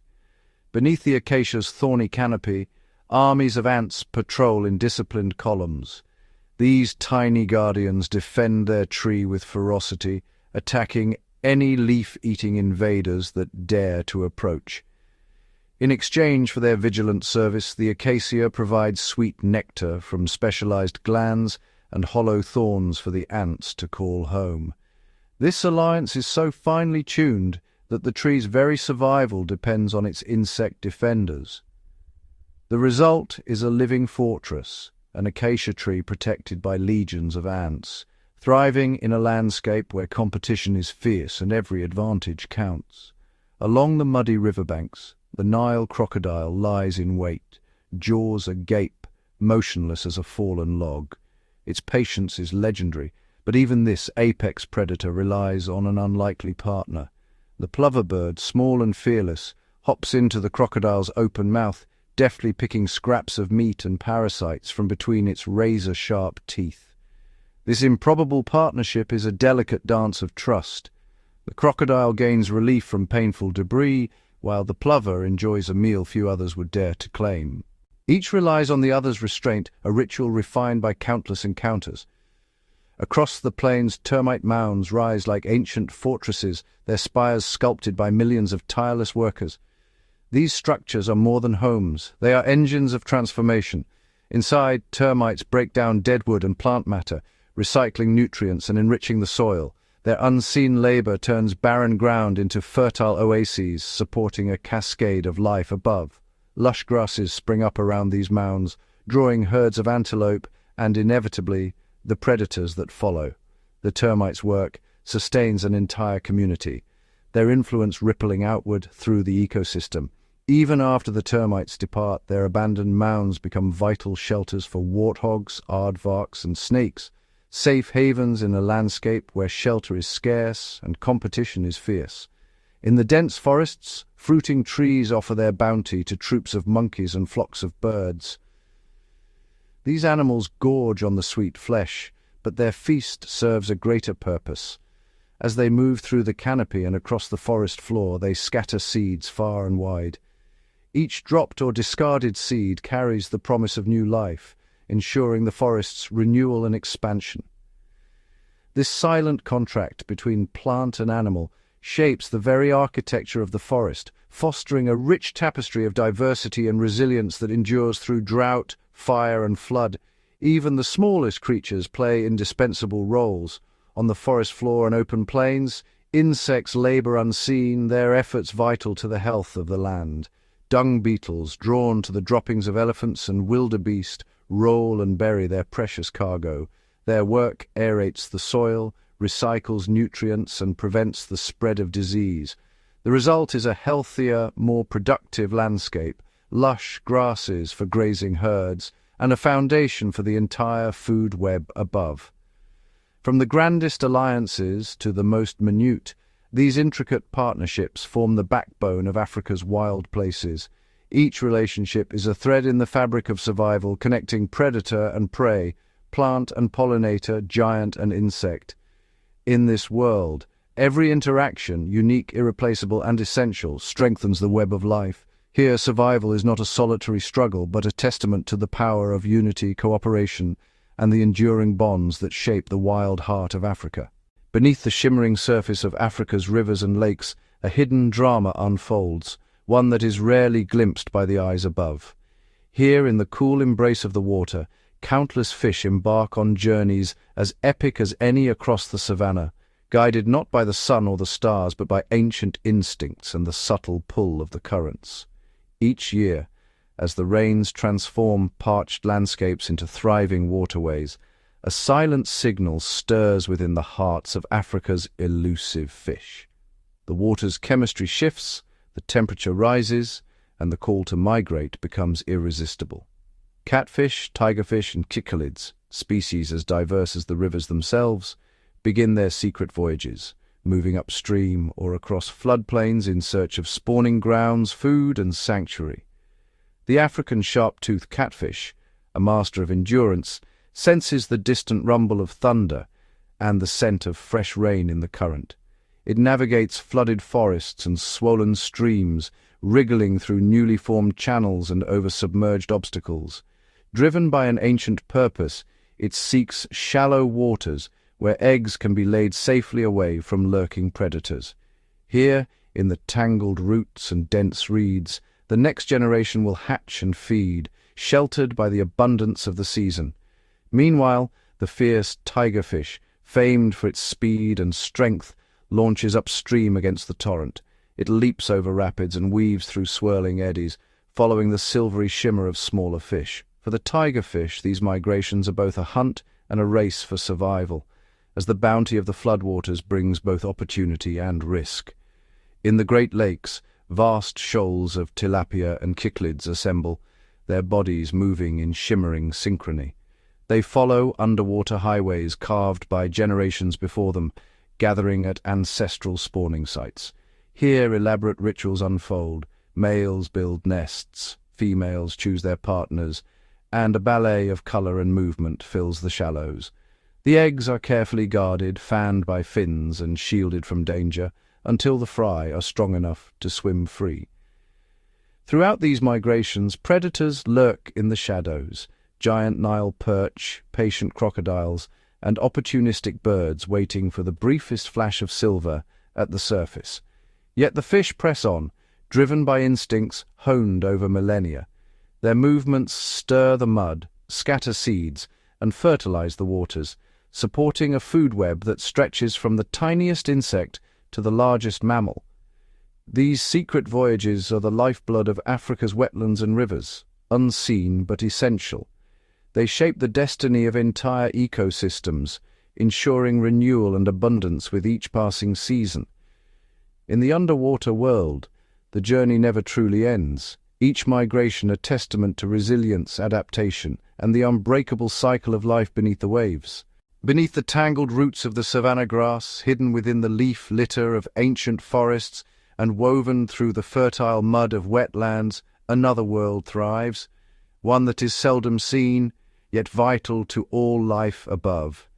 Beneath the acacia's thorny canopy, armies of ants patrol in disciplined columns. These tiny guardians defend their tree with ferocity, attacking any leaf-eating invaders that dare to approach. In exchange for their vigilant service, the acacia provides sweet nectar from specialized glands and hollow thorns for the ants to call home. This alliance is so finely tuned that the tree's very survival depends on its insect defenders. The result is a living fortress, an acacia tree protected by legions of ants, thriving in a landscape where competition is fierce and every advantage counts. Along the muddy riverbanks, the Nile crocodile lies in wait, jaws agape, motionless as a fallen log. Its patience is legendary, but even this apex predator relies on an unlikely partner. The plover bird, small and fearless, hops into the crocodile's open mouth, deftly picking scraps of meat and parasites from between its razor-sharp teeth. This improbable partnership is a delicate dance of trust. The crocodile gains relief from painful debris, while the plover enjoys a meal few others would dare to claim. Each relies on the other's restraint, a ritual refined by countless encounters. Across the plains, termite mounds rise like ancient fortresses, their spires sculpted by millions of tireless workers. These structures are more than homes. They are engines of transformation. Inside, termites break down deadwood and plant matter, recycling nutrients and enriching the soil. Their unseen labor turns barren ground into fertile oases, supporting a cascade of life above. Lush grasses spring up around these mounds, drawing herds of antelope and, inevitably, the predators that follow. The termites' work sustains an entire community, their influence rippling outward through the ecosystem. Even after the termites depart, their abandoned mounds become vital shelters for warthogs, aardvarks, and snakes, safe havens in a landscape where shelter is scarce and competition is fierce. In the dense forests, fruiting trees offer their bounty to troops of monkeys and flocks of birds. These animals gorge on the sweet flesh, but their feast serves a greater purpose. As they move through the canopy and across the forest floor, they scatter seeds far and wide. Each dropped or discarded seed carries the promise of new life, ensuring the forest's renewal and expansion. This silent contract between plant and animal shapes the very architecture of the forest, fostering a rich tapestry of diversity and resilience that endures through drought, fire, and flood. Even the smallest creatures play indispensable roles. On the forest floor and open plains, insects labor unseen, their efforts vital to the health of the land. Dung beetles, drawn to the droppings of elephants and wildebeest, roll and bury their precious cargo. Their work aerates the soil, recycles nutrients, and prevents the spread of disease. The result is a healthier, more productive landscape, lush grasses for grazing herds, and a foundation for the entire food web above. From the grandest alliances to the most minute, these intricate partnerships form the backbone of Africa's wild places. Each relationship is a thread in the fabric of survival, connecting predator and prey, plant and pollinator, giant and insect. In this world, every interaction, unique, irreplaceable, and essential, strengthens the web of life. Here, survival is not a solitary struggle, but a testament to the power of unity, cooperation, and the enduring bonds that shape the wild heart of Africa. Beneath the shimmering surface of Africa's rivers and lakes, a hidden drama unfolds, one that is rarely glimpsed by the eyes above. Here, in the cool embrace of the water, countless fish embark on journeys as epic as any across the savannah, guided not by the sun or the stars, but by ancient instincts and the subtle pull of the currents. Each year, as the rains transform parched landscapes into thriving waterways, a silent signal stirs within the hearts of Africa's elusive fish. The water's chemistry shifts, the temperature rises, and the call to migrate becomes irresistible. Catfish, tigerfish, and cichlids, species as diverse as the rivers themselves, begin their secret voyages, moving upstream or across floodplains in search of spawning grounds, food, and sanctuary. The African sharp-toothed catfish, a master of endurance, senses the distant rumble of thunder and the scent of fresh rain in the current. It navigates flooded forests and swollen streams, wriggling through newly formed channels and over submerged obstacles. Driven by an ancient purpose, it seeks shallow waters where eggs can be laid safely away from lurking predators. Here, in the tangled roots and dense reeds, the next generation will hatch and feed, sheltered by the abundance of the season. Meanwhile, the fierce tigerfish, famed for its speed and strength, launches upstream against the torrent. It leaps over rapids and weaves through swirling eddies, following the silvery shimmer of smaller fish. For the tigerfish, these migrations are both a hunt and a race for survival, as the bounty of the floodwaters brings both opportunity and risk. In the Great Lakes, vast shoals of tilapia and cichlids assemble, their bodies moving in shimmering synchrony. They follow underwater highways carved by generations before them, gathering at ancestral spawning sites. Here elaborate rituals unfold, males build nests, females choose their partners, and a ballet of color and movement fills the shallows. The eggs are carefully guarded, fanned by fins and shielded from danger, until the fry are strong enough to swim free. Throughout these migrations, predators lurk in the shadows, giant Nile perch, patient crocodiles, and opportunistic birds waiting for the briefest flash of silver at the surface. Yet the fish press on, driven by instincts honed over millennia. Their movements stir the mud, scatter seeds, and fertilize the waters, supporting a food web that stretches from the tiniest insect to the largest mammal. These secret voyages are the lifeblood of Africa's wetlands and rivers, unseen but essential. They shape the destiny of entire ecosystems, ensuring renewal and abundance with each passing season. In the underwater world, the journey never truly ends, each migration a testament to resilience, adaptation, and the unbreakable cycle of life beneath the waves. Beneath the tangled roots of the savanna grass, hidden within the leaf litter of ancient forests, and woven through the fertile mud of wetlands, another world thrives, one that is seldom seen, yet vital to all life above.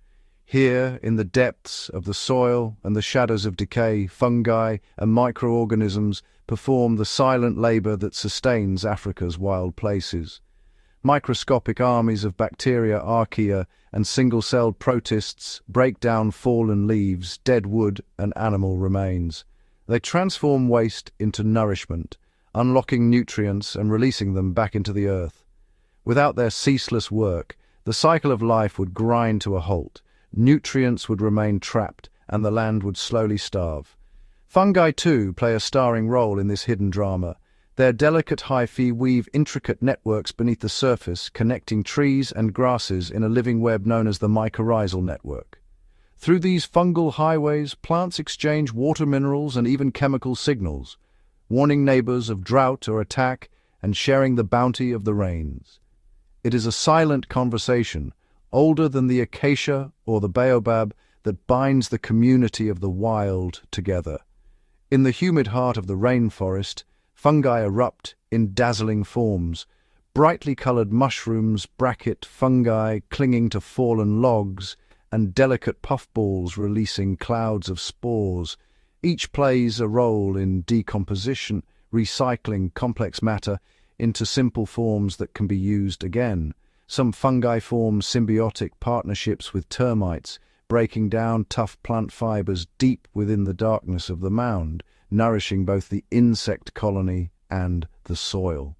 Here, in the depths of the soil and the shadows of decay, fungi and microorganisms perform the silent labor that sustains Africa's wild places. Microscopic armies of bacteria, archaea, and single-celled protists break down fallen leaves, dead wood, and animal remains. They transform waste into nourishment, unlocking nutrients and releasing them back into the earth. Without their ceaseless work, the cycle of life would grind to a halt, nutrients would remain trapped, and the land would slowly starve. Fungi, too, play a starring role in this hidden drama. Their delicate hyphae weave intricate networks beneath the surface, connecting trees and grasses in a living web known as the mycorrhizal network. Through these fungal highways, plants exchange water minerals and even chemical signals, warning neighbors of drought or attack and sharing the bounty of the rains. It is a silent conversation, older than the acacia or the baobab, that binds the community of the wild together. In the humid heart of the rainforest, fungi erupt in dazzling forms. Brightly colored mushrooms, fungi clinging to fallen logs, and delicate puffballs releasing clouds of spores. Each plays a role in decomposition, recycling complex matter into simple forms that can be used again. Some fungi form symbiotic partnerships with termites, breaking down tough plant fibers deep within the darkness of the mound, nourishing both the insect colony and the soil.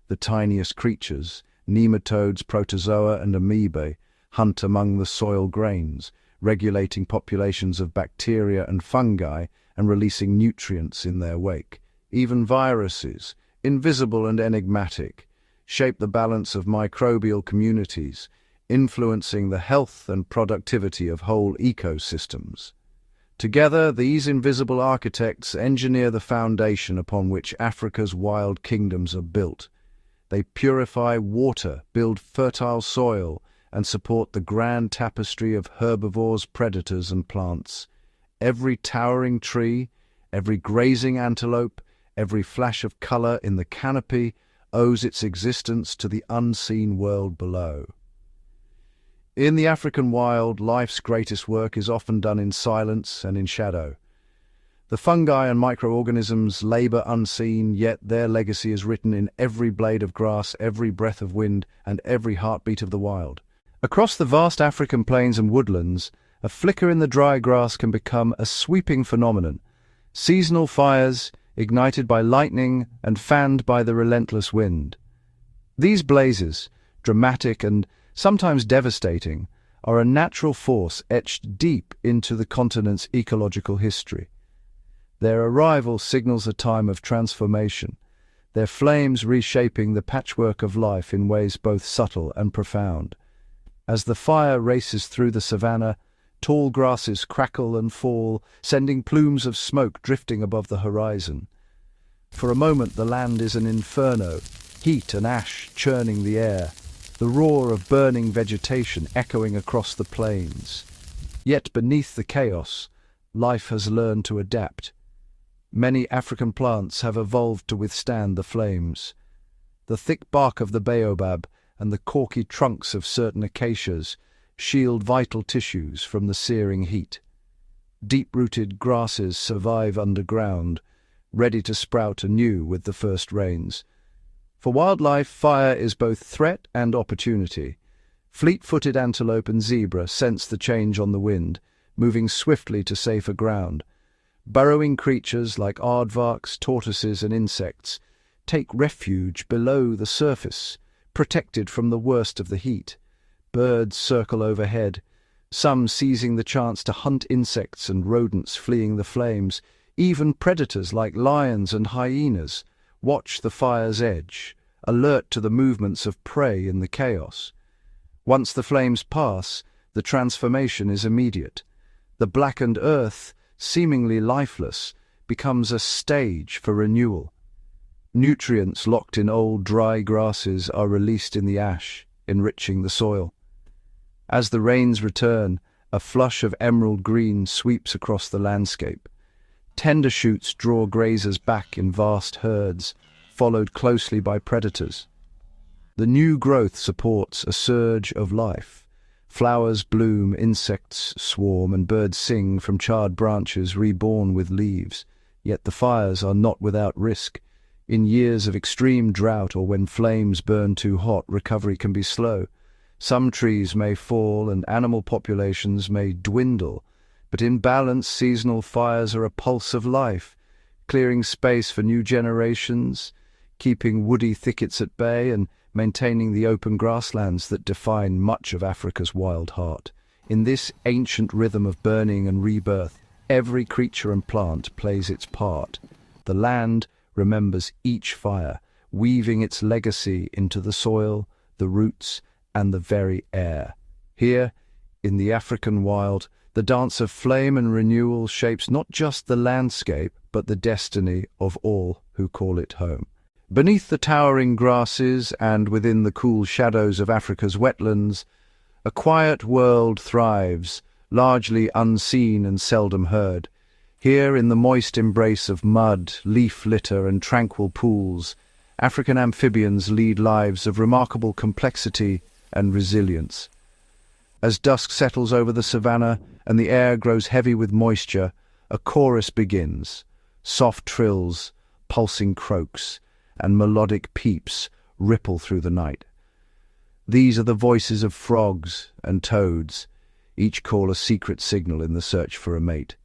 The tiniest creatures, nematodes, protozoa, and amoebae, hunt among the soil grains, regulating populations of bacteria and fungi and releasing nutrients in their wake. Even viruses, invisible and enigmatic, shape the balance of microbial communities, influencing the health and productivity of whole ecosystems. Together, these invisible architects engineer the foundation upon which Africa's wild kingdoms are built. They purify water, build fertile soil, and support the grand tapestry of herbivores, predators, and plants. Every towering tree, every grazing antelope, every flash of color in the canopy owes its existence to the unseen world below. In the African wild, life's greatest work is often done in silence and in shadow. The fungi and microorganisms labor unseen, yet their legacy is written in every blade of grass, every breath of wind, and every heartbeat of the wild. Across the vast African plains and woodlands, a flicker in the dry grass can become a sweeping phenomenon. Seasonal fires, ignited by lightning and fanned by the relentless wind. These blazes, dramatic and sometimes devastating, are a natural force etched deep into the continent's ecological history. Their arrival signals a time of transformation, their flames reshaping the patchwork of life in ways both subtle and profound. As the fire races through the savanna, tall grasses crackle and fall, sending plumes of smoke drifting above the horizon. For a moment the land is an inferno, heat and ash churning the air, the roar of burning vegetation echoing across the plains. Yet beneath the chaos, life has learned to adapt. Many African plants have evolved to withstand the flames. The thick bark of the baobab and the corky trunks of certain acacias shield vital tissues from the searing heat. Deep-rooted grasses survive underground, ready to sprout anew with the first rains. For wildlife, fire is both threat and opportunity. Fleet-footed antelope and zebra sense the change on the wind, moving swiftly to safer ground. Burrowing creatures like aardvarks, tortoises, and insects take refuge below the surface, protected from the worst of the heat. Birds circle overhead, some seizing the chance to hunt insects and rodents fleeing the flames. Even predators like lions and hyenas watch the fire's edge, alert to the movements of prey in the chaos. Once the flames pass, the transformation is immediate. The blackened earth, seemingly lifeless, becomes a stage for renewal. Nutrients locked in old dry grasses are released in the ash, enriching the soil. As the rains return, a flush of emerald green sweeps across the landscape. Tender shoots draw grazers back in vast herds, followed closely by predators. The new growth supports a surge of life. Flowers bloom, insects swarm, and birds sing from charred branches reborn with leaves. Yet the fires are not without risk. In years of extreme drought or when flames burn too hot, recovery can be slow. Some trees may fall and animal populations may dwindle, but in balance, seasonal fires are a pulse of life, clearing space for new generations, keeping woody thickets at bay, and maintaining the open grasslands that define much of Africa's wild heart. In this ancient rhythm of burning and rebirth, every creature and plant plays its part. The land remembers each fire, weaving its legacy into the soil, the roots, and the very air. Here, in the African wild, the dance of flame and renewal shapes not just the landscape, but the destiny of all who call it home. Beneath the towering grasses and within the cool shadows of Africa's wetlands, a quiet world thrives, largely unseen and seldom heard. Here, in the moist embrace of mud, leaf litter, and tranquil pools, African amphibians lead lives of remarkable complexity and resilience. As dusk settles over the savannah and the air grows heavy with moisture, a chorus begins. Soft trills, pulsing croaks, and melodic peeps ripple through the night. These are the voices of frogs and toads, each call a secret signal in the search for a mate.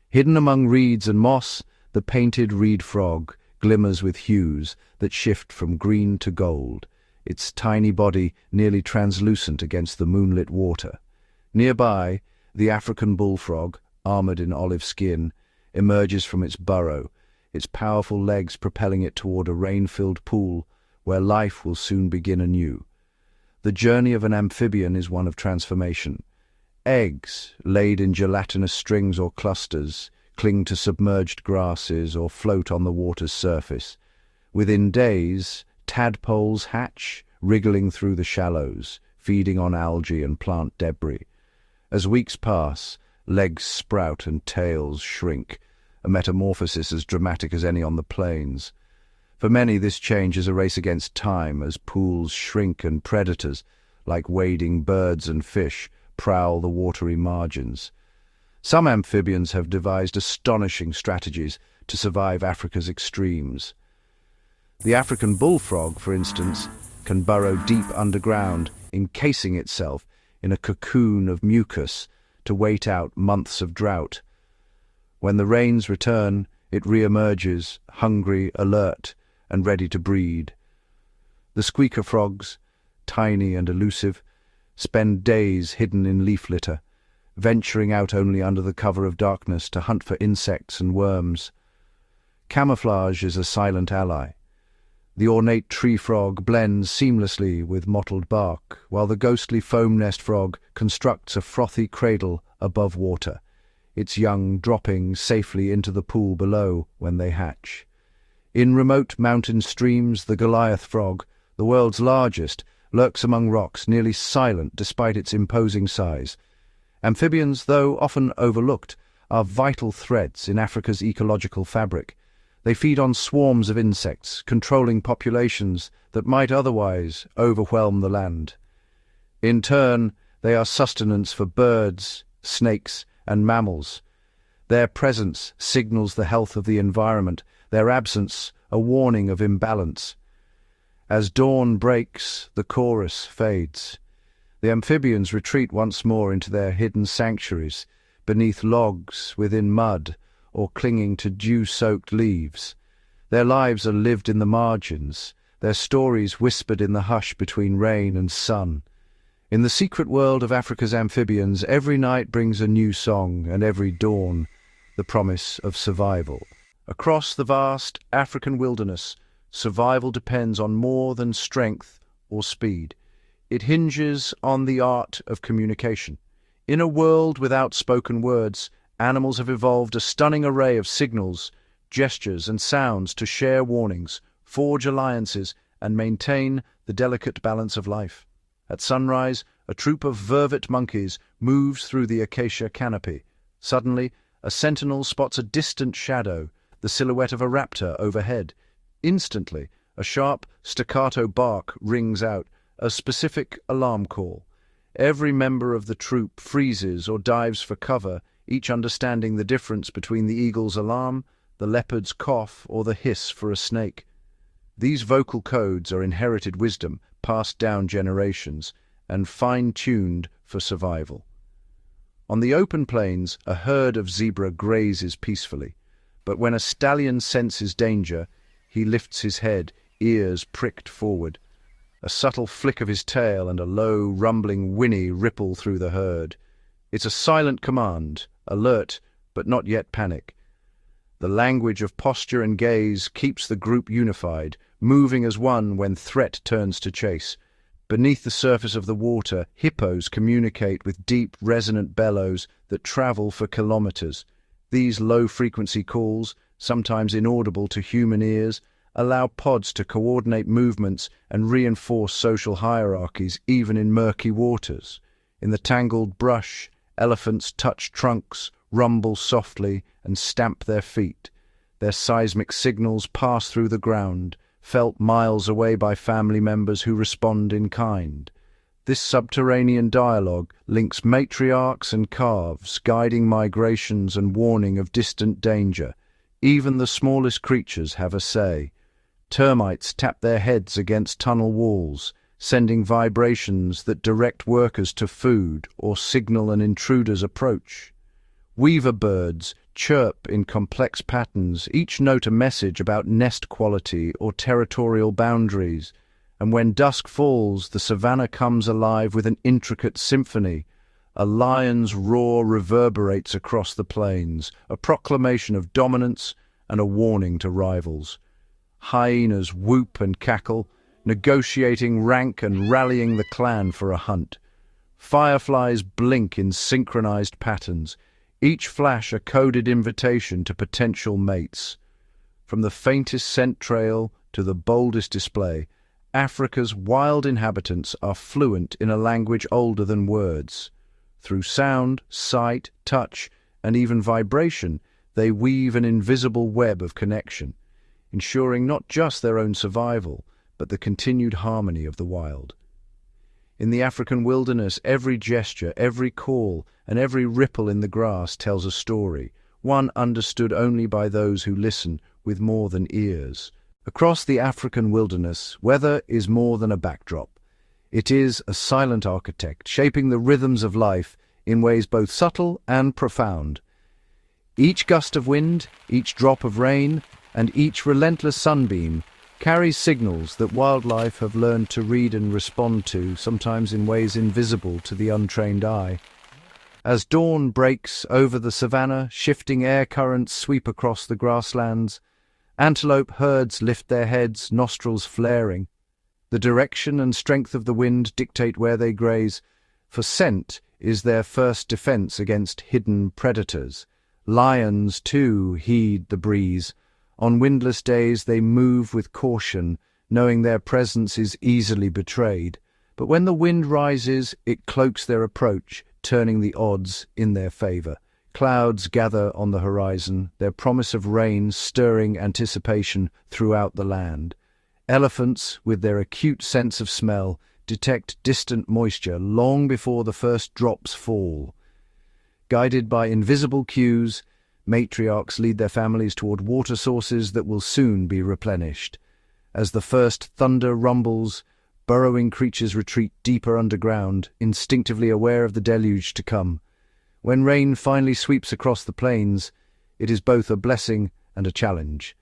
Hidden among reeds and moss, the painted reed frog glimmers with hues that shift from green to gold, its tiny body nearly translucent against the moonlit water. Nearby, the African bullfrog, armored in olive skin, emerges from its burrow, its powerful legs propelling it toward a rain-filled pool where life will soon begin anew. The journey of an amphibian is one of transformation. Eggs, laid in gelatinous strings or clusters, cling to submerged grasses or float on the water's surface. Within days, tadpoles hatch, wriggling through the shallows, feeding on algae and plant debris. As weeks pass, legs sprout and tails shrink, a metamorphosis as dramatic as any on the plains. For many, this change is a race against time as pools shrink and predators, like wading birds and fish, prowl the watery margins. Some amphibians have devised astonishing strategies to survive Africa's extremes. The African bullfrog, for instance, can burrow deep underground, encasing itself in a cocoon of mucus to wait out months of drought. When the rains return, it re-emerges, hungry, alert, and ready to breed. The squeaker frogs, tiny and elusive, spend days hidden in leaf litter, venturing out only under the cover of darkness to hunt for insects and worms. Camouflage is a silent ally. The ornate tree frog blends seamlessly with mottled bark, while the ghostly foam nest frog constructs a frothy cradle above water, its young dropping safely into the pool below when they hatch. In remote mountain streams, the Goliath frog, the world's largest, lurks among rocks, nearly silent despite its imposing size. Amphibians, though often overlooked, are vital threads in Africa's ecological fabric. They feed on swarms of insects, controlling populations that might otherwise overwhelm the land. In turn, they are sustenance for birds, snakes, and mammals. Their presence signals the health of the environment, their absence a warning of imbalance. As dawn breaks, the chorus fades. The amphibians retreat once more into their hidden sanctuaries, beneath logs, within mud, or clinging to dew-soaked leaves. Their lives are lived in the margins, their stories whispered in the hush between rain and sun. In the secret world of Africa's amphibians, every night brings a new song, and every dawn the promise of survival. Across the vast African wilderness, survival depends on more than strength or speed. It hinges on the art of communication. In a world without spoken words, animals have evolved a stunning array of signals, gestures, and sounds to share warnings, forge alliances, and maintain the delicate balance of life. At sunrise, a troop of vervet monkeys moves through the acacia canopy. Suddenly, a sentinel spots a distant shadow, the silhouette of a raptor overhead. Instantly, a sharp, staccato bark rings out, a specific alarm call. Every member of the troop freezes or dives for cover, each understanding the difference between the eagle's alarm, the leopard's cough, or the hiss for a snake. These vocal codes are inherited wisdom, passed down generations, and fine-tuned for survival. On the open plains, a herd of zebra grazes peacefully, but when a stallion senses danger, he lifts his head, ears pricked forward. A subtle flick of his tail and a low, rumbling whinny ripple through the herd. It's a silent command, alert, but not yet panic. The language of posture and gaze keeps the group unified, moving as one when threat turns to chase. Beneath the surface of the water, hippos communicate with deep, resonant bellows that travel for kilometers. These low-frequency calls, sometimes inaudible to human ears, allow pods to coordinate movements and reinforce social hierarchies even in murky waters. In the tangled brush, elephants touch trunks, rumble softly, and stamp their feet. Their seismic signals pass through the ground, felt miles away by family members who respond in kind. This subterranean dialogue links matriarchs and calves, guiding migrations and warning of distant danger. Even the smallest creatures have a say. Termites tap their heads against tunnel walls, sending vibrations that direct workers to food or signal an intruder's approach. Weaver birds chirp in complex patterns, each note a message about nest quality or territorial boundaries. And when dusk falls, the savanna comes alive with an intricate symphony. A lion's roar reverberates across the plains, a proclamation of dominance and a warning to rivals. Hyenas whoop and cackle, negotiating rank and rallying the clan for a hunt. Fireflies blink in synchronized patterns, each flash a coded invitation to potential mates. From the faintest scent trail to the boldest display, Africa's wild inhabitants are fluent in a language older than words. Through sound, sight, touch, and even vibration, they weave an invisible web of connection, ensuring not just their own survival, but the continued harmony of the wild. In the African wilderness, every gesture, every call, and every ripple in the grass tells a story, one understood only by those who listen with more than ears. Across the African wilderness, weather is more than a backdrop. It is a silent architect, shaping the rhythms of life in ways both subtle and profound. Each gust of wind, each drop of rain, and each relentless sunbeam carries signals that wildlife have learned to read and respond to, sometimes in ways invisible to the untrained eye. As dawn breaks over the savanna, shifting air currents sweep across the grasslands. Antelope herds lift their heads, nostrils flaring. The direction and strength of the wind dictate where they graze, for scent is their first defense against hidden predators. Lions, too, heed the breeze. On windless days they move with caution, knowing their presence is easily betrayed. But when the wind rises, it cloaks their approach, turning the odds in their favor. Clouds gather on the horizon, their promise of rain stirring anticipation throughout the land. Elephants, with their acute sense of smell, detect distant moisture long before the first drops fall. Guided by invisible cues, matriarchs lead their families toward water sources that will soon be replenished. As the first thunder rumbles, burrowing creatures retreat deeper underground, instinctively aware of the deluge to come. When rain finally sweeps across the plains, it is both a blessing and a challenge.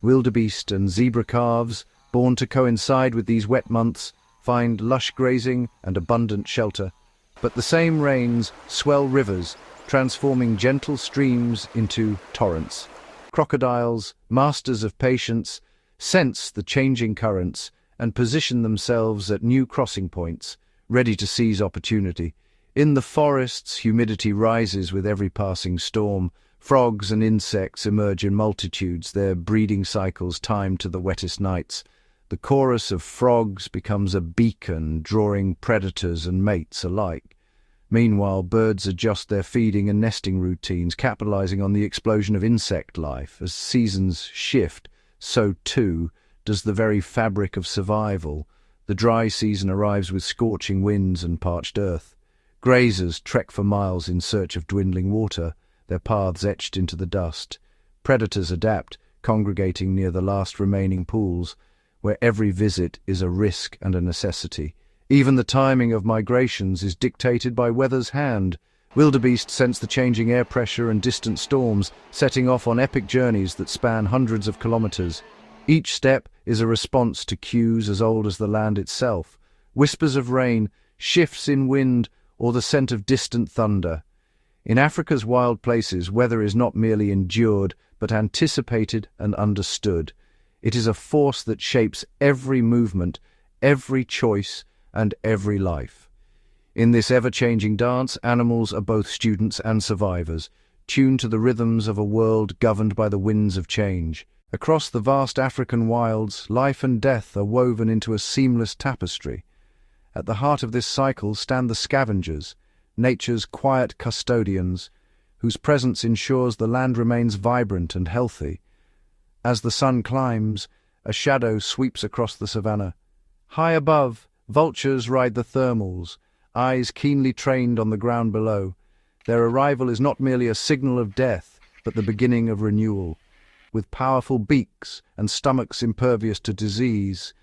Wildebeest and zebra calves, born to coincide with these wet months, find lush grazing and abundant shelter. But the same rains swell rivers, transforming gentle streams into torrents. Crocodiles, masters of patience, sense the changing currents and position themselves at new crossing points, ready to seize opportunity. In the forests, humidity rises with every passing storm. Frogs and insects emerge in multitudes, their breeding cycles timed to the wettest nights. The chorus of frogs becomes a beacon, drawing predators and mates alike. Meanwhile, birds adjust their feeding and nesting routines, capitalizing on the explosion of insect life. As seasons shift, so too does the very fabric of survival. The dry season arrives with scorching winds and parched earth. Grazers trek for miles in search of dwindling water, their paths etched into the dust. Predators adapt, congregating near the last remaining pools, where every visit is a risk and a necessity. Even the timing of migrations is dictated by weather's hand. Wildebeest sense the changing air pressure and distant storms, setting off on epic journeys that span hundreds of kilometers. Each step is a response to cues as old as the land itself. Whispers of rain, shifts in wind, or the scent of distant thunder. In Africa's wild places, weather is not merely endured, but anticipated and understood. It is a force that shapes every movement, every choice, and every life. In this ever-changing dance, animals are both students and survivors, tuned to the rhythms of a world governed by the winds of change. Across the vast African wilds, life and death are woven into a seamless tapestry. At the heart of this cycle stand the scavengers, nature's quiet custodians, whose presence ensures the land remains vibrant and healthy. As the sun climbs, a shadow sweeps across the savanna. High above, vultures ride the thermals, eyes keenly trained on the ground below. Their arrival is not merely a signal of death, but the beginning of renewal. With powerful beaks and stomachs impervious to disease,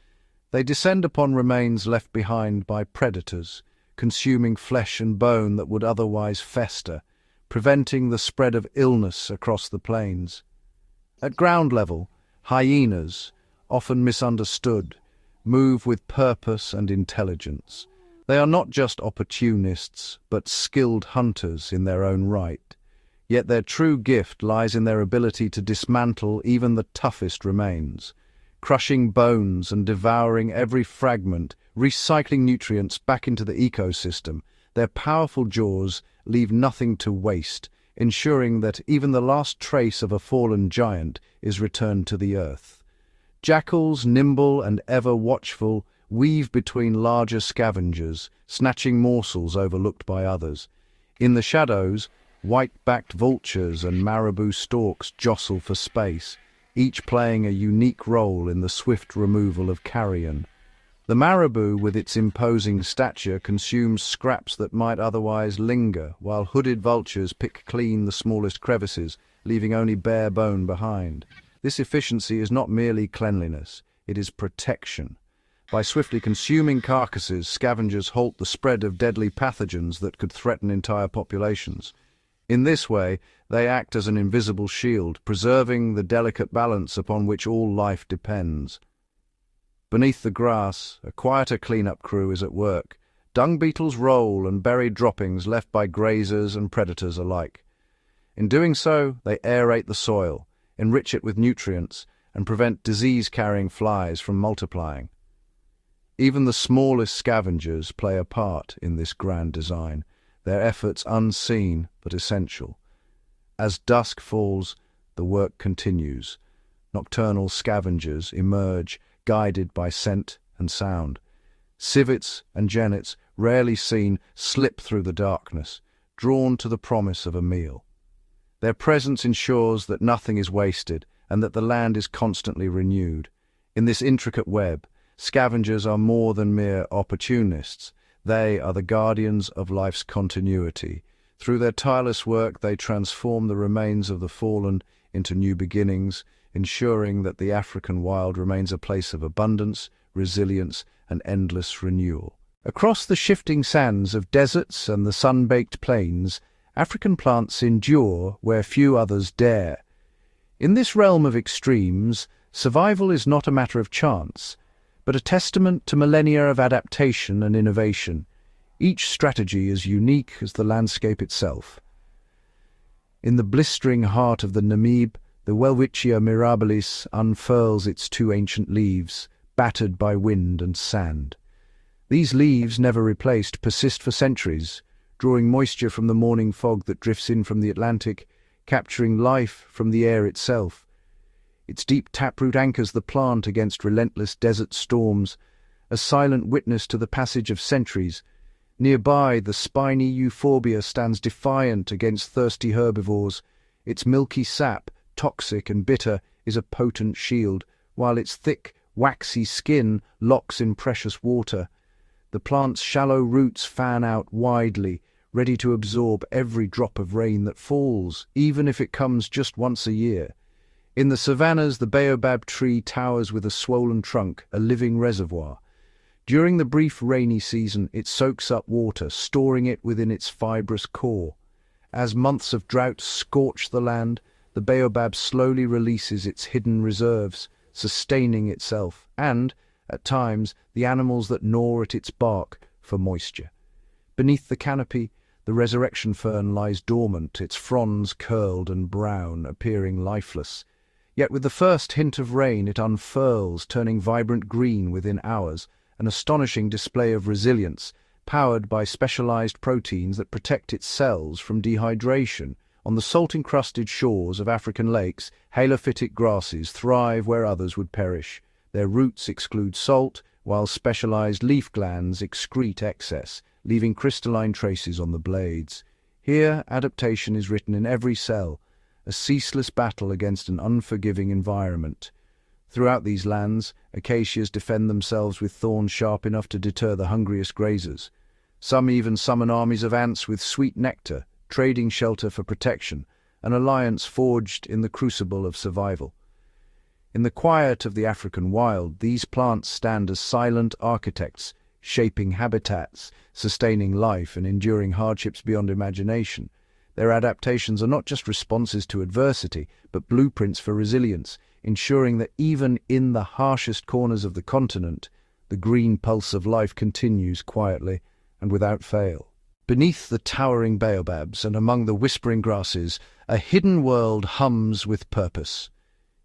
they descend upon remains left behind by predators, consuming flesh and bone that would otherwise fester, preventing the spread of illness across the plains. At ground level, hyenas, often misunderstood, move with purpose and intelligence. They are not just opportunists, but skilled hunters in their own right. Yet their true gift lies in their ability to dismantle even the toughest remains, crushing bones and devouring every fragment, recycling nutrients back into the ecosystem. Their powerful jaws leave nothing to waste, ensuring that even the last trace of a fallen giant is returned to the earth. Jackals, nimble and ever watchful, weave between larger scavengers, snatching morsels overlooked by others. In the shadows, white-backed vultures and marabou storks jostle for space, each playing a unique role in the swift removal of carrion. The marabou, with its imposing stature, consumes scraps that might otherwise linger, while hooded vultures pick clean the smallest crevices, leaving only bare bone behind. This efficiency is not merely cleanliness, it is protection. By swiftly consuming carcasses, scavengers halt the spread of deadly pathogens that could threaten entire populations. In this way, they act as an invisible shield, preserving the delicate balance upon which all life depends. Beneath the grass, a quieter cleanup crew is at work. Dung beetles roll and bury droppings left by grazers and predators alike. In doing so, they aerate the soil, enrich it with nutrients, and prevent disease-carrying flies from multiplying. Even the smallest scavengers play a part in this grand design, their efforts unseen but essential. As dusk falls, the work continues. Nocturnal scavengers emerge, guided by scent and sound. Civets and genets, rarely seen, slip through the darkness, drawn to the promise of a meal. Their presence ensures that nothing is wasted and that the land is constantly renewed. In this intricate web, scavengers are more than mere opportunists. They are the guardians of life's continuity. Through their tireless work, they transform the remains of the fallen into new beginnings, ensuring that the African wild remains a place of abundance, resilience, and endless renewal. Across the shifting sands of deserts and the sun-baked plains, African plants endure where few others dare. In this realm of extremes, survival is not a matter of chance, but a testament to millennia of adaptation and innovation. Each strategy is unique as the landscape itself. In the blistering heart of the Namib, the Welwitschia mirabilis unfurls its two ancient leaves, battered by wind and sand. These leaves, never replaced, persist for centuries, drawing moisture from the morning fog that drifts in from the Atlantic, capturing life from the air itself. Its deep taproot anchors the plant against relentless desert storms, a silent witness to the passage of centuries. Nearby, the spiny euphorbia stands defiant against thirsty herbivores. Its milky sap, toxic and bitter, is a potent shield, while its thick, waxy skin locks in precious water. The plant's shallow roots fan out widely, ready to absorb every drop of rain that falls, even if it comes just once a year. In the savannas, the baobab tree towers with a swollen trunk, a living reservoir. During the brief rainy season, it soaks up water, storing it within its fibrous core. As months of drought scorch the land, the baobab slowly releases its hidden reserves, sustaining itself and, at times, the animals that gnaw at its bark for moisture. Beneath the canopy, the resurrection fern lies dormant, its fronds curled and brown, appearing lifeless. Yet with the first hint of rain it unfurls, turning vibrant green within hours, an astonishing display of resilience, powered by specialized proteins that protect its cells from dehydration. On the salt-encrusted shores of African lakes, halophytic grasses thrive where others would perish. Their roots exclude salt, while specialized leaf glands excrete excess, leaving crystalline traces on the blades. Here, adaptation is written in every cell, a ceaseless battle against an unforgiving environment. Throughout these lands, acacias defend themselves with thorns sharp enough to deter the hungriest grazers. Some even summon armies of ants with sweet nectar, trading shelter for protection, an alliance forged in the crucible of survival. In the quiet of the African wild, these plants stand as silent architects, shaping habitats, sustaining life, and enduring hardships beyond imagination. Their adaptations are not just responses to adversity, but blueprints for resilience, ensuring that even in the harshest corners of the continent, the green pulse of life continues quietly and without fail. Beneath the towering baobabs and among the whispering grasses, a hidden world hums with purpose.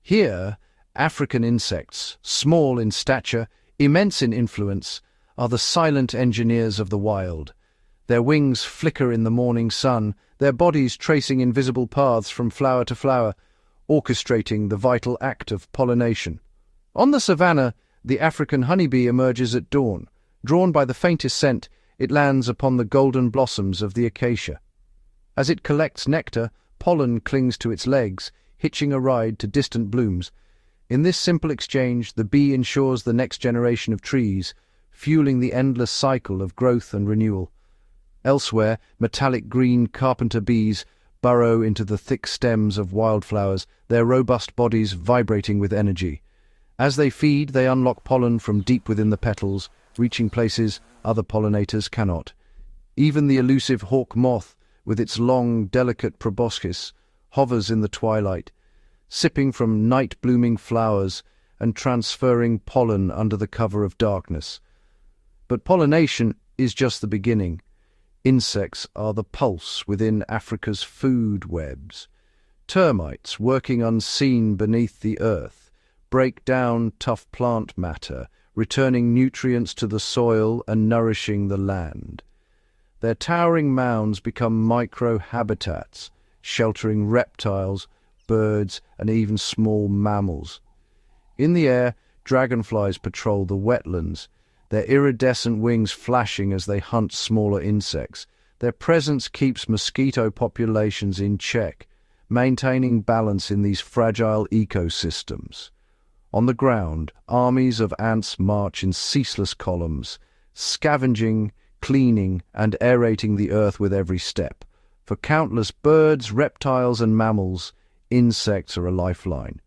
Here, African insects, small in stature, immense in influence, are the silent engineers of the wild. Their wings flicker in the morning sun, their bodies tracing invisible paths from flower to flower, orchestrating the vital act of pollination. On the savanna, the African honeybee emerges at dawn. Drawn by the faintest scent, it lands upon the golden blossoms of the acacia. As it collects nectar, pollen clings to its legs, hitching a ride to distant blooms. In this simple exchange, the bee ensures the next generation of trees, fueling the endless cycle of growth and renewal. Elsewhere, metallic green carpenter bees burrow into the thick stems of wildflowers, their robust bodies vibrating with energy. As they feed, they unlock pollen from deep within the petals, reaching places other pollinators cannot. Even the elusive hawk moth, with its long, delicate proboscis, hovers in the twilight, sipping from night-blooming flowers and transferring pollen under the cover of darkness. But pollination is just the beginning. Insects are the pulse within Africa's food webs. Termites, working unseen beneath the earth, break down tough plant matter, returning nutrients to the soil and nourishing the land. Their towering mounds become micro-habitats, sheltering reptiles, birds, and even small mammals. In the air, dragonflies patrol the wetlands, their iridescent wings flashing as they hunt smaller insects. Their presence keeps mosquito populations in check, maintaining balance in these fragile ecosystems. On the ground, armies of ants march in ceaseless columns, scavenging, cleaning, and aerating the earth with every step. For countless birds, reptiles, and mammals, insects are a lifeline.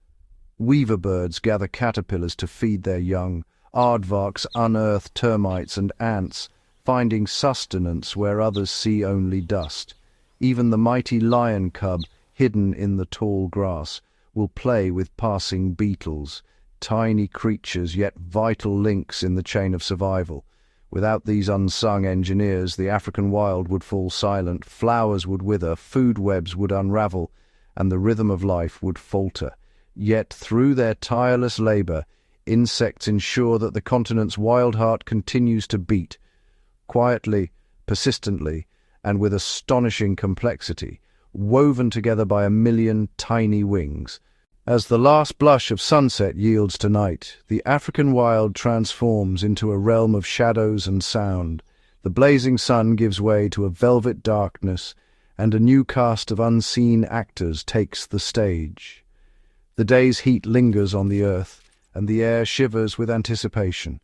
Weaver birds gather caterpillars to feed their young. Aardvarks unearth termites and ants, finding sustenance where others see only dust. Even the mighty lion cub, hidden in the tall grass, will play with passing beetles, tiny creatures yet vital links in the chain of survival. Without these unsung engineers, the African wild would fall silent, flowers would wither, food webs would unravel, and the rhythm of life would falter. Yet through their tireless labor, insects ensure that the continent's wild heart continues to beat, quietly, persistently, and with astonishing complexity, woven together by a million tiny wings. As the last blush of sunset yields to night, the African wild transforms into a realm of shadows and sound. The blazing sun gives way to a velvet darkness, and a new cast of unseen actors takes the stage. The day's heat lingers on the earth, and the air shivers with anticipation.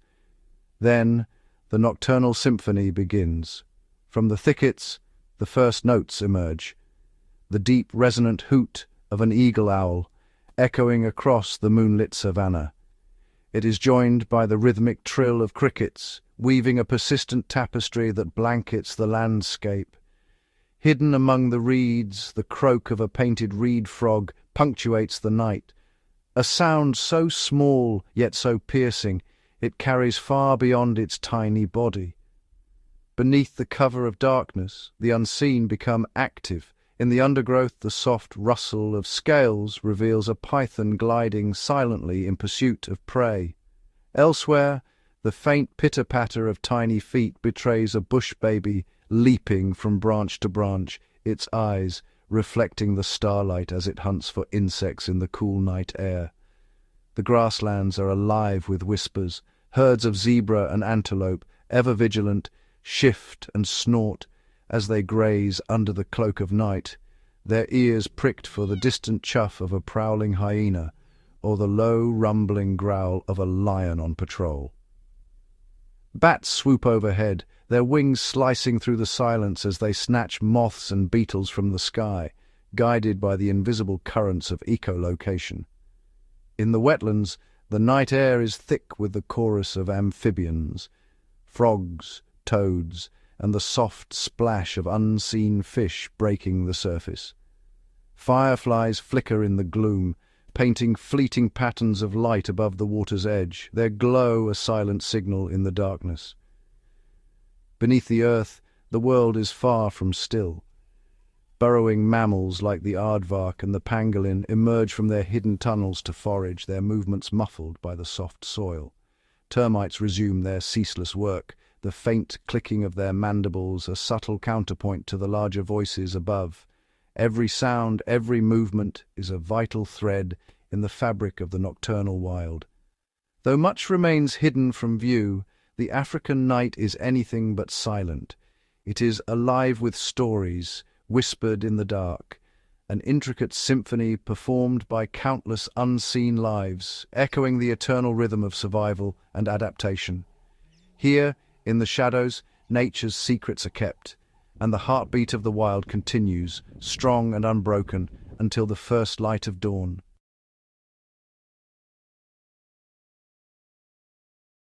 Then, the nocturnal symphony begins. From the thickets, the first notes emerge. The deep, resonant hoot of an eagle owl, echoing across the moonlit savannah. It is joined by the rhythmic trill of crickets, weaving a persistent tapestry that blankets the landscape. Hidden among the reeds, the croak of a painted reed frog punctuates the night. A sound so small, yet so piercing, it carries far beyond its tiny body. Beneath the cover of darkness, the unseen become active. In the undergrowth, the soft rustle of scales reveals a python gliding silently in pursuit of prey. Elsewhere, the faint pitter-patter of tiny feet betrays a bush baby leaping from branch to branch, its eyes reflecting the starlight as it hunts for insects in the cool night air. The grasslands are alive with whispers. Herds of zebra and antelope, ever vigilant, shift and snort as they graze under the cloak of night, their ears pricked for the distant chuff of a prowling hyena or the low, rumbling growl of a lion on patrol. Bats swoop overhead, their wings slicing through the silence as they snatch moths and beetles from the sky, guided by the invisible currents of echolocation. In the wetlands, the night air is thick with the chorus of amphibians, frogs, toads, and the soft splash of unseen fish breaking the surface. Fireflies flicker in the gloom, painting fleeting patterns of light above the water's edge, their glow a silent signal in the darkness. Beneath the earth, the world is far from still. Burrowing mammals like the aardvark and the pangolin emerge from their hidden tunnels to forage, their movements muffled by the soft soil. Termites resume their ceaseless work, the faint clicking of their mandibles a subtle counterpoint to the larger voices above. Every sound, every movement is a vital thread in the fabric of the nocturnal wild. Though much remains hidden from view, the African night is anything but silent. It is alive with stories, whispered in the dark, an intricate symphony performed by countless unseen lives, echoing the eternal rhythm of survival and adaptation. Here, in the shadows, nature's secrets are kept, and the heartbeat of the wild continues, strong and unbroken, until the first light of dawn.